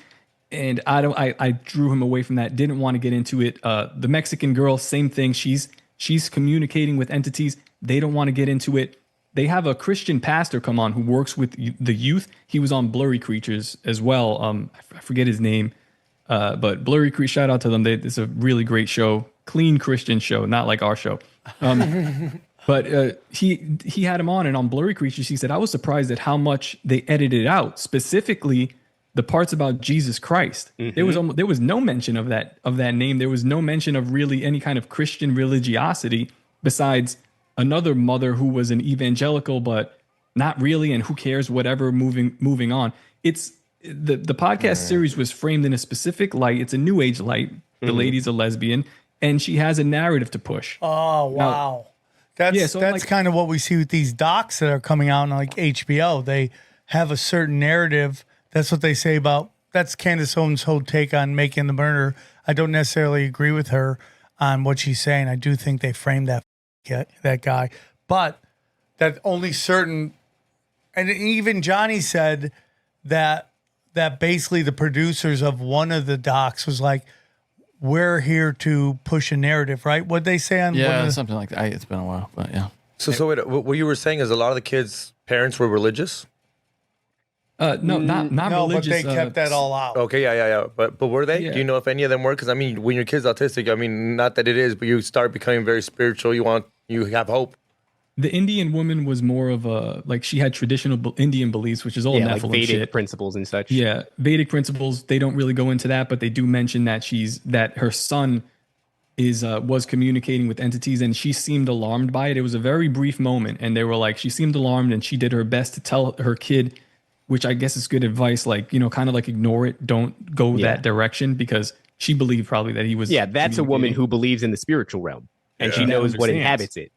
And I drew him away from that. Didn't want to get into it. The Mexican girl, same thing. She's communicating with entities. They don't want to get into it. They have a Christian pastor come on who works with the youth. He was on Blurry Creatures as well. I forget his name, but Blurry Creatures, shout out to them. It's a really great show, clean Christian show, not like our show. But he had him on, and on Blurry Creatures, he said, I was surprised at how much they edited out, specifically the parts about Jesus Christ. Mm-hmm. There was no mention of that name. There was no mention of really any kind of Christian religiosity besides another mother who was an evangelical, but not really, and who cares, whatever, moving on. It's the podcast series was framed in a specific light. It's a new age light. The lady's a lesbian, and she has a narrative to push. Oh, wow. That's kind of what we see with these docs that are coming out on like HBO. They have a certain narrative. That's what they say about, that's Candace Owens' whole take on Making the Murder. I don't necessarily agree with her on what she's saying. I do think they framed that guy, but that only certain, and even Johnny said that basically the producers of one of the docs was like, we're here to push a narrative, right? What'd they say on something like that. It's been a while, but yeah. So wait, what you were saying is a lot of the kids' parents were religious? No, not religious. But they kept that all out. Okay, yeah. But were they? Yeah. Do you know if any of them were? Because I mean, when your kid's autistic, I mean, not that it is, but you start becoming very spiritual. You have hope. The Indian woman was more of a, like, she had traditional Indian beliefs, which is all Nephilim like Vedic shit. principles and such. Yeah, Vedic principles. They don't really go into that, but they do mention that her son was communicating with entities, and she seemed alarmed by it. It was a very brief moment, and they were like, she seemed alarmed, and she did her best to tell her kid, which I guess is good advice, like, kind of like ignore it, don't go that direction, because she believed probably that he was. Yeah, that's a woman who believes in the spiritual realm, and she knows what inhabits it.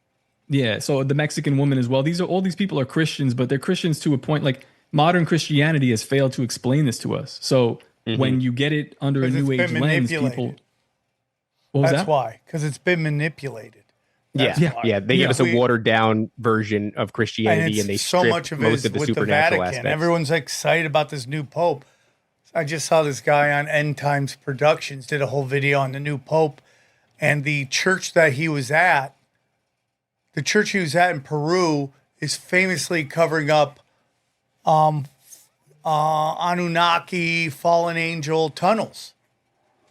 Yeah, so the Mexican woman as well. All these people are Christians, but they're Christians to a point. Like, modern Christianity has failed to explain this to us. So when you get it under a new age lens, people. That's why, because it's been manipulated. They give us a watered down version of Christianity, and they strip most of the supernatural aspects. Everyone's excited about this new pope. I just saw this guy on End Times Productions did a whole video on the new pope, and the church that he was at. The church he was at in Peru is famously covering up Anunnaki fallen angel tunnels.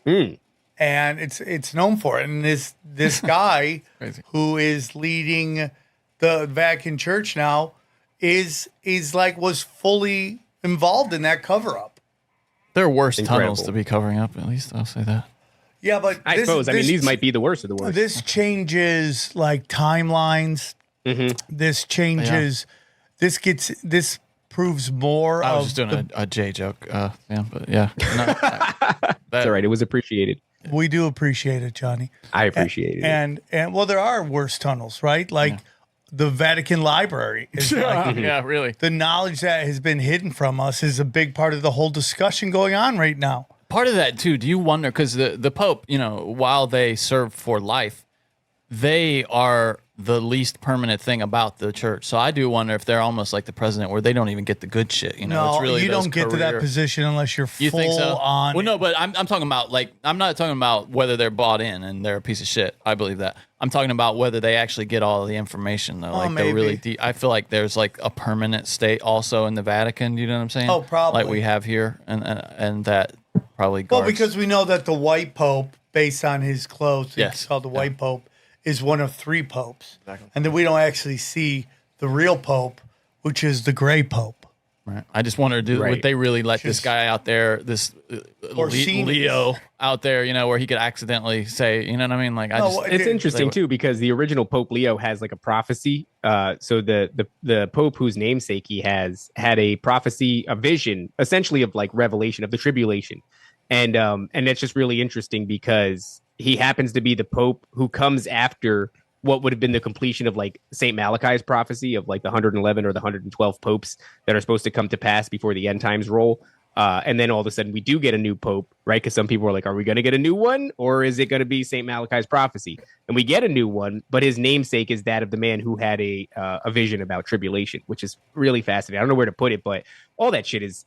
And it's known for it. And this guy who is leading the Vatican Church now was fully involved in that cover up. There are worse tunnels to be covering up, at least I'll say that. Yeah, but I suppose these might be the worst of the worst. This changes like timelines. This changes. This proves more. I was just doing a J joke, man. But yeah, that's all right. It was appreciated. We do appreciate it, Johnny. I appreciate it. And well, there are worse tunnels, right? Like the Vatican Library is like, really. The knowledge that has been hidden from us is a big part of the whole discussion going on right now. Part of that too, do you wonder, because the Pope, while they serve for life, they are the least permanent thing about the church. So I do wonder if they're almost like the president, where they don't even get the good shit. No, it's really you don't get to that position unless you're you full think so? on. Well, no, but I'm talking about, like, I'm not talking about whether they're bought in and they're a piece of shit. I believe that. I'm talking about whether they actually get all of the information, though. Like, they're really deep. I feel like there's like a permanent state also in the Vatican. You know what I'm saying? Oh, probably. Like we have here, and that probably. Well, because we know that the white pope, based on his clothes, it's called the white pope, is one of three popes. Exactly. And then we don't actually see the real pope, which is the gray pope. Right. I just wonder, would they really let this guy out there, this Leo out there, where he could accidentally say, you know what I mean? Like, it's interesting too, because the original Pope Leo has like a prophecy. So the Pope whose namesake he has had a prophecy, a vision, essentially of like revelation of the tribulation, and it's just really interesting because he happens to be the Pope who comes after what would have been the completion of like St. Malachi's prophecy of like the 111 or the 112 popes that are supposed to come to pass before the end times roll. And then all of a sudden we do get a new pope, right? Because some people are like, are we going to get a new one? Or is it going to be St. Malachi's prophecy? And we get a new one, but his namesake is that of the man who had a vision about tribulation, which is really fascinating. I don't know where to put it, but all that shit is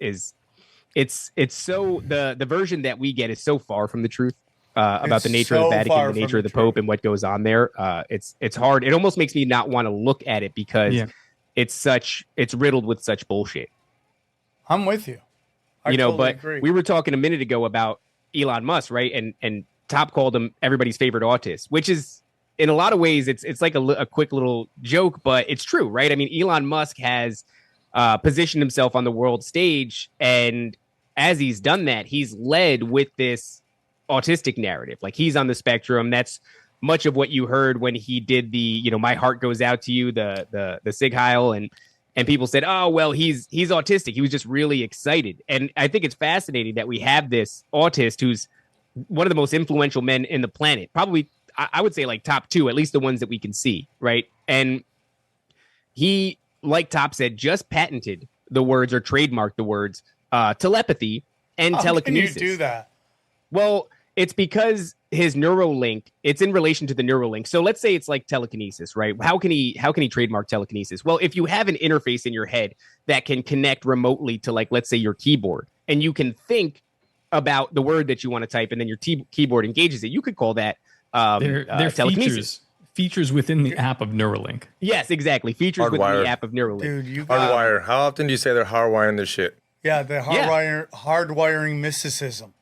it's so the version that we get is so far from the truth. About the nature of the Vatican, the nature of the Pope, and what goes on there. It's hard. It almost makes me not want to look at it because it's riddled with such bullshit. I'm with you. I totally agree. We were talking a minute ago about Elon Musk, right? And Top called him everybody's favorite autist, which is in a lot of ways, it's like a quick little joke, but it's true, right? I mean, Elon Musk has positioned himself on the world stage, and as he's done that, he's led with this autistic narrative. Like, he's on the spectrum. That's much of what you heard when he did the, my heart goes out to you, the Sig Heil, and people said, oh, well, he's autistic. He was just really excited. And I think it's fascinating that we have this autist who's one of the most influential men in the planet, probably, I would say, like top 2, at least the ones that we can see, right? And he, like Top said, just patented the words or trademarked the words telepathy and telekinesis. How can you do that? Well, it's because his Neuralink, it's in relation to the Neuralink. So let's say it's like telekinesis, right? How can he trademark telekinesis? Well, if you have an interface in your head that can connect remotely to, like, let's say your keyboard, and you can think about the word that you want to type, and then your keyboard engages it, you could call that they're telekinesis. Features within the app of Neuralink. Yes, exactly. Features within the app of Neuralink. Dude, you hardwire. How often do you say they're hardwiring this shit? Yeah, the hardwiring mysticism.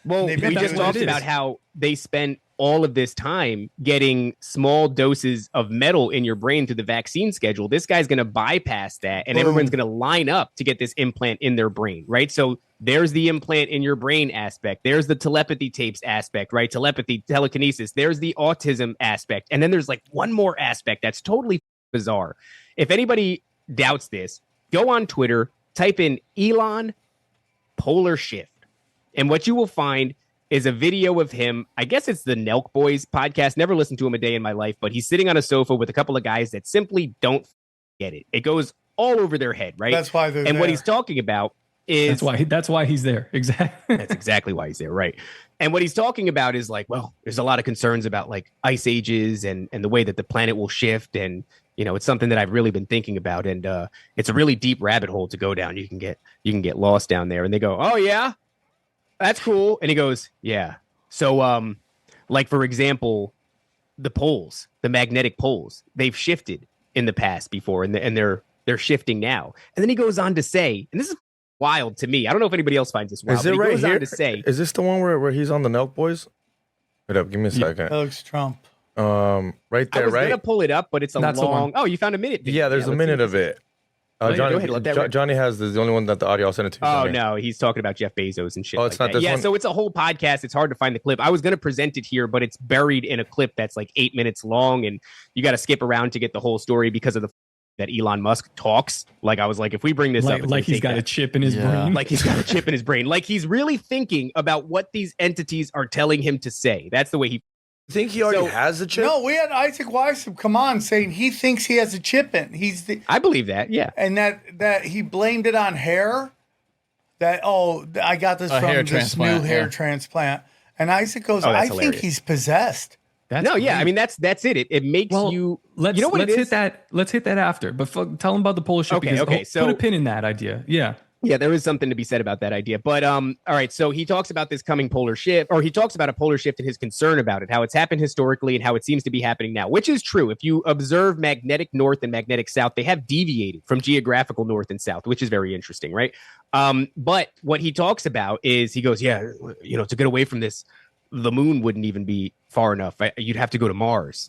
Well, we just talked about how they spent all of this time getting small doses of metal in your brain through the vaccine schedule. This guy's going to bypass that, and everyone's going to line up to get this implant in their brain, right? So there's the implant in your brain aspect. There's the telepathy tapes aspect, right? Telepathy, telekinesis. There's the autism aspect. And then there's like one more aspect that's totally bizarre. If anybody doubts this, go on Twitter, type in Elon polar shift. And what you will find is a video of him. I guess it's the Nelk Boys podcast. Never listened to him a day in my life, but he's sitting on a sofa with a couple of guys that simply don't get it. It goes all over their head, right? That's why they're And there. what he's talking about is... That's why he's there. Exactly. That's exactly why he's there, right? And what he's talking about is like, well, there's a lot of concerns about like ice ages and the way that the planet will shift. And, it's something that I've really been thinking about. And it's a really deep rabbit hole to go down. You can get lost down there. And they go, oh, yeah? That's cool. And he goes, yeah. So, like, for example, the poles, the magnetic poles, they've shifted in the past before, and they're shifting now. And then he goes on to say, and this is wild to me. I don't know if anybody else finds this wild. Is it right here? To say, is this the one where he's on the Nelk Boys? Wait up, give me a second. That looks Trump. Right there, I was right? gonna pull it up, but it's a long. Oh, you found a minute. Yeah, there's a minute of it. Go ahead, let that rip. Johnny has the only one that the audio. I'll send it to you. Oh, Johnny. no, he's talking about Jeff Bezos and shit. Oh, it's like not that. this Yeah, one? so it's a whole podcast. It's hard to find the clip. I was going to present it here, but it's buried in a clip that's like 8 minutes long, and you got to skip around to get the whole story because of the that Elon Musk talks. Like, I was like, if we bring this up, like he's got a chip in his brain. Like he's got a chip in his brain. Like he's really thinking about what these entities are telling him to say. That's the way he. You think he already has a chip? No, we had Isaac Weishaupt come on saying he thinks he has a chip in. I believe that, yeah. And that he blamed it on hair. That, I got this from this new hair transplant. And Isaac goes, I think he's possessed. That's I mean, that's it. It makes you. Let's hit that after. But tell him about the Polish ship. Okay. So put a pin in that idea. Yeah. Yeah, there is something to be said about that idea. But all right, so he talks about this coming polar shift, or he talks about a polar shift and his concern about it, how it's happened historically and how it seems to be happening now, which is true. If you observe magnetic north and magnetic south, they have deviated from geographical north and south, which is very interesting, right? But what he talks about is he goes, to get away from this, the moon wouldn't even be far enough. You'd have to go to Mars.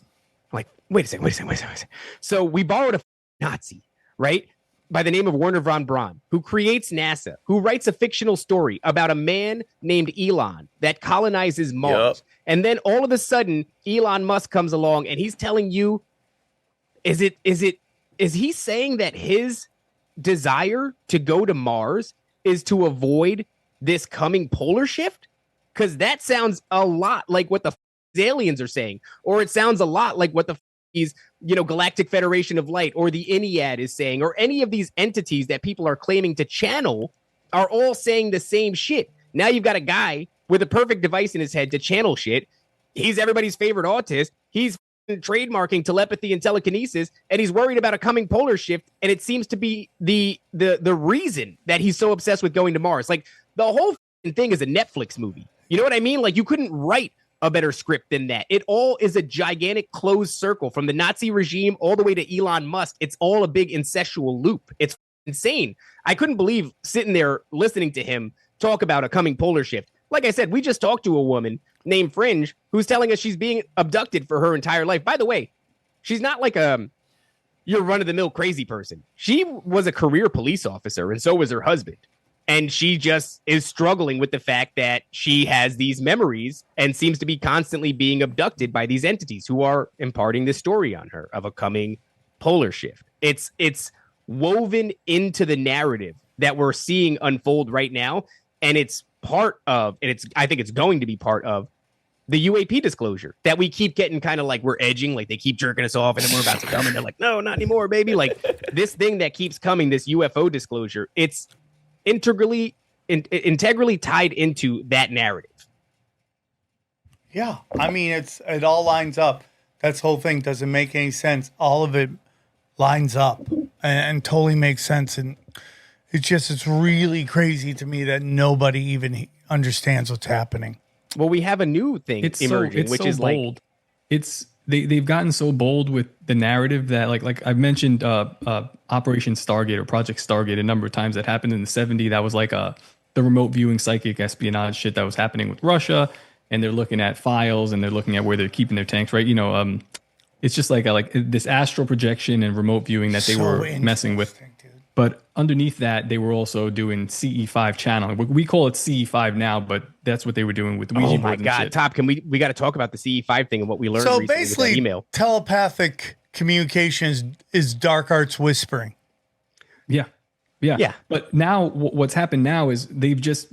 I'm like, wait a second. So we borrowed a Nazi, right? By the name of Werner von Braun, who creates NASA, who writes a fictional story about a man named Elon that colonizes Mars. Yep. And then all of a sudden, Elon Musk comes along and he's telling you, is he saying that his desire to go to Mars is to avoid this coming polar shift? Because that sounds a lot like what the aliens are saying, or it sounds a lot like what the Galactic Federation of Light or the Ennead is saying, or any of these entities that people are claiming to channel are all saying the same shit. Now you've got a guy with a perfect device in his head to channel shit. He's everybody's favorite autist. He's trademarking telepathy and telekinesis, and he's worried about a coming polar shift. And it seems to be the reason that he's so obsessed with going to Mars. Like, the whole thing is a Netflix movie. You know what I mean? Like, you couldn't write a better script than that. It all is a gigantic closed circle from the Nazi regime all the way to Elon Musk. It's all a big incestual loop. It's insane. I couldn't believe sitting there listening to him talk about a coming polar shift. Like I said, we just talked to a woman named Fringe who's telling us she's being abducted for her entire life. By the way, she's not like your run-of-the-mill crazy person. She was a career police officer, and so was her husband. And she just is struggling with the fact that she has these memories and seems to be constantly being abducted by these entities who are imparting this story on her of a coming polar shift. It's woven into the narrative that we're seeing unfold right now, and it's part of, and I think it's going to be part of the UAP disclosure that we keep getting kind of like we're edging, like they keep jerking us off and then we're about to come and they're like, no, not anymore, baby. Like this thing that keeps coming, this UFO disclosure, it's integrally tied into that narrative. Yeah, I mean, it all lines up. That whole thing doesn't make any sense. All of it lines up and totally makes sense. And it's really crazy to me that nobody even understands what's happening. Well, we have a new thing emerging, which is bold. They've gotten so bold with the narrative that like I've mentioned Operation Stargate or Project Stargate a number of times. That happened in the 70s. That was like the remote viewing psychic espionage shit that was happening with Russia, and they're looking at files and they're looking at where they're keeping their tanks, right? It's just like this astral projection and remote viewing that they were messing with. But underneath that, they were also doing CE5 channeling. We call it CE5 now, but that's what they were doing with Ouija boards. Oh my God, shit. Top! Can we got to talk about the CE5 thing and what we learned So recently basically, with that email? Telepathic communication is dark arts whispering. Yeah. But now what's happened now is we've just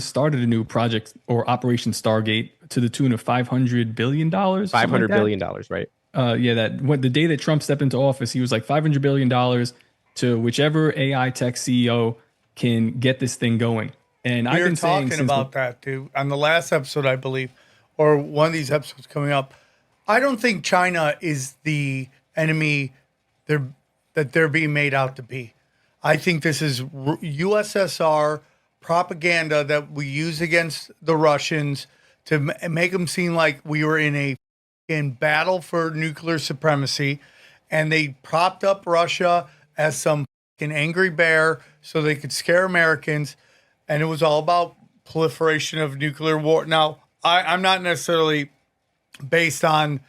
started a new project or Operation Stargate to the tune of $500 billion. $500 billion, right? The day that Trump stepped into office, he was like $500 billion to whichever AI tech CEO can get this thing going. And I've been talking about that, dude, on the last episode, I believe, or one of these episodes coming up. I don't think China is the enemy that they're being made out to be. I think this is USSR propaganda that we use against the Russians to make them seem like we were in battle for nuclear supremacy, and they propped up Russia as some fucking angry bear so they could scare Americans, and it was all about proliferation of nuclear war. Now, I'm not necessarily based on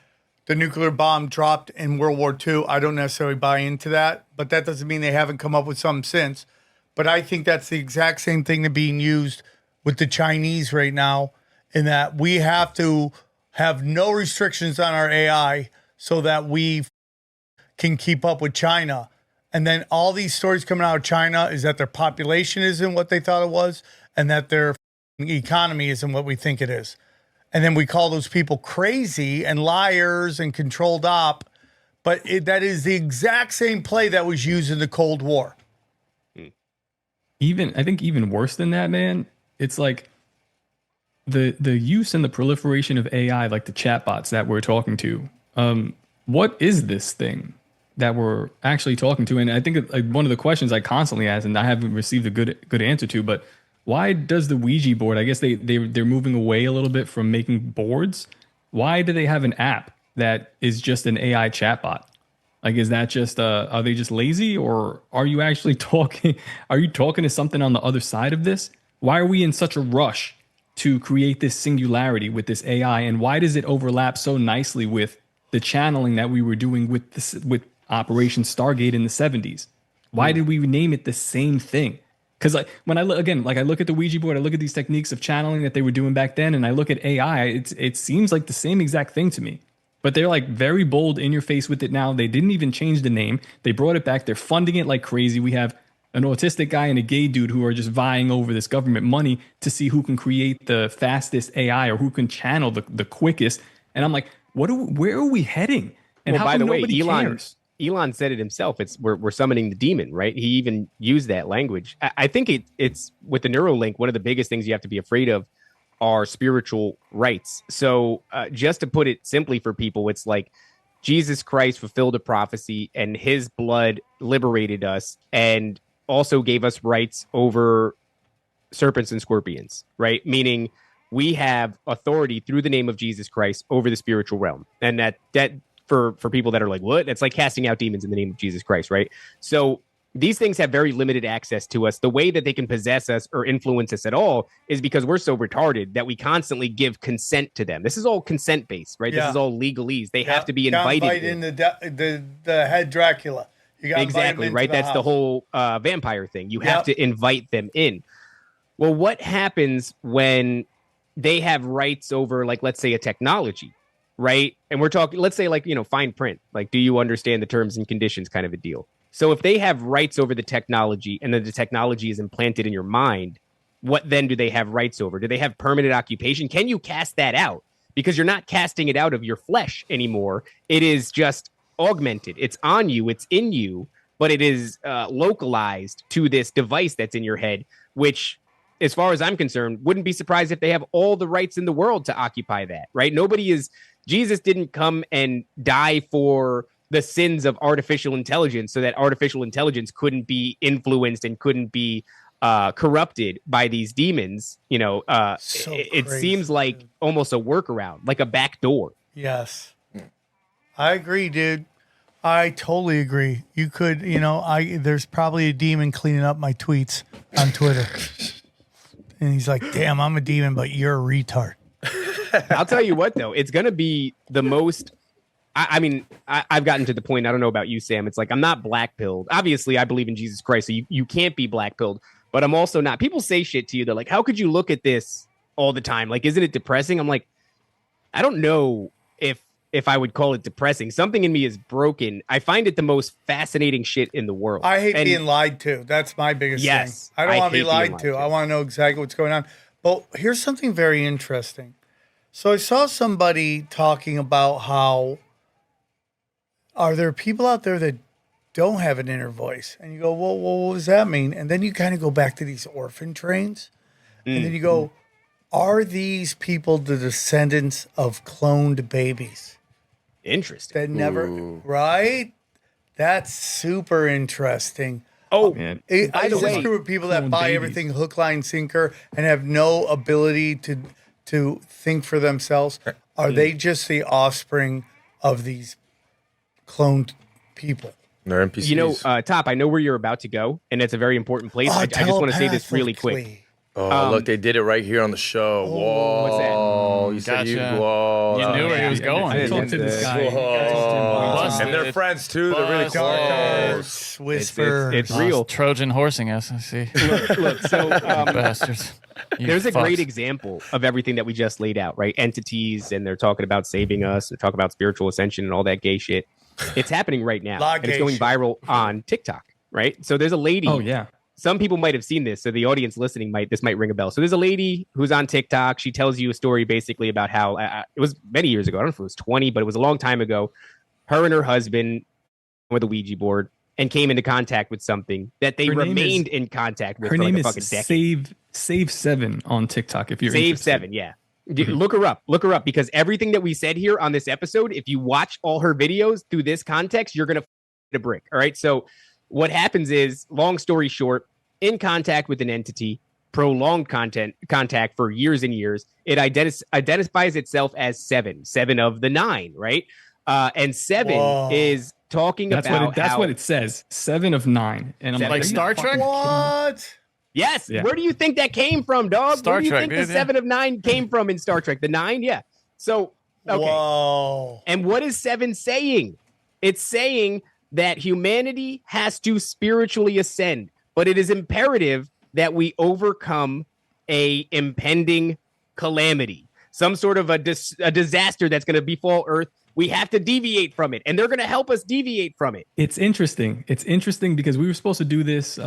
the nuclear bomb dropped in World War II. I don't necessarily buy into that, but that doesn't mean they haven't come up with something since. But I think that's the exact same thing that's being used with the Chinese right now, in that we have to have no restrictions on our AI so that we can keep up with China. And then all these stories coming out of China is that their population isn't what they thought it was, and that their economy isn't what we think it is. And then we call those people crazy and liars and controlled op. But that is the exact same play that was used in the Cold War. I think even worse than that, man, it's like the use and the proliferation of AI, like the chatbots that we're talking to. What is this thing that we're actually talking to? And I think one of the questions I constantly ask, and I haven't received a good answer to, but why does the Ouija board, I guess they're moving away a little bit from making boards. Why do they have an app that is just an AI chatbot? Like, is that just, are they just lazy, or are you actually talking? Are you talking to something on the other side of this? Why are we in such a rush to create this singularity with this AI? And why does it overlap so nicely with the channeling that we were doing with Operation Stargate in the 70s? Why did we name it the same thing? Because like when I look I look at the Ouija board, I look at these techniques of channeling that they were doing back then, and I look at AI, it seems like the same exact thing to me. But they're like very bold in your face with it now. They didn't even change the name. They brought it back. They're funding it like crazy. We have an autistic guy and a gay dude who are just vying over this government money to see who can create the fastest AI or who can channel the quickest. And I'm like, where are we heading? And well, how by the way, Elon cares? Elon said it himself. We're summoning the demon, right? He even used that language. I think it's with the Neuralink. One of the biggest things you have to be afraid of are spiritual rights. So just to put it simply for people, it's like Jesus Christ fulfilled a prophecy, and his blood liberated us and also gave us rights over serpents and scorpions, right? Meaning we have authority through the name of Jesus Christ over the spiritual realm, and that for people that are like, what? It's like casting out demons in the name of Jesus Christ, right? So these things have very limited access to us. The way that they can possess us or influence us at all is because we're so retarded that we constantly give consent to them. This is all consent based, right? Yeah. This is all legalese. They have to be invited in. The head Dracula. You got exactly right. That's the whole vampire thing. You have to invite them in. Well, what happens when they have rights over, like, let's say a technology, right? And we're talking, let's say, like, fine print, like, do you understand the terms and conditions kind of a deal? So if they have rights over the technology and then the technology is implanted in your mind, what then do they have rights over? Do they have permanent occupation? Can you cast that out? Because you're not casting it out of your flesh anymore. It is just augmented. It's on you. It's in you, but it is localized to this device that's in your head, which, as far as I'm concerned, wouldn't be surprised if they have all the rights in the world to occupy that, right? Jesus didn't come and die for the sins of artificial intelligence so that artificial intelligence couldn't be influenced and couldn't be corrupted by these demons. It seems like almost a workaround, like a back door. Yes. I agree, dude. I totally agree. You could, there's probably a demon cleaning up my tweets on Twitter. And he's like, damn, I'm a demon, but you're a retard. I'll tell you what, though, it's going to be the most. I've gotten to the point, I don't know about you, Sam. It's like, I'm not black-pilled. Obviously, I believe in Jesus Christ, so you can't be black-pilled. But I'm also not. People say shit to you. They're like, how could you look at this all the time? Like, isn't it depressing? I'm like, I don't know if I would call it depressing. Something in me is broken. I find it the most fascinating shit in the world. I hate being lied to. That's my biggest thing. I don't want to be lied to. I want to know exactly what's going on. But here's something very interesting. So I saw somebody talking about how are there people out there that don't have an inner voice? And you go, well, what does that mean? And then you kind of go back to these orphan trains. And then you go, are these people the descendants of cloned babies? Interesting. That never, right? That's super interesting. Oh, man. By the way, this group of people that buy everything hook, line, sinker and have no ability to think for themselves, are they just the offspring of these cloned people? They're NPCs. Top, I know where you're about to go, and it's a very important place. I just want to say this really quick. Oh, look, they did it right here on the show. Whoa. What's that? You said whoa. You knew where he was going. I talked to this guy. Whoa. And they're friends, too. They're really close. Whisper. It's real. Trojan horsing us, I see. Look, so bastards. There's a great example of everything that we just laid out, right? Entities, and they're talking about saving us. They're talking about spiritual ascension and all that gay shit. It's happening right now. And it's going viral on TikTok, right? So there's a lady. Oh, yeah. Some people might have seen this, so the audience listening this might ring a bell. So there's a lady who's on TikTok. She tells you a story basically about how it was many years ago. I don't know if it was 20, but it was a long time ago. Her and her husband with a Ouija board and came into contact with something that they remained in contact with for like a fucking decade. Save 7 on TikTok if you're Save interested. 7, yeah. Look her up, because everything that we said here on this episode, if you watch all her videos through this context, you're going to a brick. All right. So what happens is, long story short, in contact with an entity, prolonged contact for years and years, it identifies itself as 7 of the 9, right? And 7 is talking about that's what it says. 7 of 9. And I'm like Star Trek? What? Yes. Yeah. Where do you think that came from, dog? Star Where do you Trek, think the 7 of 9 came from in Star Trek? The 9? Yeah. So, okay. Whoa. And what is 7 saying? It's saying that humanity has to spiritually ascend, but it is imperative that we overcome a impending calamity, some sort of a disaster that's going to befall Earth. We have to deviate from it, and they're going to help us deviate from it. It's interesting. It's interesting because we were supposed to do this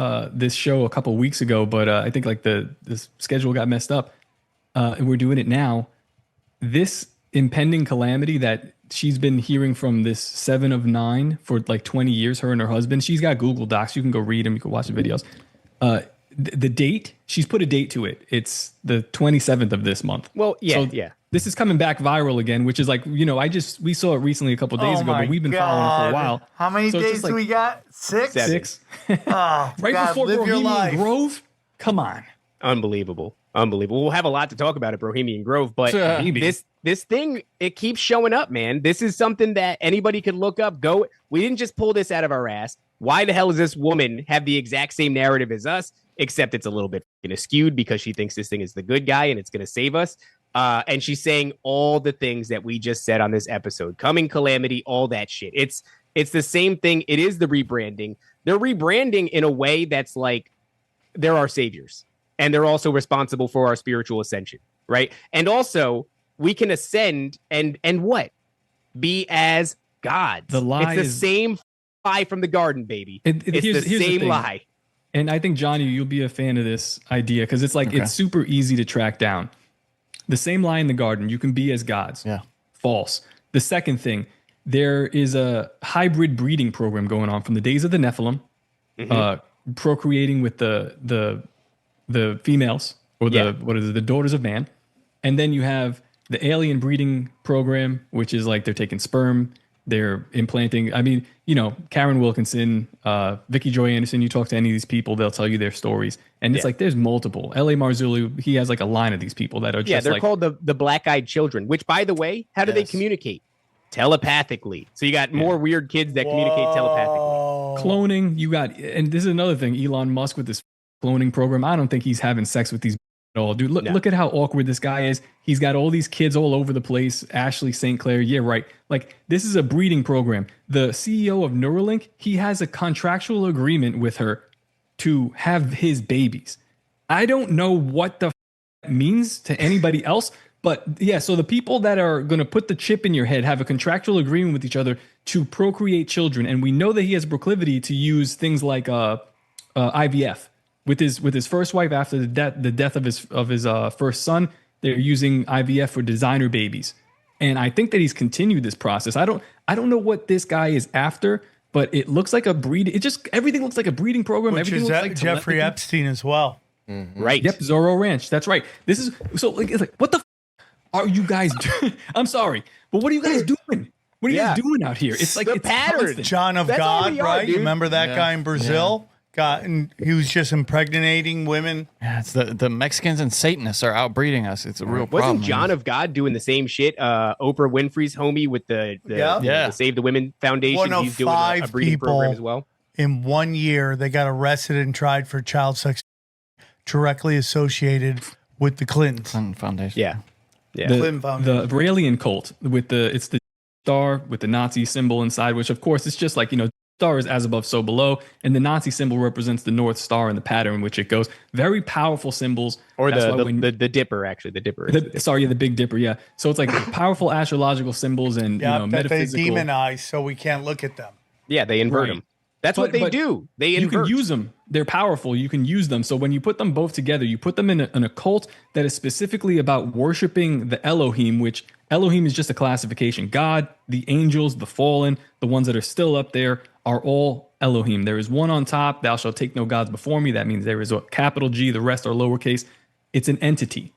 show a couple of weeks ago, but I think like the schedule got messed up, and we're doing it now. This impending calamity that she's been hearing from this 7 of 9 for like 20 years, her and her husband. She's got Google Docs. You can go read them. You can watch the videos. The date, she's put a date to it. It's the 27th of this month. Well, yeah, so this is coming back viral again, which is like, we saw it recently a couple of days ago, but we've been following for a while. How many days do we got? 6? 6. Oh, right God, before live your Brohemian life. Grove? Come on. Unbelievable. We'll have a lot to talk about at Brohemian Grove, but this thing, it keeps showing up, man. This is something that anybody could look up. We didn't just pull this out of our ass. Why the hell does this woman have the exact same narrative as us, except it's a little bit skewed because she thinks this thing is the good guy and it's going to save us? And she's saying all the things that we just said on this episode, coming calamity, all that shit. It's the same thing. It is the rebranding. They're rebranding in a way that's like they're our saviors and they're also responsible for our spiritual ascension, right? And also we can ascend and what? Be as gods. The lie it's the same lie from the garden, baby. It's here's the same thing. lie. And I think, Johnny, you'll be a fan of this idea because it's like it's super easy to track down. The same lie in the garden, you can be as gods. Yeah. False. The second thing, there is a hybrid breeding program going on from the days of the Nephilim, procreating with the females or the daughters of man. And then you have the alien breeding program, which is like they're taking sperm, they're implanting. I mean, you know, Karen Wilkinson, Vicky Joy Anderson, you talk to any of these people, they'll tell you their stories. And it's like there's multiple. L.A. Marzulli, he has like a line of these people that are just they're like, called the black-eyed children, which, by the way, how do they communicate? Telepathically. So you got more weird kids that communicate telepathically. Cloning, you got, and this is another thing, Elon Musk with this cloning program. I don't think he's having sex with these at all, dude. Look at how awkward this guy is. He's got all these kids all over the place. Ashley St. Clair, yeah, right. Like, this is a breeding program. The CEO of Neuralink, he has a contractual agreement with her to have his babies. I don't know what the means to anybody else, but yeah, so the people that are going to put the chip in your head have a contractual agreement with each other to procreate children. And we know that he has proclivity to use things like IVF. With his first wife, after the death of his first son, they're using IVF for designer babies, and I think that he's continued this process. I don't know what this guy is after, but it looks like a breed. Everything looks like a breeding program. Which everything is looks like Jeffrey telepathy. Epstein as well. Mm-hmm. Right. Yep. Zorro Ranch. That's right. This is so like, it's like what the are you guys doing? I'm sorry, but what are you guys doing? What are you guys doing out here? It's like the it's pattern. constant. John of God, right? You remember that guy in Brazil? And he was just impregnating women. Yeah, it's the Mexicans and Satanists are outbreeding us. It's a real problem. Wasn't John of God doing the same shit? Oprah Winfrey's homie with the Save the Women Foundation. One of He's doing a breeding people program as well. In 1 year, they got arrested and tried for child sex directly associated with the Clintons. Clinton Foundation. Yeah. The Aurelian cult with the star with the Nazi symbol inside, which of course it's just like, you know, star is as above, so below, and the Nazi symbol represents the North Star and the pattern in which it goes. Very powerful symbols. Or the Dipper, actually. The Dipper. The Big Dipper, yeah. So it's like powerful astrological symbols and that metaphysical. they demonize, so we can't look at them. Yeah, they invert them. That's what they do. They invert. You can use them. They're powerful. You can use them. So when you put them both together, you put them in a cult that is specifically about worshiping the Elohim, which Elohim is just a classification. God, the angels, the fallen, the ones that are still up there are all Elohim. There is one on top. Thou shalt take no gods before me. That means there is a capital G. The rest are lowercase. It's an entity.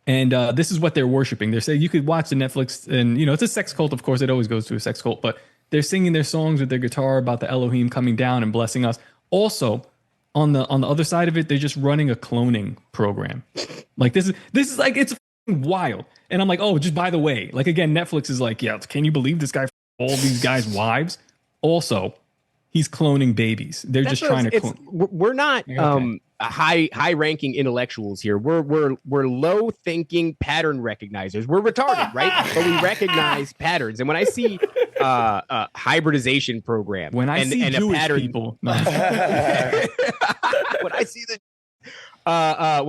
And this is what they're worshiping. They're saying you could watch the Netflix and, you know, it's a sex cult. Of course, it always goes to a sex cult, but they're singing their songs with their guitar about the Elohim coming down and blessing us. Also, on the other side of it, they're just running a cloning program. Like this is like, it's wild. And I'm like, oh, just by the way, like again, Netflix is like, yeah, can you believe this guy all these guys' wives? Also, he's cloning babies. They're just trying to clone. We're not high-ranking intellectuals here. We're low-thinking pattern recognizers. We're retarded, right? But we recognize patterns. And when I see hybridization program, when I see Jewish people, when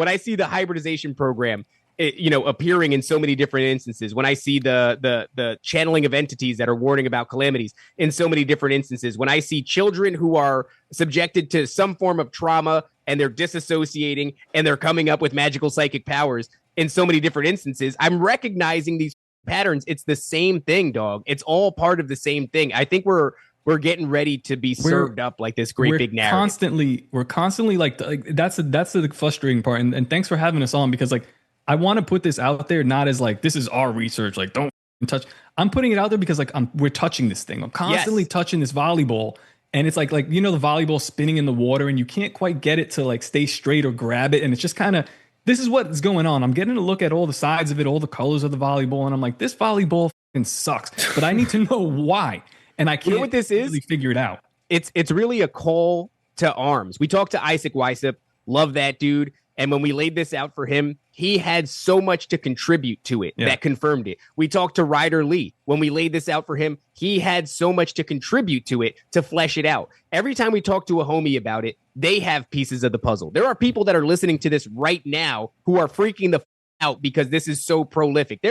I see the hybridization program, appearing in so many different instances, when I see the channeling of entities that are warning about calamities in so many different instances, when I see children who are subjected to some form of trauma and they're disassociating and they're coming up with magical psychic powers in so many different instances, I'm recognizing these patterns. It's the same thing, dog. It's all part of the same thing. I think we're getting ready to be served up like this great big narrative. We're constantly like that's the frustrating part. And thanks for having us on, because like, I want to put this out there, not as like, this is our research, like don't touch. I'm putting it out there because like we're touching this thing. I'm constantly touching this volleyball, and it's like the volleyball spinning in the water, and you can't quite get it to like stay straight or grab it, and it's just kind of, this is what is going on. I'm getting to look at all the sides of it, all the colors of the volleyball, and I'm like, this volleyball fucking sucks, but I need to know why, and I can't what this really figure it out. it's really a call to arms. We talked to Isaac Weissep, love that dude. And when we laid this out for him, he had so much to contribute to it that confirmed it. We talked to Ryder Lee. When we laid this out for him, he had so much to contribute to it to flesh it out. Every time we talk to a homie about it, they have pieces of the puzzle. There are people that are listening to this right now who are freaking the out because this is so prolific.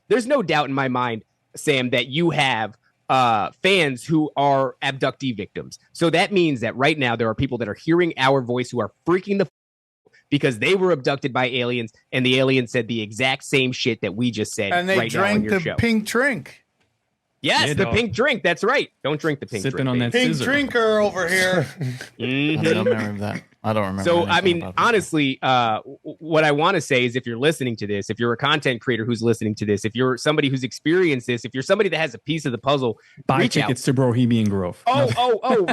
There's no doubt in my mind, Sam, that you have fans who are abductee victims. So that means that right now there are people that are hearing our voice who are freaking the because they were abducted by aliens, and the aliens said the exact same shit that we just said. And they right drank now on your the show. pink drink. Yes, the pink drink. That's right. Don't drink the pink Sipping drink. on that Pink scissor. drinker over here. I don't remember that. I don't remember. So, I anything mean, about that. honestly, what I want to say is if you're listening to this, if you're a content creator who's listening to this, if you're somebody who's experienced this, if you're somebody that has a piece of the puzzle, Buy reach tickets out. to Brohemian Grove.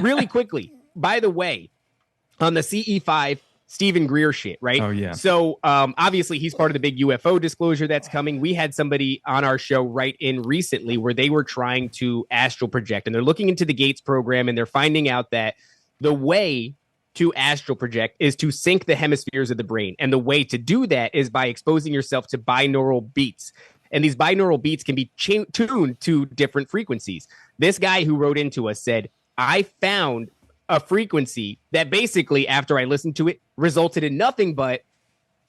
Really quickly. By the way, on the CE5, Stephen Greer shit, right? Oh, yeah. So obviously he's part of the big UFO disclosure that's coming. We had somebody on our show write in recently where they were trying to astral project, and they're looking into the Gates program, and they're finding out that the way to astral project is to sync the hemispheres of the brain. And the way to do that is by exposing yourself to binaural beats. And these binaural beats can be tuned to different frequencies. This guy who wrote into us said, I found a frequency that basically, after I listened to it, resulted in nothing but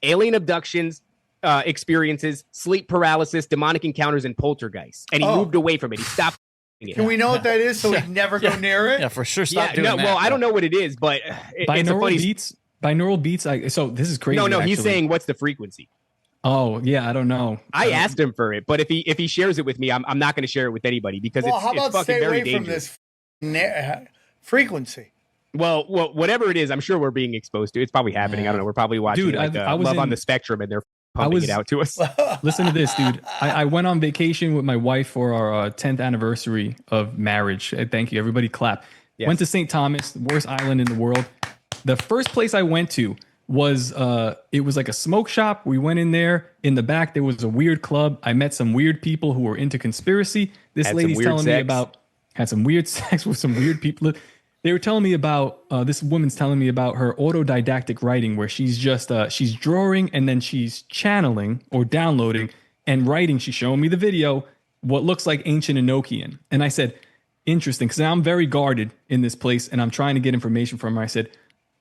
alien abductions, experiences, sleep paralysis, demonic encounters, and poltergeists. And he moved away from it. He stopped. Can we know what that is so we never go near it? Yeah, for sure. Stop doing that. Well, I don't know what it is, but it's a funny. Binaural beats. So this is crazy. No, he's actually. saying what's the frequency? Oh yeah, I don't know. I asked him for it, but if he shares it with me, I'm not going to share it with anybody because Well, how it's about fucking stay very away from dangerous. this frequency? Well, whatever it is, I'm sure we're being exposed to. It's probably happening. I don't know. We're probably watching Dude, I was Love on in- the Spectrum, and they're pumping it out to us. Listen to this, dude. I went on vacation with my wife for our 10th anniversary of marriage. Thank you. Everybody clap. Yes. Went to St. Thomas, the worst island in the world. The first place I went to was, it was like a smoke shop. We went in there. In the back, there was a weird club. I met some weird people who were into conspiracy. This Had lady's some weird telling me sex. about, had some weird sex with some weird people. They were telling me about, this woman's telling me about her autodidactic writing where she's just, she's drawing and then she's channeling or downloading and writing. She's showing me the video, what looks like ancient Enochian. And I said, interesting, because I'm very guarded in this place and I'm trying to get information from her. I said,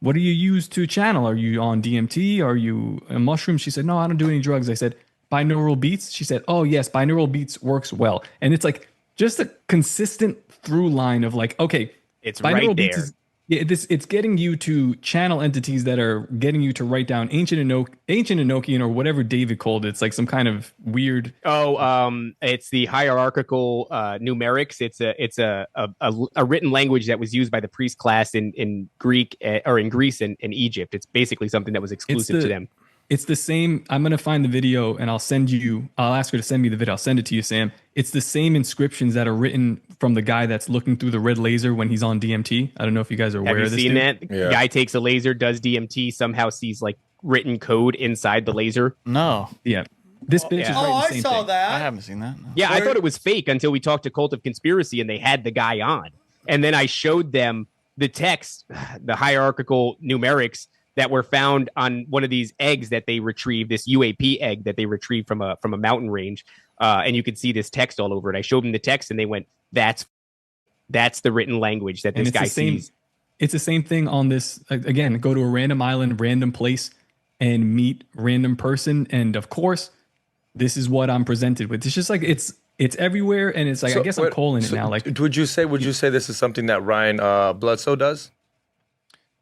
what do you use to channel? Are you on DMT? Are you a mushroom? She said, no, I don't do any drugs. I said, binaural beats? She said, oh yes, binaural beats works well. And it's like just a consistent through line of like, okay, It's binaural right beats there. it's getting you to channel entities that are getting you to write down ancient Enochian or whatever David called it. It's like some kind of weird. It's the hierarchical numerics. It's a written language that was used by the priest class in Greek or in Greece and Egypt. It's basically something that was exclusive to them. It's the same. I'm going to find the video and I'll ask her to send me the video. I'll send it to you, Sam. It's the same inscriptions that are written from the guy that's looking through the red laser when he's on DMT. I don't know if you guys are aware of this. Have you seen dude. that? The guy takes a laser, does DMT, somehow sees like written code inside the laser. No. Yeah. This bitch is writing the same saw thing. that. I haven't seen that. No. Yeah, I thought it was fake until we talked to Cult of Conspiracy and they had the guy on. And then I showed them the text, the hierarchical numerics that were found on one of these eggs that they retrieved, this UAP egg that they retrieved from a mountain range. And you could see this text all over it. I showed them the text and they went, that's the written language that this guy sees. It's the same thing on this. Again, go to a random island, random place and meet random person. And of course, this is what I'm presented with. It's just like, it's everywhere. And it's like, I guess I'm calling it now. Like, would you say this is something that Ryan Bledsoe does?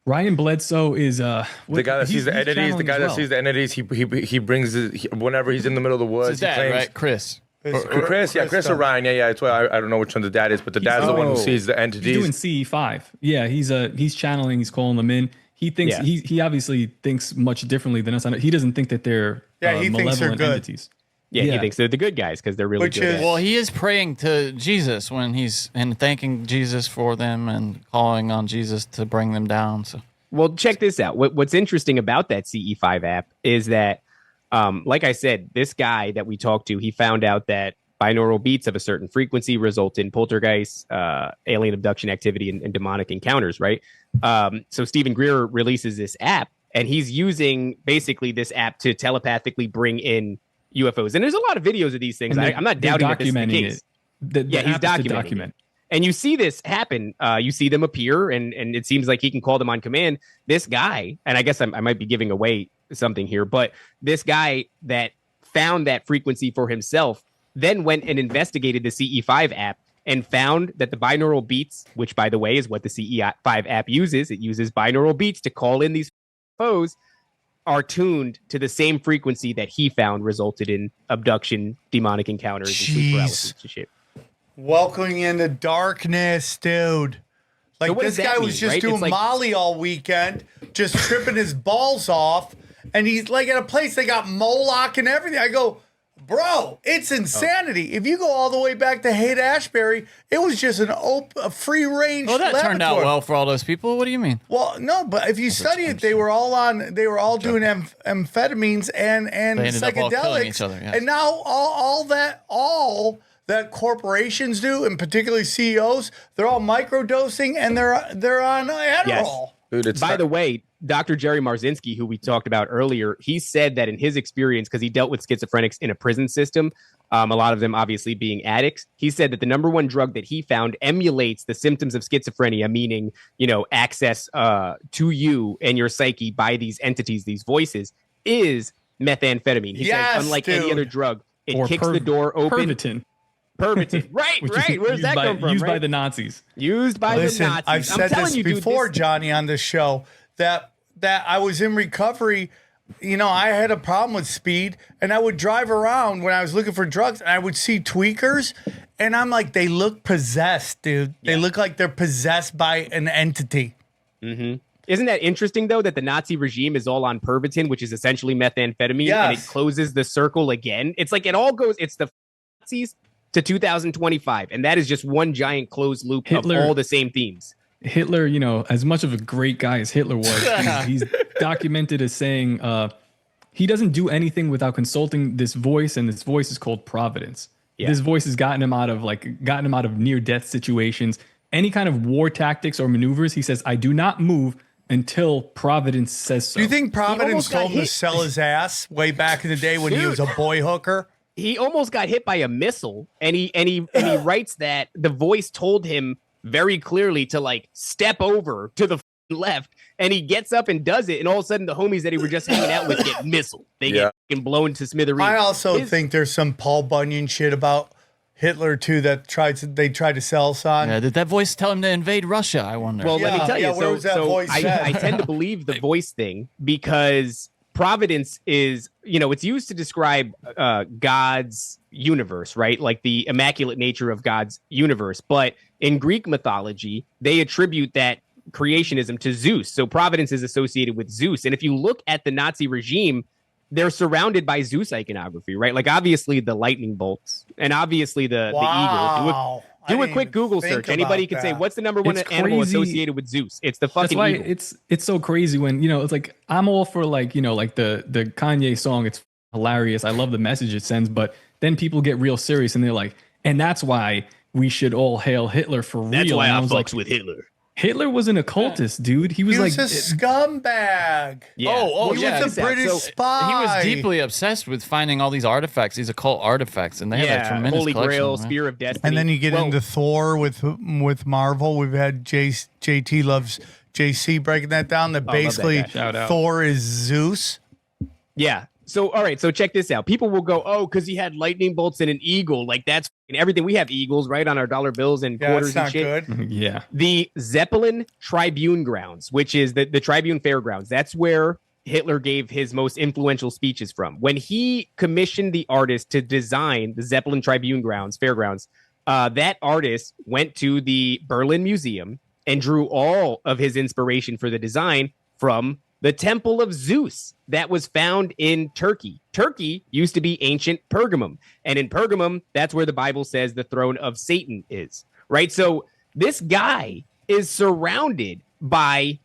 Ryan Bledsoe is the guy that sees the entities. The guy that sees the entities. He brings whenever he's in the middle of the woods. It's his dad, right? Chris. Chris or Ryan. Yeah. It's why I don't know which one the dad is, but the dad's the one who sees the entities. He's doing CE5. Yeah, he's channeling. He's calling them in. He thinks he obviously thinks much differently than us. He doesn't think that they're he thinks they're malevolent good. entities. Yeah, he thinks they're the good guys because they're really Which good. is- Well, he is praying to Jesus when he's and thanking Jesus for them and calling on Jesus to bring them down. So. Well, check this out. What's interesting about that CE5 app is that, like I said, this guy that we talked to, he found out that Binaural beats of a certain frequency result in poltergeist, alien abduction activity, and demonic encounters, right? So Stephen Greer releases this app, and he's using basically this app to telepathically bring in UFOs. And there's a lot of videos of these things. I'm not doubting that this is the case. He's documenting it. And you see this happen. You see them appear, and it seems like he can call them on command. This guy, and I guess I might be giving away something here, but this guy that found that frequency for himself then went and investigated the CE5 app and found that the binaural beats, which, by the way, is what the CE5 app uses. It uses binaural beats to call in these foes, are tuned to the same frequency that he found resulted in abduction, demonic encounters, and sleep paralysis and shit. Welcoming into darkness, dude. Like, So this guy was just doing Molly all weekend, just tripping his balls off, and he's like at a place they got Moloch and everything. I go, bro, it's insanity. If you go all the way back to Haight-Ashbury, it was just a free range. Well, that turned out laboratory. well for all those people. What do you mean? Well, no, but if you study it, they were all doing amphetamines and They ended up all killing each psychedelics, other, yes. and now all that corporations do, and particularly CEOs, they're all microdosing and they're on Adderall. Yes. Dude, By the way, Dr. Jerry Marzinski, who we talked about earlier, he said that in his experience, because he dealt with schizophrenics in a prison system, a lot of them obviously being addicts, he said that the number one drug that he found emulates the symptoms of schizophrenia, meaning, access to you and your psyche by these entities, these voices, is methamphetamine. He said, unlike any other drug, it kicks the door open. Pervitin. Right. Where's that come from? Used by the Nazis. Used by the Nazis. I've said this before, Johnny, on this show, that I was in recovery. I had a problem with speed, and I would drive around when I was looking for drugs, and I would see tweakers, and I'm like, they look possessed, dude. They look like they're possessed by an entity. Mm-hmm. Isn't that interesting, though, that the Nazi regime is all on Pervitin, which is essentially methamphetamine, and it closes the circle again? It's like it all goes, it's the Nazis to 2025, and that is just one giant closed loop of all the same themes. Hitler, as much of a great guy as Hitler was, he's documented as saying he doesn't do anything without consulting this voice, and this voice is called Providence. Yeah. This voice has gotten him out of near-death situations. Any kind of war tactics or maneuvers, he says, I do not move until Providence says so. Do you think Providence told him to sell his ass way back in the day when he was a boy hooker? He almost got hit by a missile, and he writes that the voice told him very clearly to step over to the left, and he gets up and does it, and all of a sudden the homies that he were just hanging out with get missiled. They get blown to smithereens. I also think there's some Paul Bunyan shit about Hitler too that they tried to sell us on. Yeah, did that voice tell him to invade Russia? I wonder. Well, let me tell you. I tend to believe the voice thing because Providence is, it's used to describe God's universe, right? Like the immaculate nature of God's universe. But in Greek mythology, they attribute that creationism to Zeus. So Providence is associated with Zeus. And if you look at the Nazi regime, they're surrounded by Zeus iconography, right? Like obviously the lightning bolts and obviously the eagle. Do a quick Google search. Anybody can say, what's the number one animal associated with Zeus? It's the fucking eagle. It's so crazy when, it's like, I'm all for like the Kanye song. It's hilarious. I love the message it sends, but then people get real serious and they're like, and that's why we should all hail Hitler for real. That's why I fucks with Hitler. Hitler was an occultist, dude. He was a scumbag. Yeah. He was a British spy. He was deeply obsessed with finding all these artifacts, these occult artifacts, and they have a tremendous Holy collection. Grail, Spear of Destiny. And then you get into Thor with Marvel. We've had JT loves JC breaking that down. That basically Thor is Zeus. Yeah. So, all right. So check this out. People will go, because he had lightning bolts and an eagle. Like that's everything. We have eagles, right, on our dollar bills and quarters and shit. Good. Yeah. The Zeppelin Tribune Grounds, which is the Tribune Fairgrounds. That's where Hitler gave his most influential speeches from. When he commissioned the artist to design the Zeppelin Tribune Grounds, Fairgrounds, that artist went to the Berlin Museum and drew all of his inspiration for the design from the Temple of Zeus that was found in Turkey. Turkey used to be ancient Pergamum. And in Pergamum, that's where the Bible says the throne of Satan is, right? So this guy is surrounded by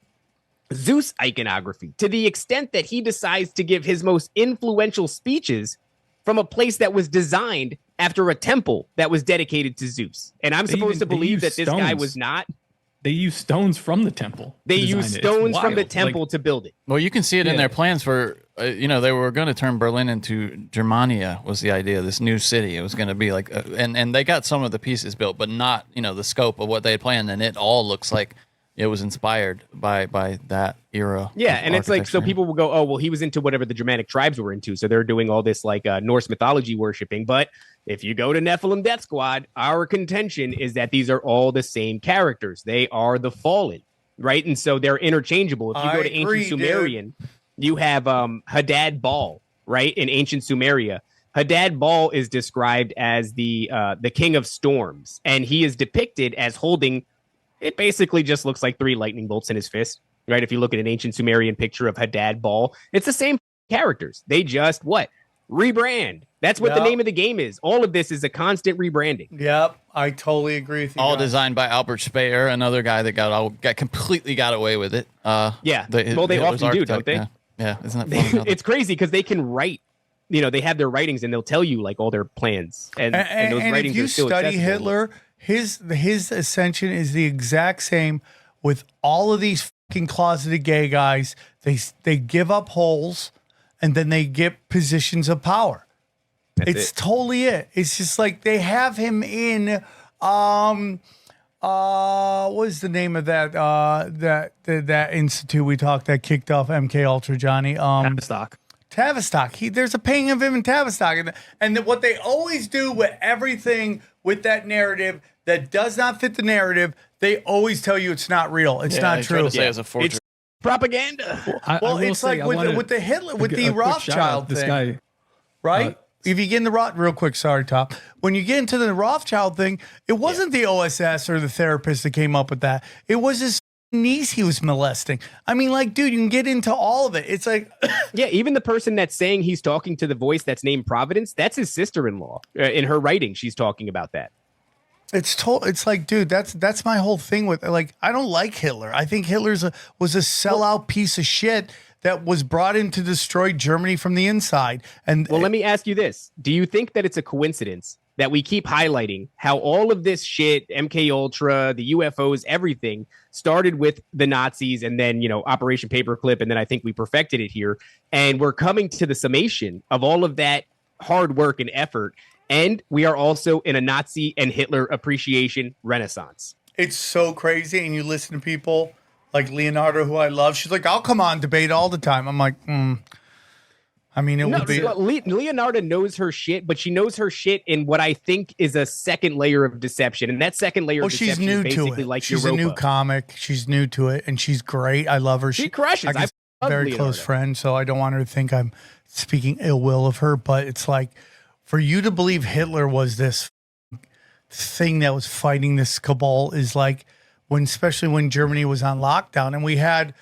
Zeus iconography to the extent that he decides to give his most influential speeches from a place that was designed after a temple that was dedicated to Zeus. And I'm supposed to believe that this guy was not. They use stones from the temple. They use stones from the temple to build it. Well, you can see it in their plans for, they were going to turn Berlin into Germania was the idea, this new city. It was going to be like, and they got some of the pieces built, but not, the scope of what they had planned. And it all looks like it was inspired by that era. Yeah, and it's like, so people will go, oh, well, he was into whatever the Germanic tribes were into. So they're doing all this like Norse mythology worshiping. But if you go to Nephilim Death Squad, our contention is that these are all the same characters. They are the fallen, right? And so they're interchangeable. If you go to ancient Sumerian, you have Hadad Baal, right? In ancient Sumeria. Hadad Baal is described as the king of storms. And he is depicted as holding, it basically just looks like 3 lightning bolts in his fist, right? If you look at an ancient Sumerian picture of Hadad Baal, it's the same characters. They just, rebrand. That's what the name of the game is. All of this is a constant rebranding. Yep, I totally agree with you. All designed by Albert Speer, another guy that completely got away with it. They often do, don't they? Yeah, isn't that funny? It's crazy because they can write. They have their writings and they'll tell you like all their plans. And those writings if you are still study accessible. Hitler, his ascension is the exact same with all of these fucking closeted gay guys. They give up holes and then they get positions of power. It's totally it. It's just like they have him in what is the name of that that institute we talked that kicked off MKUltra, Johnny? Tavistock. There's a painting of him in Tavistock. And what they always do with everything with that narrative that does not fit the narrative, they always tell you it's not real. It's not true. It's propaganda. It's like with the Hitler, with the Rothschild thing. Right? If you get in the real quick, sorry, Top. When you get into the Rothschild thing, it wasn't the OSS or the therapist that came up with that. It was his niece he was molesting. I mean, like, dude, you can get into all of it. It's like, even the person that's saying he's talking to the voice that's named Providence, that's his sister-in-law. In her writing, she's talking about that. It's like, dude, that's my whole thing with, like, I don't like Hitler. I think Hitler was a sellout piece of shit that was brought in to destroy Germany from the inside. Let me ask you this. Do you think that it's a coincidence that we keep highlighting how all of this shit, MKUltra, the UFOs, everything started with the Nazis and then, Operation Paperclip. And then I think we perfected it here. And we're coming to the summation of all of that hard work and effort. And we are also in a Nazi and Hitler appreciation renaissance. It's so crazy. And you listen to people like Leonardo, who I love. She's like, I'll come on debate all the time. I'm like, I mean, it would be. Leonardo knows her shit, but she knows her shit in what I think is a second layer of deception. And that second layer of deception she's new is basically to it. like she's Europa. a new comic. She's new to it, and she's great. I love her. She crushes. I'm a very close friend, so I don't want her to think I'm speaking ill will of her. But it's like, for you to believe Hitler was this thing that was fighting this cabal is like, especially when Germany was on lockdown, and we had,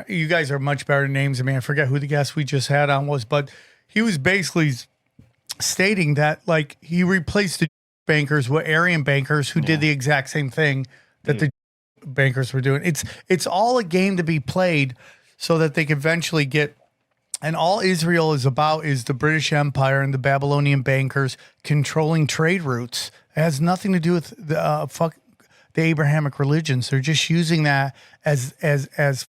you guys are much better names than me. I forget who the guest we just had on was, but he was basically stating that like he replaced the bankers with Aryan bankers who did the exact same thing that the bankers were doing. It's all a game to be played so that they can eventually get. And all Israel is about is the British Empire and the Babylonian bankers controlling trade routes. It has nothing to do with the Abrahamic religions. They're just using that as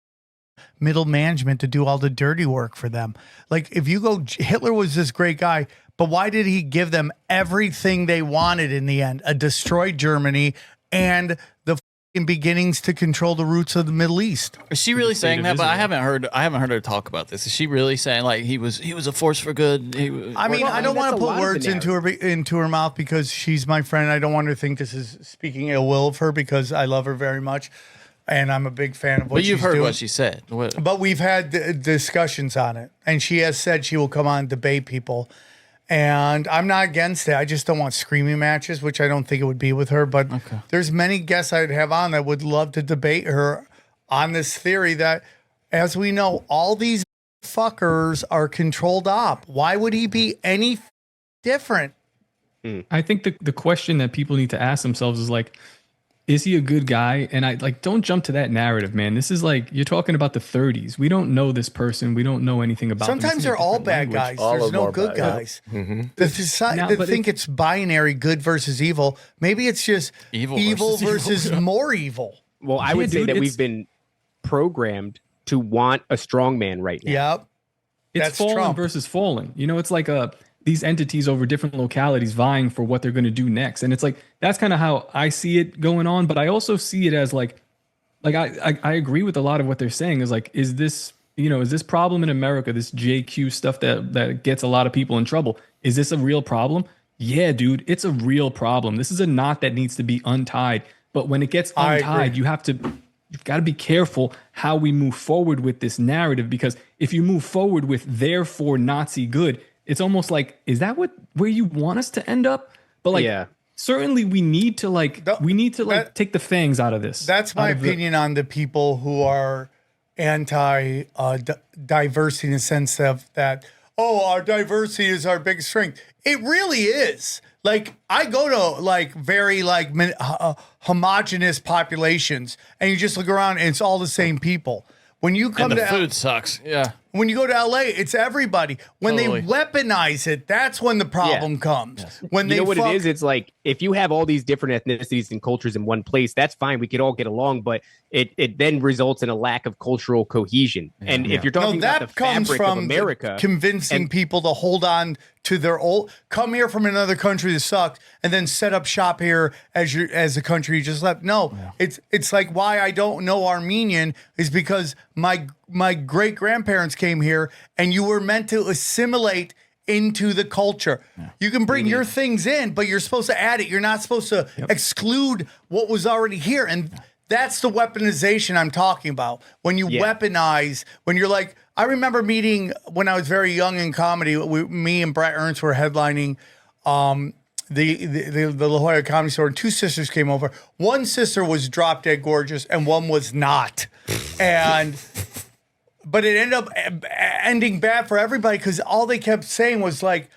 middle management to do all the dirty work for them. Like, if you go, Hitler was this great guy, but why did he give them everything they wanted in the end? A destroyed Germany and the beginnings to control the roots of the Middle East. Is she really saying that? But I haven't heard her talk about this. Is she really saying like he was a force for good? I don't want to put words into her mouth because she's my friend. I don't want her to think this is speaking ill will of her because I love her very much. And I'm a big fan of what she's doing. But you've heard what she said. But we've had discussions on it. And she has said she will come on and debate people. And I'm not against it. I just don't want screaming matches, which I don't think it would be with her. But there's many guests I'd have on that would love to debate her on this theory that, as we know, all these fuckers are controlled op. Why would he be any different? I think the question that people need to ask themselves is like, is he a good guy? And I like, don't jump to that narrative, man. This is like, you're talking about the 30s. We don't know this person. We don't know anything about them. Sometimes they're all bad guys. There's no good guys. The society, they think it's binary, good versus evil. Maybe it's just evil versus more evil. Well, I would say that we've been programmed to want a strong man right now. Yep. It's fallen versus fallen. You know, it's like these entities over different localities vying for what they're going to do next. And it's like, that's kind of how I see it going on. But I also see it as like I agree with a lot of what they're saying is like, is this problem in America, this JQ stuff that gets a lot of people in trouble? Is this a real problem? Yeah, dude, it's a real problem. This is a knot that needs to be untied. But when it gets untied, you've got to be careful how we move forward with this narrative, because if you move forward with therefore Nazi good, it's almost like, is that where you want us to end up? But like, certainly we need to take the fangs out of this. That's my opinion on the people who are anti diversity in the sense of that, our diversity is our biggest strength. It really is. Like, I go to like very like homogenous populations, and you just look around and it's all the same people. When you come to food sucks. Yeah. When you go to LA, it's everybody. When they weaponize it, that's when the problem comes. Yes. When you know what it is? It's like, if you have all these different ethnicities and cultures in one place, that's fine. We could all get along, but it then results in a lack of cultural cohesion. Yeah. And if you're talking about the fabric of America, convincing people to hold on to their old, come here from another country that sucked, and then set up shop here as a country you just left. No, it's like why I don't know Armenian is because my great grandparents came here, and you were meant to assimilate into the culture. Yeah. You can bring your things in, but you're supposed to add it. You're not supposed to exclude what was already here. And that's the weaponization I'm talking about. When you weaponize, when you're like, I remember meeting when I was very young in comedy, me and Brett Ernst were headlining the La Jolla Comedy Store, and two sisters came over. One sister was drop dead gorgeous, and one was not. But it ended up ending bad for everybody because all they kept saying was like,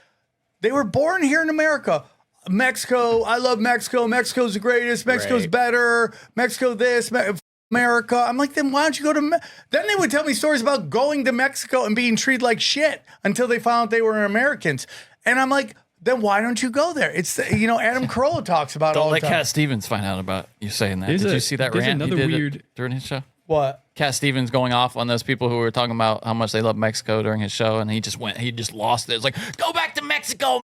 they were born here in America. Mexico, I love Mexico. Mexico's the greatest. Mexico's better. Mexico this, America. I'm like, then why don't you go to... Then they would tell me stories about going to Mexico and being treated like shit until they found out they were Americans. And I'm like, then why don't you go there? It's, Adam Carolla talks about it all the time. Don't let Cat Stevens find out about you saying that. Did you see that rant he did during his show? What? Cat Stevens going off on those people who were talking about how much they love Mexico during his show, and he just lost it. It's like, go back to Mexico.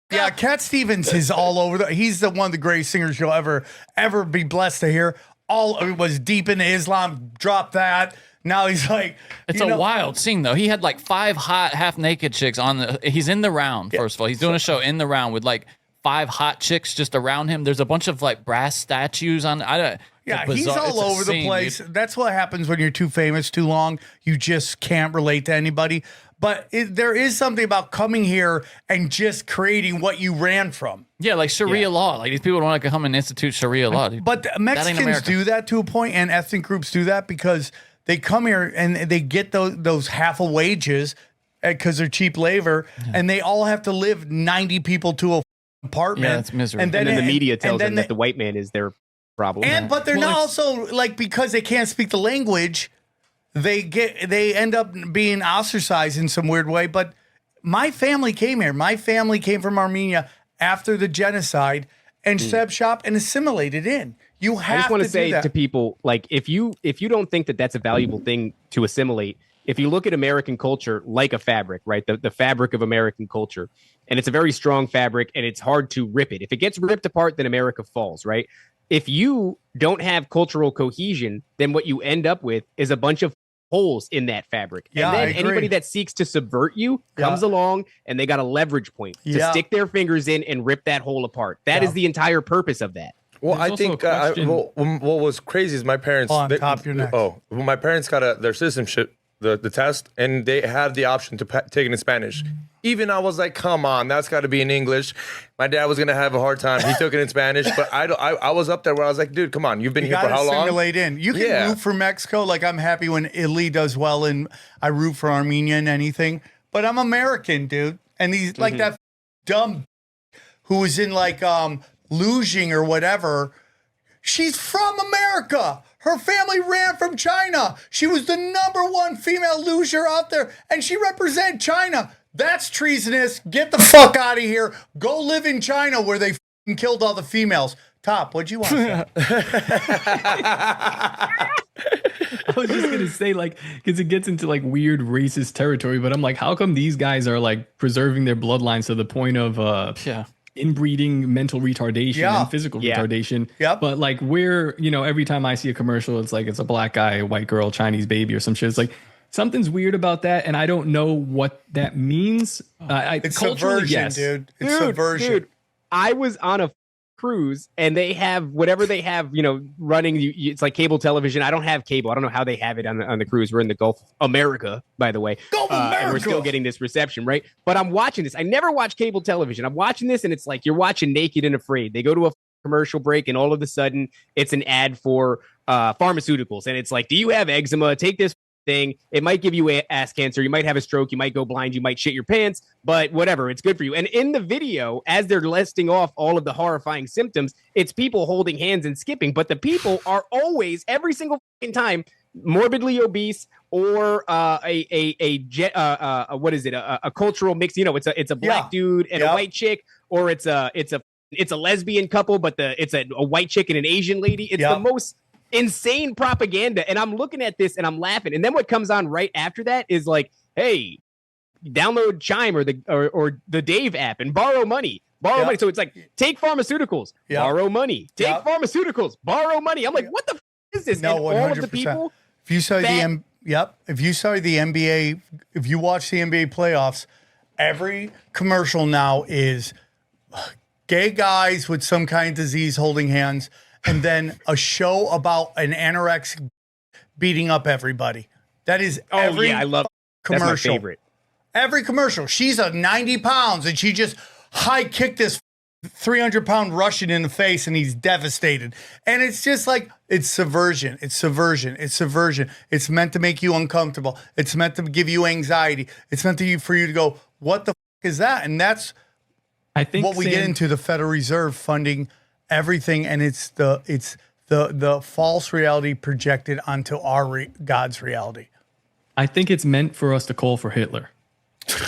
Yeah, Cat Stevens is all over. He's one of the greatest singers you'll ever be blessed to hear. Was deep into Islam, dropped that. Now he's like... It's a wild scene, though. He had like 5 hot, half-naked chicks he's in the round, first of all. He's doing a show in the round with like 5 hot chicks just around him. There's a bunch of like brass statues on... he's all over the place. Dude. That's what happens when you're too famous too long. You just can't relate to anybody. But there is something about coming here and just creating what you ran from. Yeah, like Sharia law. Like these people want to come and institute Sharia law. Dude. But Mexicans do that to a point, and ethnic groups do that because they come here and they get those half of wages because they're cheap labor, and they all have to live 90 people to a apartment. Yeah, it's miserable. And then the media tells them that the white man is their problem. But they're not also like, because they can't speak the language, they end up being ostracized in some weird way. But my family came here. My family came from Armenia after the genocide and set up shop and assimilated in. You have to do that. I just want to say to people, like, if you don't think that that's a valuable thing to assimilate, if you look at American culture like a fabric, right, the fabric of American culture, and it's a very strong fabric and it's hard to rip it. If it gets ripped apart, then America falls, right? If you don't have cultural cohesion, then what you end up with is a bunch of holes in that fabric. Yeah, and then anybody that seeks to subvert you comes along, and they got a leverage point to stick their fingers in and rip that hole apart. That is the entire purpose of that. Well, I think what was crazy is my parents... top your neck. My parents got their citizenship, the test, and they had the option to take it in Spanish. Even I was like, come on, that's got to be in English. My dad was going to have a hard time. He took it in Spanish, but I was up there where I was like, dude, come on, you've been here for how long? Assimilate in. You can root for Mexico. Like, I'm happy when Italy does well, and I root for Armenia and anything. But I'm American, dude. And these like that dumb who was in like Luging or whatever. She's from America. Her family ran from China. She was the #1 female loser out there, and she represented China. That's treasonous. Get the fuck out of here. Go live in China where they killed all the females. Top, what'd you want to say? I was just gonna say, like, because it gets into like weird racist territory, but I'm like, how come these guys are like preserving their bloodlines to the point of inbreeding mental retardation and physical retardation? But like, we're, you know, every time I see a commercial, it's like it's a black guy, a white girl, Chinese baby, or some shit. It's like something's weird about that, and I don't know what that means. It's subversion, dude. It's subversion. Dude, I was on a cruise and they have whatever they have, you know, running. It's like cable television. I don't have cable. I don't know how they have it on the cruise. We're in the Gulf America, by the way. Gulf America. And we're still getting this reception, right? But I'm watching this. I never watch cable television. I'm watching this and it's like you're watching Naked and Afraid. They go to a commercial break and all of a sudden it's an ad for pharmaceuticals. And it's like, do you have eczema? Take this thing. It might give you ass cancer. You might have a stroke. You might go blind. You might shit your pants, but whatever. It's good for you. And in the video, as they're listing off all of the horrifying symptoms, it's people holding hands and skipping, but the people are always, every single time, morbidly obese or what is it? A cultural mix. You know, it's a black dude and a white chick, or it's a lesbian couple, but it's a white chick and an Asian lady. It's the most insane propaganda. And I'm looking at this and I'm laughing. And then what comes on right after that is like, hey, download Chime or the Dave app and borrow money. Money. So it's like, take pharmaceuticals, borrow money. Take pharmaceuticals, borrow money. I'm like, what the is this? No, and 100%. All of the people. If you saw if you saw the NBA, if you watch the NBA playoffs, every commercial now is gay guys with some kind of disease holding hands, and then a show about an anorexic beating up everybody. That is every I love commercial. That's my favorite. Every commercial. She's a 90 pounds and she just high kicked this 300-pound Russian in the face and he's devastated. And it's just like, it's subversion. It's subversion. It's subversion. It's meant to make you uncomfortable. It's meant to give you anxiety. It's meant for you to go, what the is that? And that's what we get into, the Federal Reserve funding everything, and it's the false reality projected onto our God's reality. I think it's meant for us to call for Hitler.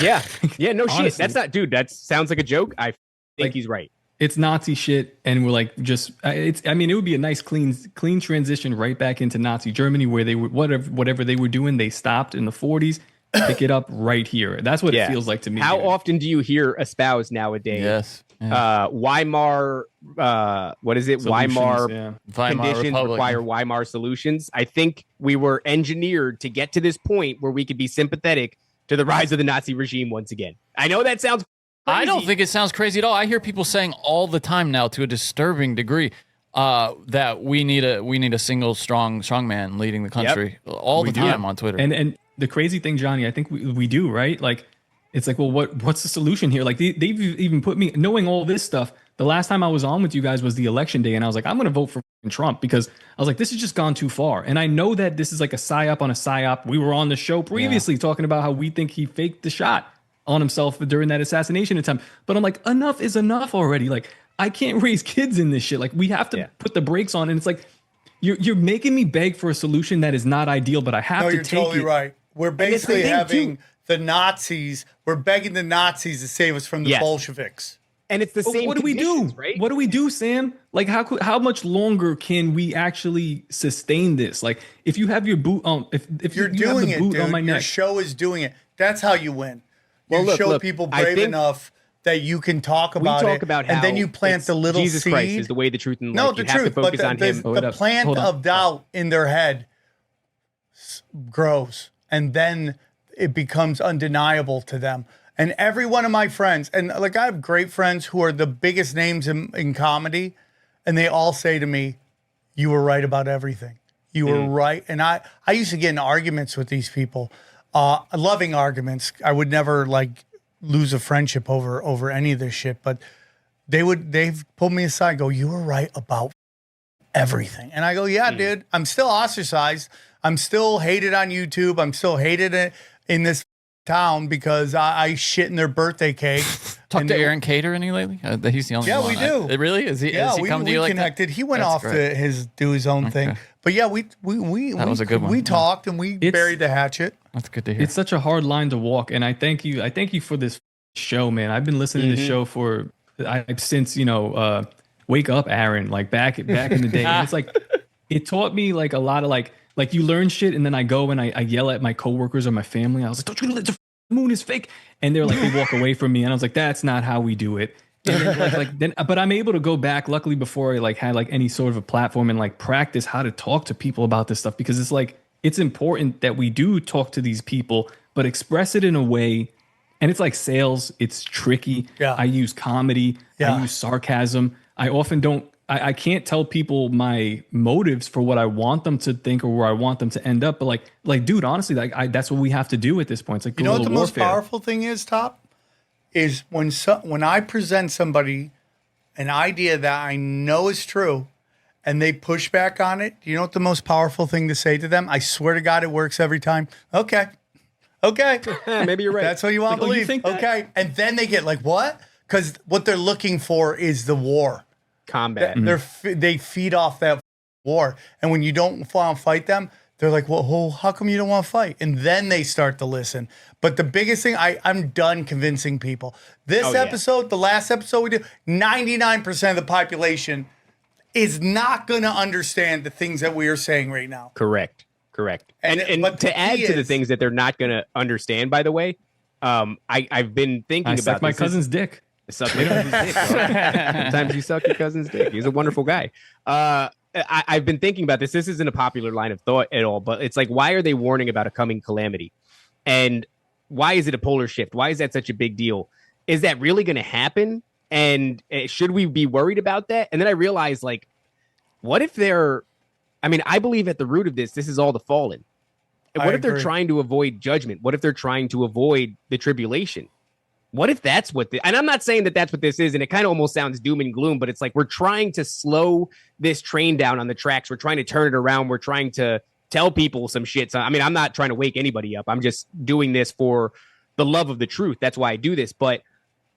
Yeah, no shit. That's not, dude. That sounds like a joke. I think he's right. It's Nazi shit, and we're like, just I mean, it would be a nice clean transition right back into Nazi Germany, where they would whatever they were doing, they stopped in the 40s. Pick it up right here. That's what it feels like to me. How often do you hear espoused nowadays? Yes. Weimar, what is it? Solutions, Weimar conditions Republic. require Weimar solutions. I think we were engineered to get to this point where we could be sympathetic to the rise of the Nazi regime once again. I know that sounds crazy. I don't think it sounds crazy at all. I hear people saying all the time now, to a disturbing degree, that we need a single strong man leading the country all the time on Twitter. And the crazy thing, Johnny, I think we do, right? Like, it's like, well, what's the solution here? Like, they've even put me, knowing all this stuff, the last time I was on with you guys was the election day, and I was like, I'm going to vote for Trump, because I was like, this has just gone too far. And I know that this is like a psyop on a psyop. We were on the show previously talking about how we think he faked the shot on himself during that assassination attempt. But I'm like, enough is enough already. Like, I can't raise kids in this shit. Like, we have to put the brakes on. And it's like, you're making me beg for a solution that is not ideal, but I have to take it. You're totally right. We're basically having the Nazis. We're begging the Nazis to save us from the Bolsheviks. And it's the same. What do we do? Right? What do we do, Sam? Like, how much longer can we actually sustain this? Like, if you have your boot on, if you're you doing have the boot it, on my dude, your neck, show is doing it. That's how you win. You Well, show look, people brave enough that you can talk about we it, talk about and how then you plant the little Jesus seed. Christ is the way, the truth, and the No, life. the You have truth, to focus on him. the plant of doubt in their head grows, and then it becomes undeniable to them. And every one of my friends, and like I have great friends who are the biggest names in comedy, and they all say to me, "You were right about everything. You were right." And I used to get in arguments with these people, loving arguments. I would never like lose a friendship over any of this shit, but they've pulled me aside and go, "You were right about everything." And I go, "Yeah, dude, I'm still ostracized. I'm still hated on YouTube. I'm still hated in this town because I shit in their birthday cake. Talk to Aaron Cater any lately? He's the only one. Yeah, we do. Really? Is he? Yeah, has he come to you like connected. that? He went That's off great. to do his own thing. But yeah, we was a good one. We Yeah. talked and we buried the hatchet. That's good to hear. It's such a hard line to walk, and I thank you. I thank you for this show, man. I've been listening to the show since Wake Up, Aaron, like back in the day. And it's like it taught me like a lot of like you learn shit, and then I go and I yell at my coworkers or my family. I was like, "Don't you know the moon is fake?" And they're like, they walk away from me, and I was like, "That's not how we do it." And then, but I'm able to go back. Luckily, before I had any sort of a platform and practice how to talk to people about this stuff, because it's important that we do talk to these people, but express it in a way. And it's like sales. It's tricky. Yeah. I use comedy. Yeah. I use sarcasm. I often don't. I can't tell people my motives for what I want them to think or where I want them to end up. But dude, honestly, that's what we have to do at this point. It's like You know what the most warfare. powerful thing is, Top? Is when I present somebody an idea that I know is true and they push back on it, you know what the most powerful thing to say to them? I swear to God, it works every time. Okay. Maybe you're right. That's what you want to Like, oh, you believe. think that? Okay. And then they get like, what? Because what they're looking for is the war. Combat. They feed off that war. And when you don't want to fight them, they're like, well, how come you don't want to fight? And then they start to listen. But the biggest thing, I'm done convincing people. This episode, the last episode we did, 99% of the population is not going to understand the things that we are saying right now. Correct. And but to add to the things that they're not going to understand, by the way, I've been thinking I about suck my this. cousin's dick. Suck my cousin's dick. Bro. Sometimes you suck your cousin's dick. He's a wonderful guy. I've been thinking about this. This isn't a popular line of thought at all, but it's like, why are they warning about a coming calamity? And why is it a polar shift? Why is that such a big deal? Is that really going to happen? And should we be worried about that? And then I realized, what if I believe at the root of this is all the fallen. And what if they're trying to avoid judgment? What if they're trying to avoid the tribulation? What if that's what and I'm not saying that that's what this is, and it kind of almost sounds doom and gloom, but it's like we're trying to slow this train down on the tracks. We're trying to turn it around. We're trying to tell people some shit. So, I'm not trying to wake anybody up. I'm just doing this for the love of the truth. That's why I do this. But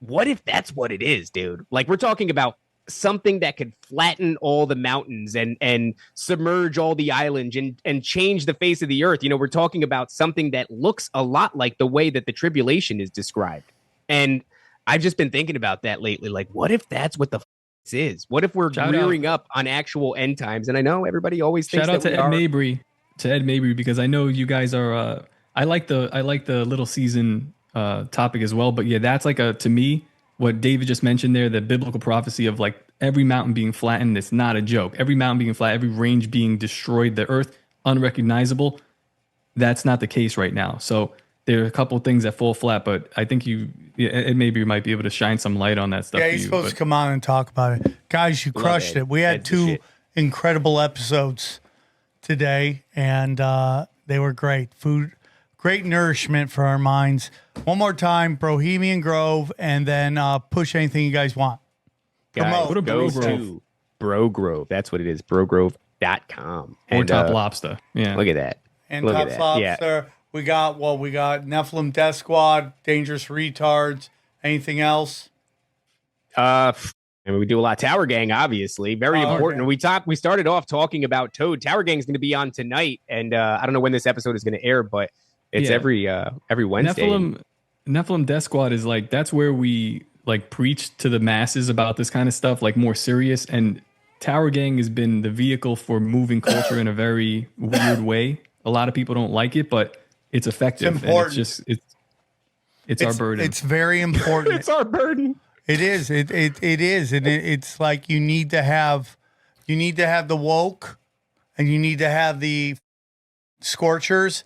what if that's what it is, dude? Like, we're talking about something that could flatten all the mountains and submerge all the islands and change the face of the earth. We're talking about something that looks a lot like the way that the tribulation is described. And I've just been thinking about that lately. Like, what if that's what this is? What if we're rearing up on actual end times? And I know everybody always thinks Shout out to Ed Mabry, because I know you guys are. I like the little season topic as well. But yeah, that's to me what David just mentioned there. The biblical prophecy of every mountain being flattened. It's not a joke. Every mountain being flat, every range being destroyed, the earth unrecognizable. That's not the case right now. So there are a couple of things that fall flat, but I think Ed Mabry might be able to shine some light on that stuff. Yeah, he's supposed to come on and talk about it. Guys, you crushed it. We had two incredible episodes today, and they were great. Food, great nourishment for our minds. One more time, Brohemian Grove, and then push anything you guys want. Guys, What a go Bro Grove. to Bro Grove. That's what it is. Brogrove.com. Or Top Lobster. Yeah. Look at that. And Look Top at that. Lobster. Yeah. We got Nephilim Death Squad, Dangerous Retards. Anything else? We do a lot. Tower Gang, obviously, very important. Okay. We started off talking about Toad. Tower Gang is going to be on tonight, and I don't know when this episode is going to air, but it's every Wednesday. Nephilim Death Squad is that's where we preach to the masses about this kind of stuff, more serious. And Tower Gang has been the vehicle for moving culture in a very weird way. A lot of people don't like it, but it's effective. It's important. And it's our burden. It's very important. It's our burden. It is. It is, and it's like you need to have the woke, and you need to have the scorchers,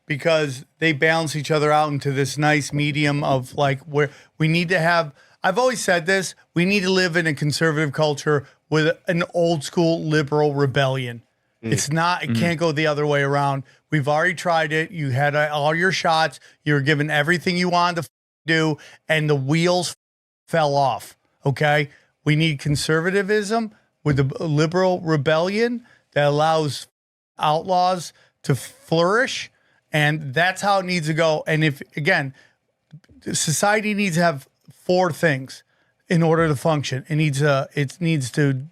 because they balance each other out into this nice medium of where we need to have. I've always said this: we need to live in a conservative culture with an old school liberal rebellion. It's not. It can't go the other way around. We've already tried it. You had all your shots. You were given everything you wanted to do, and the wheels fell off. Okay, we need conservatism with a liberal rebellion that allows outlaws to flourish, And that's how it needs to go. And if, again, society needs to have 4 things in order to function. It needs to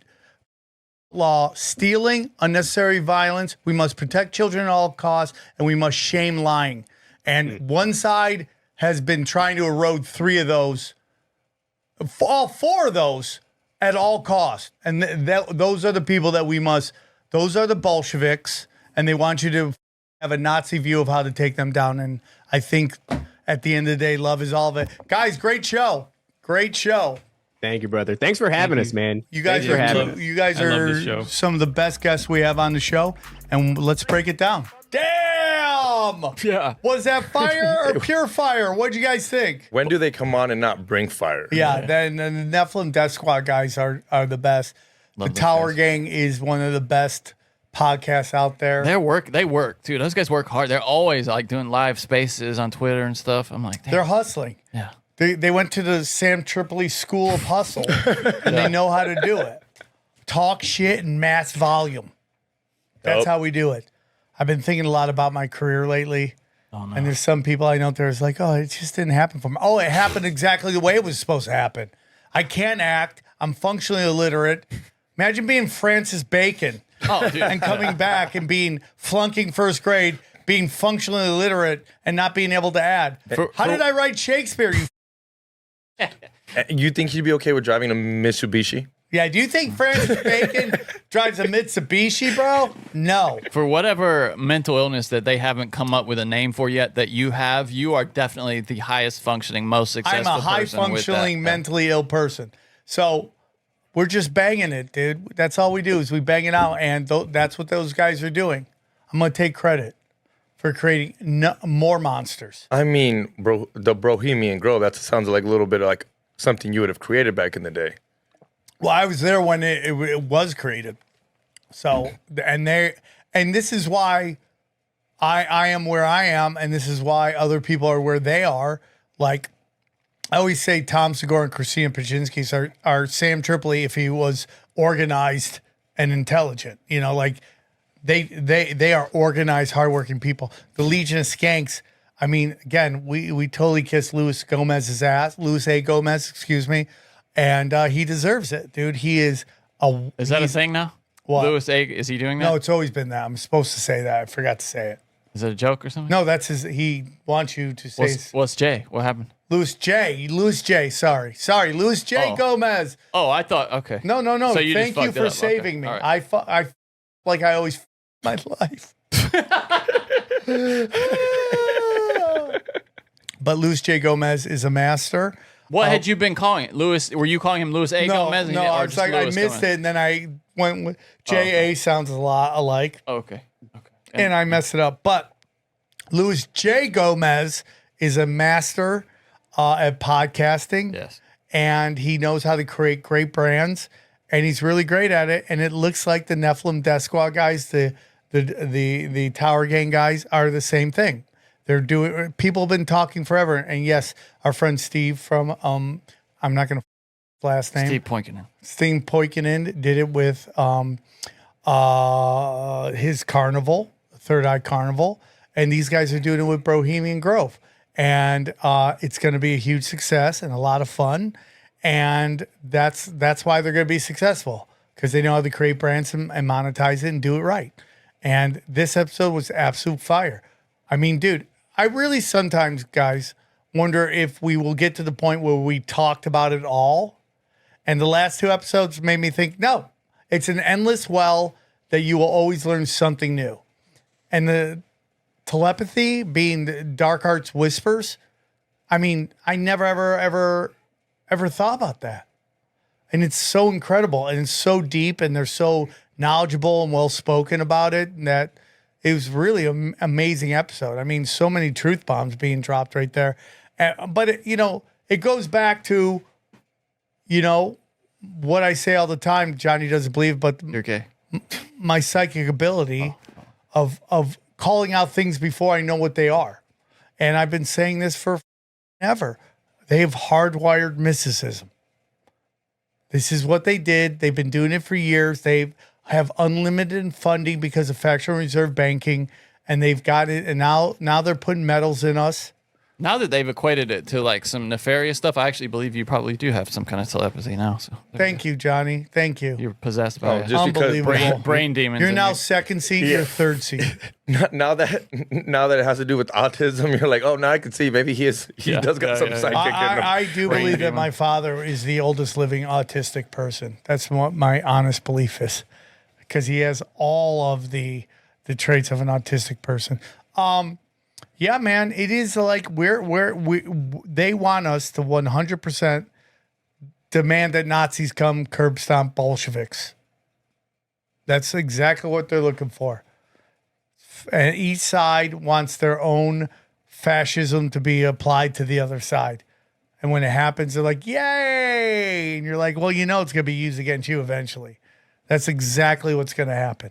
law stealing, unnecessary violence. We must protect children at all costs, and we must shame lying. And one side has been trying to erode 3 of those, all 4 of those at all costs. And those are the people that we must, those are the Bolsheviks, and they want you to have a Nazi view of how to take them down. And I think at the end of the day, love is all of it. Guys, great show. Great show. Thank you, brother. Thanks for having us, man. You guys are some of the best guests we have on the show. And let's break it down. Damn! Yeah. Was that fire or pure fire? What'd you guys think? When do they come on and not bring fire? Yeah, then the Nephilim Death Squad guys are the best. Love the those Tower guys. Gang is one of the best podcasts out there. They work, dude. Those guys work hard. They're always like doing live spaces on Twitter and stuff. I'm like, damn. They're hustling. Yeah. They went to the Sam Tripoli School of Hustle, and they know how to do it. Talk shit in mass volume. That's how we do it. I've been thinking a lot about my career lately. Oh, no. And there's some people I know there's like, oh, it just didn't happen for me. Oh, it happened exactly the way it was supposed to happen. I can't act. I'm functionally illiterate. Imagine being Francis Bacon and coming back and flunking first grade, being functionally illiterate and not being able to add. How did I write Shakespeare? You think he'd be okay with driving a Mitsubishi? Yeah, do you think Francis Bacon drives a Mitsubishi, bro? No. For whatever mental illness that they haven't come up with a name for yet that you have, you are definitely the highest functioning, most successful I'm a high person with functioning, that. mentally ill person. So we're just banging it, dude. That's all we do is we bang it out, and that's what those guys are doing. I'm going to take credit for creating more monsters. I mean, bro, the Brohemian Grove, that sounds like a little bit like something you would have created back in the day. Well, I was there when it was created. So, and this is why I am where I am, and this is why other people are where they are. Like, I always say Tom Segura and Christina Pajinski are Sam Tripoli if he was organized and intelligent. You know, like they are organized, hardworking people. The Legion of Skanks, I mean, again, we totally kissed Louis A. Gomez, excuse me. And he deserves it, dude. He is Is that a thing now? What? Louis A. Is he doing that? No, it's always been that. I'm supposed to say that. I forgot to say it. Is it a joke or something? No, that's his. He wants you to say. What's Jay? What happened? Louis J. Sorry. Louis J. Gomez. Oh, I thought. Okay. No. So you Thank just you fucked it for up. saving Okay. me. All right. I like I always my life. But Louis J. Gomez is a master. What had you been calling it? Louis? Were you calling him Louis A. Gomez? No, I was like, I missed it, and then I went with J.A. sounds a lot alike. Okay. And I messed it up. But Louis J. Gomez is a master at podcasting. Yes. And he knows how to create great brands, and he's really great at it. And it looks like the Nephilim Death Squad guys, the Tower Gang guys, are the same thing. They're doing. People have been talking forever, and yes, our friend Steve from I'm not going to last name. Steve Poikinen did it with his carnival, Third Eye Carnival, and these guys are doing it with Brohemian Grove, and it's going to be a huge success and a lot of fun, and that's why they're going to be successful, because they know how to create brands and monetize it and do it right. And this episode was absolute fire. I mean, dude. I really sometimes, guys, wonder if we will get to the point where we talked about it all. And the last 2 episodes made me think, no, it's an endless well that you will always learn something new. And the telepathy being the dark arts whispers, I mean, I never, ever thought about that. And it's so incredible and it's so deep and they're so knowledgeable and well-spoken about it that it was really an amazing episode. I mean, so many truth bombs being dropped right there. But, it goes back to, what I say all the time, Johnny doesn't believe, but You're okay. My psychic ability of calling out things before I know what they are. And I've been saying this for ever. They have hardwired mysticism. This is what they did. They've been doing it for years. They have unlimited funding because of fractional reserve banking, and they've got it, and now they're putting metals in us. Now that they've equated it to like some nefarious stuff, I actually believe you probably do have some kind of telepathy now. So Thank you, Johnny. Thank you. you're possessed by just because Unbelievable. brain demons. You're in now you. second seat. You're third seat. now that it has to do with autism, you're like, oh, now I can see maybe he does got some psychic in him. I do Brain believe that demon. my father is the oldest living autistic person. That's what my honest belief is, because he has all of the traits of an autistic person. Yeah, man, it is like they want us to 100% demand that Nazis come curb stomp Bolsheviks. That's exactly what they're looking for. And each side wants their own fascism to be applied to the other side. And when it happens, they're like, yay! And you're like, well, it's going to be used against you eventually. That's exactly what's going to happen.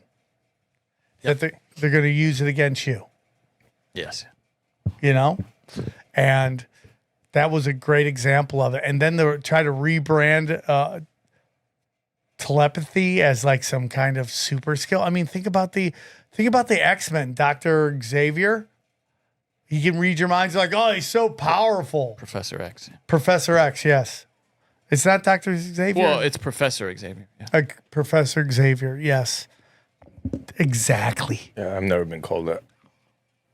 That they're going to use it against you. Yes. And that was a great example of it. And then they try to rebrand telepathy as like some kind of super skill. I mean, think about the X-Men, Dr. Xavier. He can read your minds. Like, oh, he's so powerful. Professor X. Professor X, yes. It's not Dr. Xavier. Well, it's Professor Xavier. Yeah. Professor Xavier, yes. Exactly. Yeah, I've never been called that.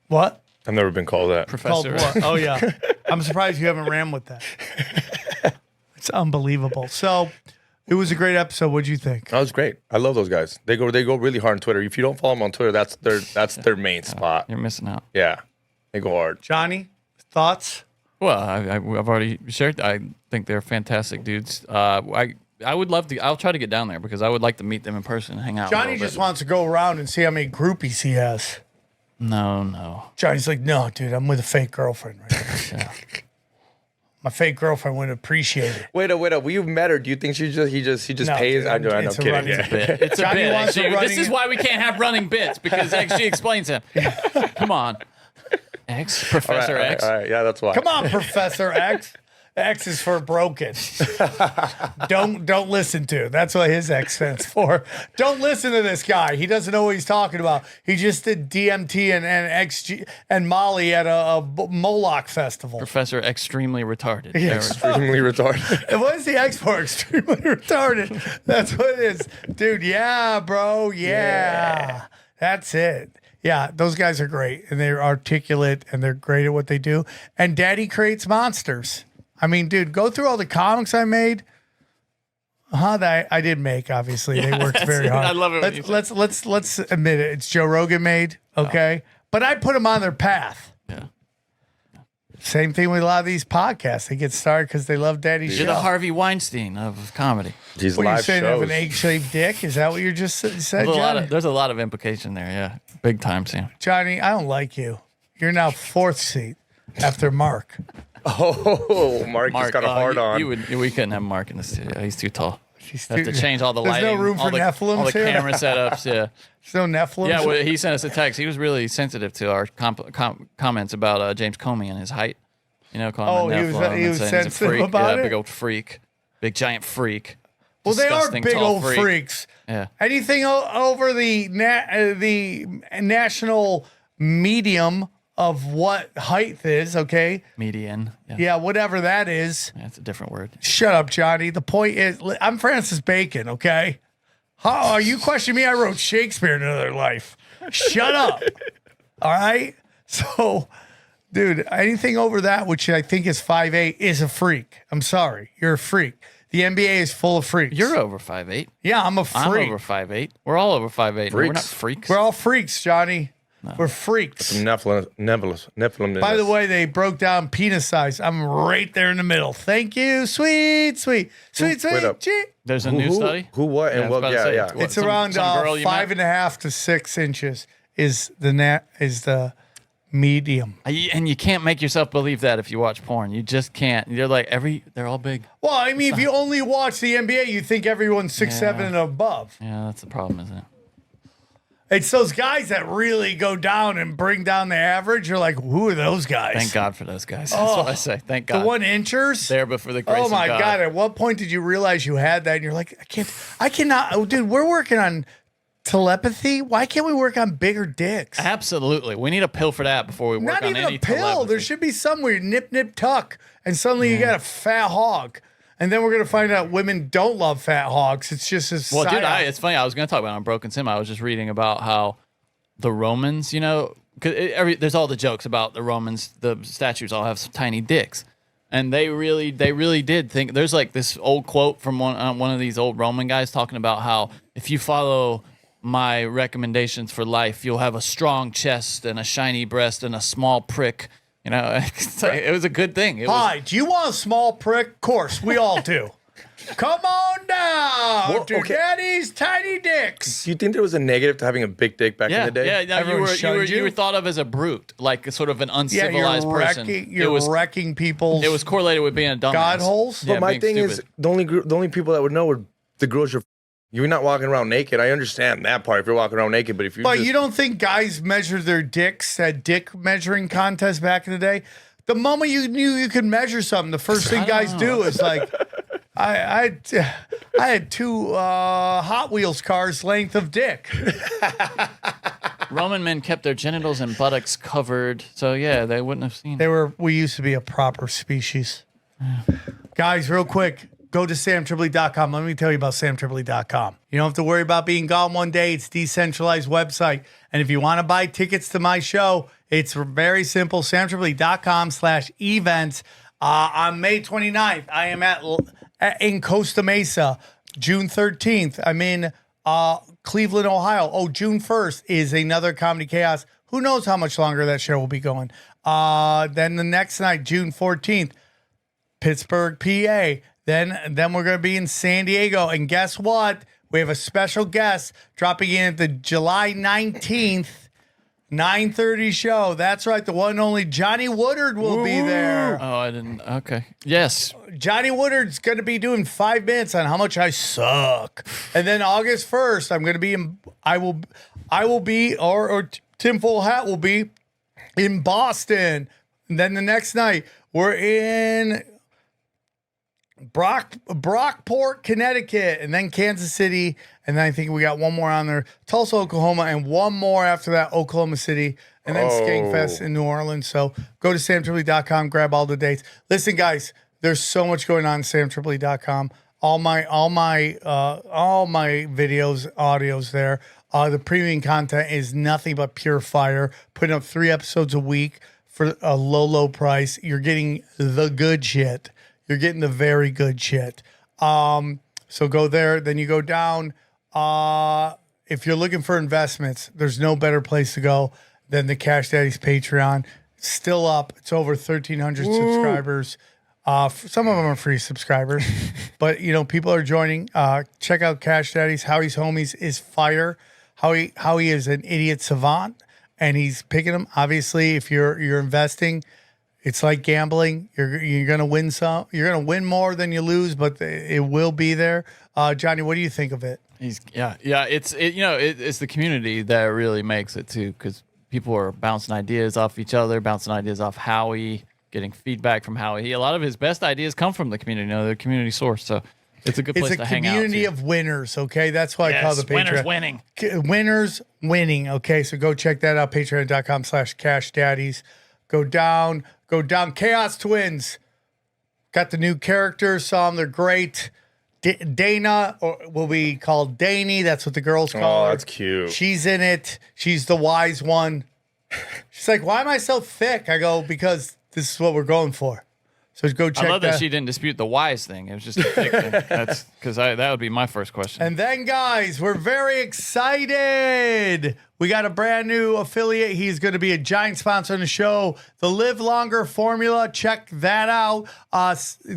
What? I've never been called that. Called Professor what? Oh, yeah. I'm surprised you haven't ran with that. It's unbelievable. So it was a great episode. What'd you think? That was great. I love those guys. They go really hard on Twitter. If you don't follow them on Twitter, that's their main spot. You're missing out. Yeah, they go hard. Johnny, thoughts? Well, I've already shared. I think they're fantastic dudes. I would love to. I'll try to get down there because I would like to meet them in person and hang out. Johnny just wants to go around and see how many groupies he has. No. Johnny's like, no, dude, I'm with a fake girlfriend right now. Yeah. My fake girlfriend would appreciate it. Wait up. You've met her. Do you think he just No, pays? dude, I know. it's a Kidding. running Yeah. bit. It's a Johnny bit. wants a Actually, running- this is why we can't have running bits because XG explains him. Come on, Professor X. All right. Yeah, that's why. Come on, Professor X. X is for broken. Don't listen to. That's what his X stands for. Don't listen to this guy. He doesn't know what he's talking about. He just did DMT and XG and Molly at a Moloch festival. Professor extremely retarded. Yeah. Extremely retarded. And what is the X for? Extremely retarded. That's what it is. Dude, yeah, bro. Yeah. That's it. Yeah, those guys are great. And they're articulate and they're great at what they do. And Daddy creates monsters. I mean, dude, go through all the comics I made. That I did make, obviously. They worked very hard. I love it when you say Let's admit it. It's Joe Rogan made, okay? But I put them on their path. Yeah. Same thing with a lot of these podcasts. They get started because they love Daddy's You're show. the Harvey Weinstein of comedy. These What are you live saying? Have shows. an egg-shaped dick? Is that what you just said, There's a lot of implication there. Yeah, big time, Sam. Johnny, I don't like you. You're now fourth seat after Mark. Oh, Mark just got a hard on. We couldn't have Mark in the studio. He's too tall. She's Have to change all the There's lighting. no room for all the Nephilims the here? camera setups. Yeah. There's no Nephilim. Yeah, well, he sent us a text. He was really sensitive to our comments about James Comey and his height. Calling him a Nephilim he and was saying he's a sensitive freak. about it? Big old freak. Big giant freak. Well, they are Disgusting big tall old freak. freaks. Yeah. Anything over the national medium of what height is, okay? Median. Yeah, whatever that is. That's a different word. Shut up, Johnny. The point is, I'm Francis Bacon, okay? How are you questioning me? I wrote Shakespeare in another life. Shut up. All right? So, dude, anything over that, which I think is 5'8", is a freak. I'm sorry. You're a freak. The NBA is full of freaks. You're over 5'8". Yeah, I'm a freak. I'm over 5'8". We're all over 5'8". We're not freaks. We're all freaks, Johnny. No. We're freaks. Some Nephilim. By the way, they broke down penis size. I'm right there in the middle. Thank you. Sweet. Wait up. Gee. There's a new study. Who, what, and I was what? about to Yeah, say, yeah. what, It's around some girl you met? 5.5 to 6 inches is the medium. And you can't make yourself believe that if you watch porn. You just can't. You're like they're all big. Well, I mean, if you only watch the NBA, you think everyone's 6'7" and above. Yeah, that's the problem, isn't it? It's those guys that really go down and bring down the average. You're like, who are those guys? Thank God for those guys. That's what I say. Thank God. The 1-inchers? There before the grace Oh of my God. God. At what point did you realize you had that? And you're like, I cannot. Oh, dude, we're working on Telepathy? Why can't we work on bigger dicks? Absolutely. We need a pill for that before we work Not on even any a pill. telepathy. There should be somewhere nip, nip, tuck. And suddenly you got a fat hog. And then we're going to find out women don't love fat hogs. It's just a Well, dude, psyop. it's funny. I was going to talk about it on Broken Sim. I was just reading about how the Romans, you know, because there's all the jokes about the Romans. The statues all have some tiny dicks. And they really did think. There's like this old quote from one of these old Roman guys talking about how if you follow my recommendations for life, you'll have a strong chest and a shiny breast and a small prick. You know, it was a good thing. Hi, do you want a small prick? Of course, we all do. Come on down to Daddy's tiny dicks. Do you think there was a negative to having a big dick back in the day? Yeah, no, you were thought of as a brute, like sort of an uncivilized person. You're wrecking people's. It was correlated with being a dumbass. God holes. But my thing is, the only people that would know would the girls you're not walking around naked. I understand that part if you're walking around naked, but if you you don't think guys measure their dicks at dick measuring contests back in the day? The moment you knew you could measure something, the first thing guys do is like, I had two Hot Wheels cars length of dick. Roman men kept their genitals and buttocks covered, so yeah, they wouldn't have seen. We used to be a proper species. Guys, real quick. Go to samtripoli.com. Let me tell you about samtripoli.com. You don't have to worry about being gone one day. It's a decentralized website. And if you want to buy tickets to my show, it's very simple. samtripoli.com/events. On May 29th, I am in Costa Mesa. June 13th, I'm in Cleveland, Ohio. Oh, June 1st is another Comedy Chaos. Who knows how much longer that show will be going. Then the next night, June 14th, Pittsburgh, PA. Then we're going to be in San Diego. And guess what? We have a special guest dropping in at the July 19th, 9:30 show. That's right. The one and only Johnny Woodard will be there. Oh, I didn't. Okay. Yes. Johnny Woodard's going to be doing 5 minutes on how much I suck. And then August 1st, I'm going to be I will be, or Tinfoil Hat will be in Boston. And then the next night, we're in Brockport, Connecticut, and then Kansas City, and then I think we got one more on there, Tulsa, Oklahoma, and one more after that, Oklahoma City, and then Skankfest in New Orleans. So go to samtripoli.com, grab all the dates. Listen, guys, there's so much going on at samtripoli.com. All my videos, audios there. The premium content is nothing but pure fire. Putting up 3 episodes a week for a low price. You're getting the good shit. You're getting the very good shit. So go there. Then you go down. If you're looking for investments, there's no better place to go than the Cash Daddy's Patreon. Still up. It's over 1,300 subscribers. Some of them are free subscribers. But, people are joining. Check out Cash Daddy's. Howie's Homies is fire. Howie is an idiot savant. And he's picking them. Obviously, if you're investing, it's like gambling. You're going to win some. You're going to win more than you lose, but it will be there. Johnny, what do you think of it? It's the community that really makes it too, because people are bouncing ideas off each other, bouncing ideas off Howie, getting feedback from Howie. A lot of his best ideas come from the community. The community source. So it's a good place to hang out. It's a community of winners. Okay, that's why I call the Patreon. Winners winning. Winners winning. Okay, so go check that out. Patreon.com/CashDaddies. Go down. Chaos Twins. Got the new characters. Saw them. They're great. Dana, or will be called Danny. That's what the girls call her. Oh, that's cute. She's in it. She's the wise one. She's like, why am I so thick? I go, because this is what we're going for. So go check that. I love that she didn't dispute the wise thing. It was just a thick thing. That's because that would be my first question. And then, guys, we're very excited. We got a brand new affiliate. He's going to be a giant sponsor on the show. The Live Longer Formula. Check that out.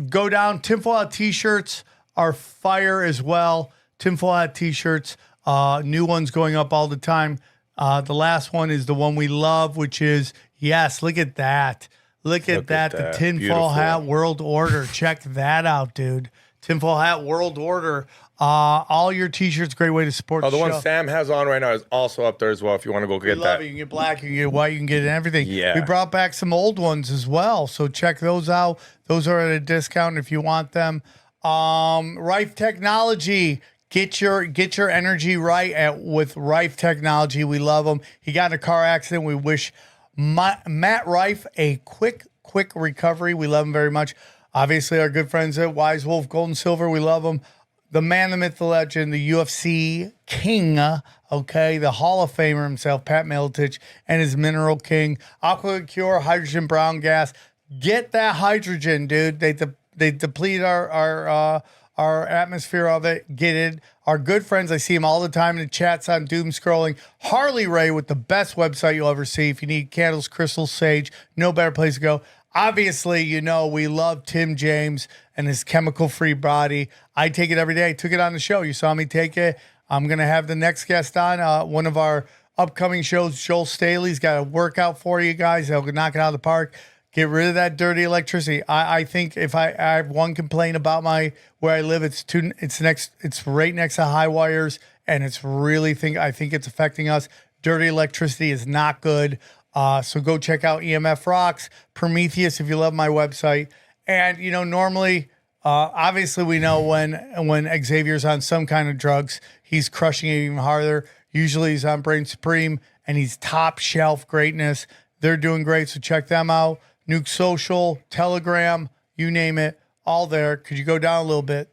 Go down. Tinfoil Hat t-shirts are fire as well. Tinfoil Hat t-shirts. New ones going up all the time. The last one is the one we love, which is, yes, look at that. Look at that. The Tinfoil Hat World Order. Check that out, dude. Tinfoil Hat World Order. All your t-shirts, great way to support the show. The one Sam has on right now is also up there as well if you want to go get that. You can get black, you can get white, you can get everything. Yeah. We brought back some old ones as well, so check those out. Those are at a discount if you want them. Rife Technology. Get your energy right with Rife Technology. We love him. He got in a car accident. We wish Matt Rife a quick recovery. We love him very much. Obviously, our good friends at Wise Wolf Gold and Silver. We love him. The man, the myth, the legend, the UFC king. Okay, the Hall of Famer himself, Pat Miletich, and his Mineral King. Aqua Cure, hydrogen brown gas. Get that hydrogen, dude. They deplete our atmosphere of it. Get it. Our good friends, I see him all the time in the chats on doom scrolling. Harley Ray with the best website you'll ever see. If you need candles, crystals, sage, no better place to go. Obviously, you know, we love Tim James and his chemical-free body. I take it every day. I took it on the show. You saw me take it. I'm going to have the next guest on one of our upcoming shows. Joel Staley's got a workout for you guys. They'll knock it out of the park. Get rid of that dirty electricity. I think if I have one complaint about where I live, it's right next to high wires, and I think it's affecting us. Dirty electricity is not good. So go check out EMF Rocks, Prometheus if you love my website. And you know, normally, obviously we know when Xavier's on some kind of drugs, he's crushing it even harder. Usually he's on Brain Supreme and he's top shelf greatness. They're doing great, so check them out. Nuke Social, Telegram, you name it, all there. Could you go down a little bit?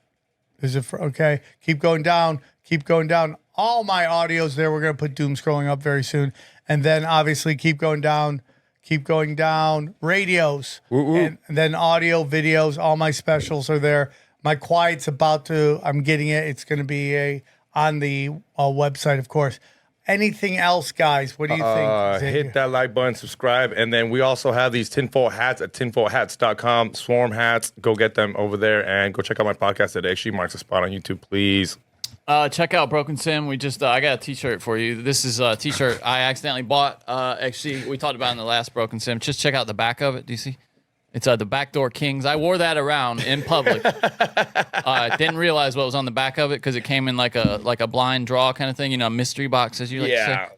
Okay? Keep going down. Keep going down. All my audio's there. We're going to put doom scrolling up very soon. And then obviously keep going down. Keep going down. Radios. And then audio, videos. All my specials are there. My quiet's I'm getting it. It's going to be on the website, of course. Anything else, guys? What do you think? Hit that like button, subscribe, and then we also have these tinfoil hats at tinfoilhats.com. Swarm hats. Go get them over there, and go check out my podcast. It actually marks a spot on YouTube, please. Check out Broken Sim. We just I got a t-shirt for you. This is a t-shirt I accidentally bought. Actually, we talked about it in the last Broken Sim. Just check out the back of it. Do you see? It's the Backdoor Kings. I wore that around in public. Didn't realize what was on the back of it because it came in like a blind draw kind of thing. You know, mystery box, as you like to say.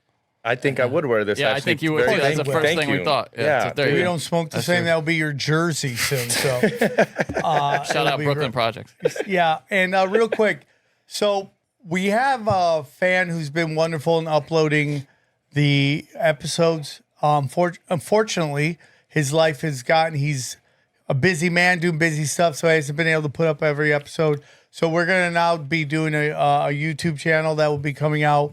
I think I would wear this. Yeah, actually. I think you would too. That's the first thing we thought. Yeah, so we don't smoke the same. That'll be your jersey soon. So shout out Brooklyn Project. Yeah, and real quick, so we have a fan who's been wonderful in uploading the episodes. Unfortunately, his life he's a busy man doing busy stuff, so he hasn't been able to put up every episode. So we're going to now be doing a YouTube channel that will be coming out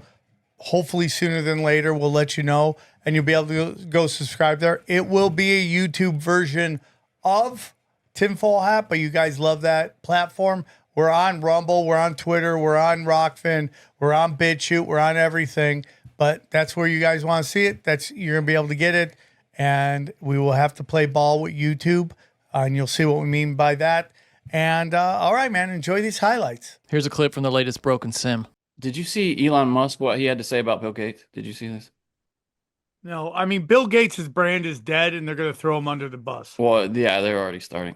hopefully sooner than later. We'll let you know, and you'll be able to go subscribe there. It will be a YouTube version of Tinfoil Hat, but you guys love that platform. We're on Rumble, we're on Twitter, we're on Rockfin, we're on BitChute, we're on everything. But that's where you guys want to see it. You're going to be able to get it. And we will have to play ball with YouTube, and you'll see what we mean by that. And all right, man, enjoy these highlights. Here's a clip from the latest Broken Sim. Did you see Elon Musk, what he had to say about Bill Gates? Did you see this? No, I mean, Bill Gates' brand is dead, and they're going to throw him under the bus. Well, yeah, they're already starting.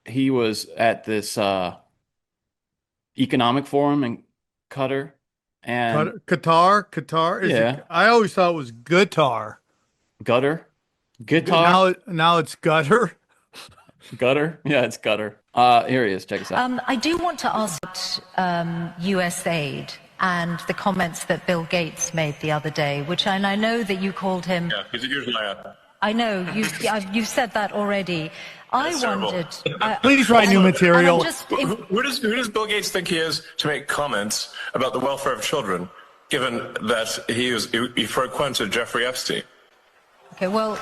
He was at this economic forum in Qatar. And Qatar? I always thought it was guitar. Guitar. Now it's gutter. Gutter? Yeah, it's gutter. Here he is. Check this out. I do want to ask about US aid and the comments that Bill Gates made the other day, and I know that you called him... Yeah, he's a huge liar. I know, you've said that already. I wondered... Please write new material. Who does Bill Gates think he is to make comments about the welfare of children, given that he frequented Jeffrey Epstein? Okay, well,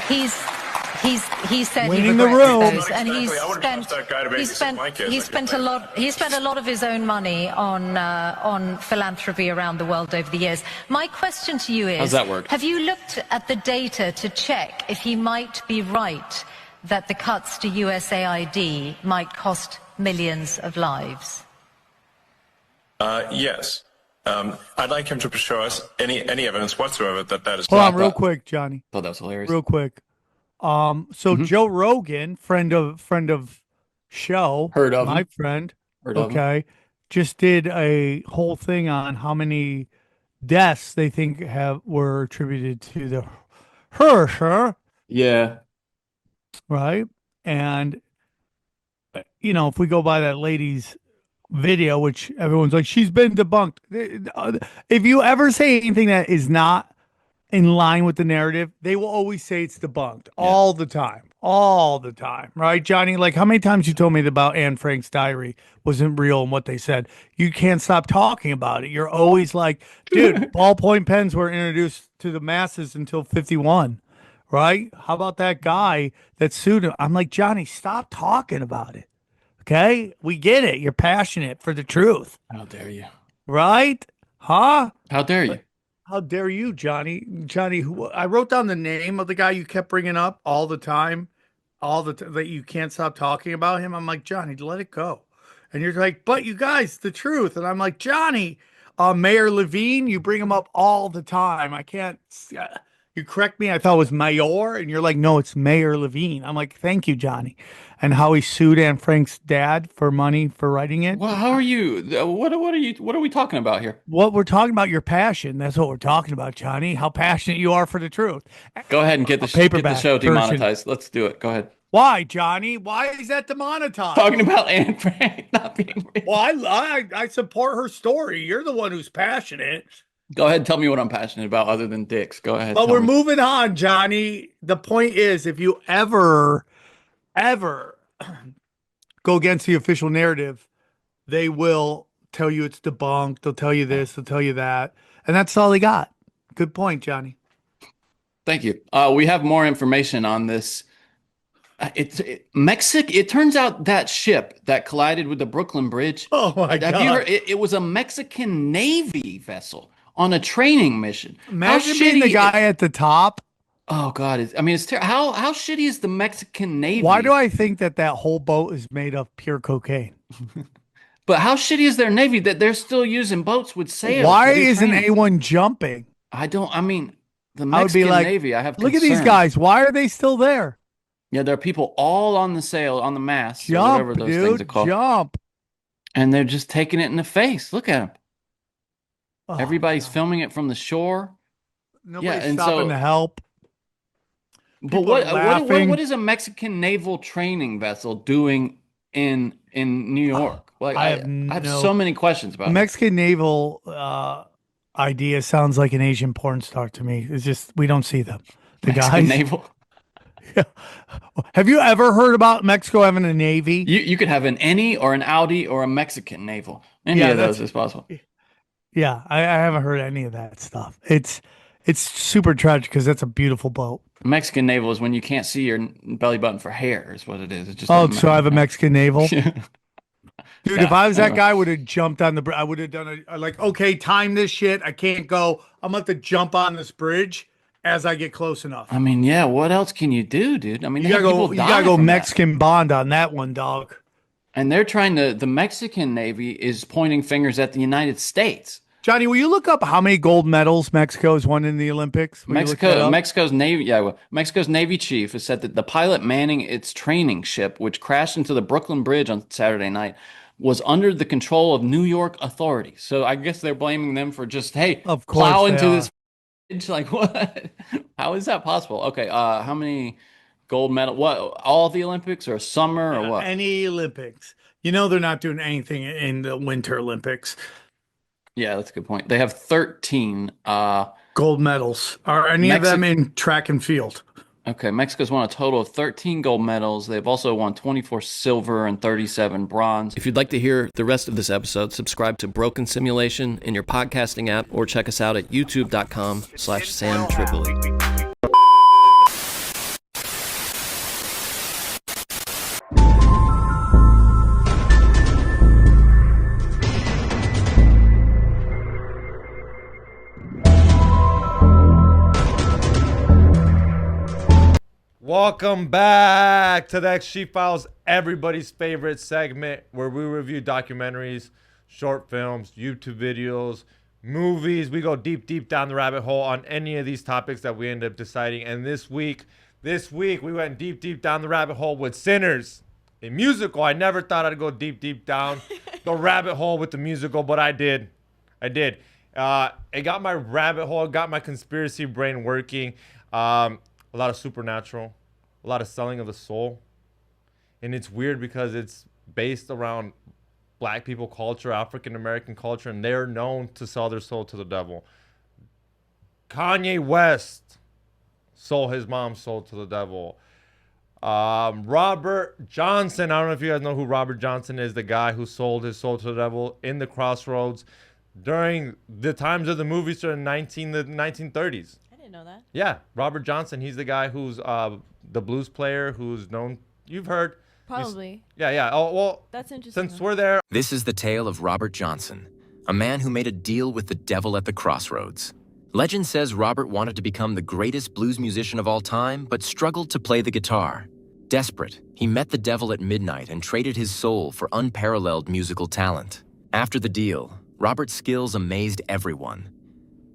he said winning he regrets those, and he spent a lot of his own money on philanthropy around the world over the years. My question to you is, how's that work? Have you looked at the data to check if he might be right that the cuts to USAID might cost millions of lives? Yes. I'd like him to show us any evidence whatsoever that is. Hold on, real quick, Johnny. Oh, that was hilarious. Real quick. Joe Rogan, friend of show, heard of my him. friend. Heard of him. Just did a whole thing on how many deaths they think were attributed to the Herrscher. Yeah. Right, and if we go by that lady's video, which everyone's like, she's been debunked. If you ever say anything that is not in line with the narrative, they will always say it's debunked all the time, right, Johnny? Like, how many times you told me about Anne Frank's diary wasn't real and what they said? You can't stop talking about it. You're always like, dude, ballpoint pens were introduced to the masses until 51, right? How about that guy that sued him? I'm like, Johnny, stop talking about it. Okay, we get it. You're passionate for the truth. How dare you? Right? Huh? How dare you? How dare you, Johnny? Johnny, who I wrote down the name of the guy you kept bringing up all the time, that you can't stop talking about him. I'm like, Johnny, let it go. And you're like, but you guys, the truth. And I'm like, Johnny, Mayor Levine, you bring him up all the time. I can't. You correct me. I thought it was Mayor, and you're like, no, it's Mayor Levine. I'm like, thank you, Johnny. And how he sued Anne Frank's dad for money for writing it. Well, how are you? What are we talking about here? What we're talking about, your passion. That's what we're talking about, Johnny. How passionate you are for the truth. Go ahead and get the show demonetized. Let's do it. Go ahead. Why, Johnny? Why is that demonetized? Talking about Anne Frank not being real. Well, I support her story. You're the one who's passionate. Go ahead and tell me what I'm passionate about other than dicks. Go ahead. But we're moving on, Johnny. The point is, if you ever go against the official narrative, they will tell you it's debunked. They'll tell you this. They'll tell you that. And that's all they got. Good point, Johnny. Thank you. We have more information on this. It turns out that ship that collided with the Brooklyn Bridge. Oh my God. Have you heard, it was a Mexican Navy vessel on a training mission. Imagine being the guy at the top. Oh God! It's terrible. How shitty is the Mexican Navy? Why do I think that whole boat is made of pure cocaine? But how shitty is their Navy that they're still using boats with sails? Why isn't anyone jumping? The Mexican Navy. I have look at these guys. Why are they still there? Yeah, there are people all on the sail, on the mast, jump, or whatever those things are called. Jump. And they're just taking it in the face. Look at them. Oh, everybody's filming it from the shore. Nobody's stopping to help. But what is a Mexican naval training vessel doing in New York? I have so many questions about Mexican naval idea sounds like an Asian porn star to me. It's just we don't see them. The Mexican guys naval. Yeah. Have you ever heard about Mexico having a navy? You could have an any or an Audi or a Mexican naval. Any of those is possible. Yeah, I haven't heard any of that stuff. It's super tragic because that's a beautiful boat. Mexican naval is when you can't see your belly button for hair, is what it is. It's just so I have a Mexican naval. Dude, Yeah, if I was that anyway. guy, I would have jumped on the bridge. I would have done okay, time this shit. I can't go. I'm going to have to jump on this bridge as I get close enough. What else can you do, dude? You gotta go Mexican Bond on that one, dog. And they're the Mexican Navy is pointing fingers at the United States. Johnny, will you look up how many gold medals Mexico has won in the Olympics? Mexico's Navy chief has said that the pilot manning its training ship, which crashed into the Brooklyn Bridge on Saturday night, was under the control of New York authorities. So I guess they're blaming them for just, plow into this. Like, what? How is that possible? Okay, how many gold medal? What, all of the Olympics or summer or what? Any Olympics. They're not doing anything in the Winter Olympics. Yeah, that's a good point. They have 13 gold medals. Are any of them in track and field? Okay, Mexico's won a total of 13 gold medals. They've also won 24 silver and 37 bronze. If you'd like to hear the rest of this episode, subscribe to Broken Simulation in your podcasting app or check us out at youtube.com/Sam Tripoli. Welcome back to the XG Files, everybody's favorite segment where we review documentaries, short films, YouTube videos, movies. We go deep down the rabbit hole on any of these topics that we end up deciding. And this week we went deep down the rabbit hole with Sinners, a musical. I never thought I'd go deep down the rabbit hole with the musical, but I did. It got my rabbit hole, it got my conspiracy brain working. A lot of supernatural, a lot of selling of the soul. And it's weird because it's based around black people culture, African American culture, and they're known to sell their soul to the devil. Kanye West sold his mom's soul to the devil. Robert Johnson, I don't know if you guys know who Robert Johnson is, the guy who sold his soul to the devil in the crossroads during the times of the movies in the 1930s. I didn't know that. Yeah, Robert Johnson, he's the guy who's the blues player who's known, you've heard. Probably. Yeah. Oh, well, that's interesting. Since we're there. This is the tale of Robert Johnson, a man who made a deal with the devil at the crossroads. Legend says Robert wanted to become the greatest blues musician of all time, but struggled to play the guitar. Desperate, he met the devil at midnight and traded his soul for unparalleled musical talent. After the deal, Robert's skills amazed everyone.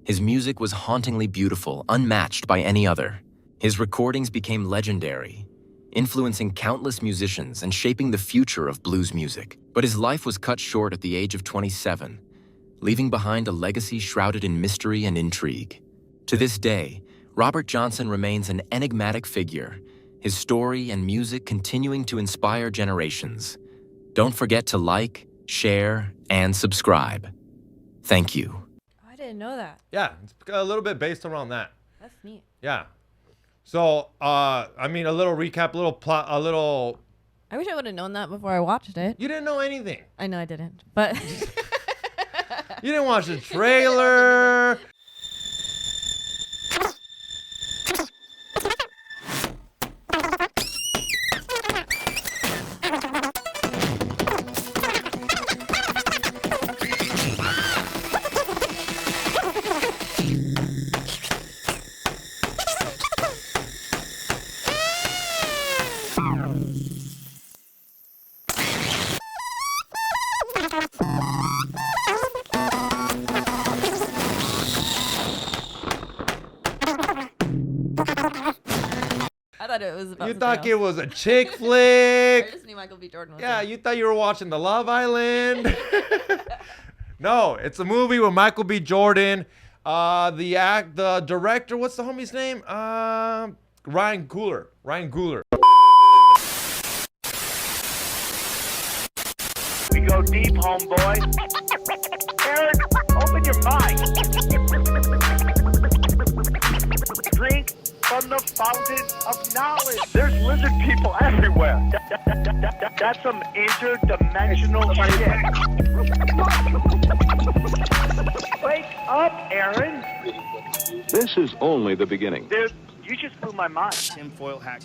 His music was hauntingly beautiful, unmatched by any other. His recordings became legendary, influencing countless musicians and shaping the future of blues music. But his life was cut short at the age of 27, leaving behind a legacy shrouded in mystery and intrigue. To this day, Robert Johnson remains an enigmatic figure, his story and music continuing to inspire generations. Don't forget to like, share, and subscribe. Thank you. I didn't know that. Yeah, it's a little bit based around that. That's neat. Yeah. So, I mean, a little recap, a little plot, a little... I wish I would have known that before I watched it. You didn't know anything. I know I didn't, but... You didn't watch the trailer. It was about you thought it was a chick flick. I just knew Michael B. Jordan was Yeah, in. you thought you were watching The Love Island. No, it's a movie with Michael B. Jordan. The director, what's the homie's name? Ryan Coogler. We go deep, homeboy. Aaron, open your mind. Drink from the fountain of knowledge. There's lizard people everywhere. That's some interdimensional shit. Wake up, Aaron. This is only the beginning. Dude, you just blew my mind. Tinfoil hack.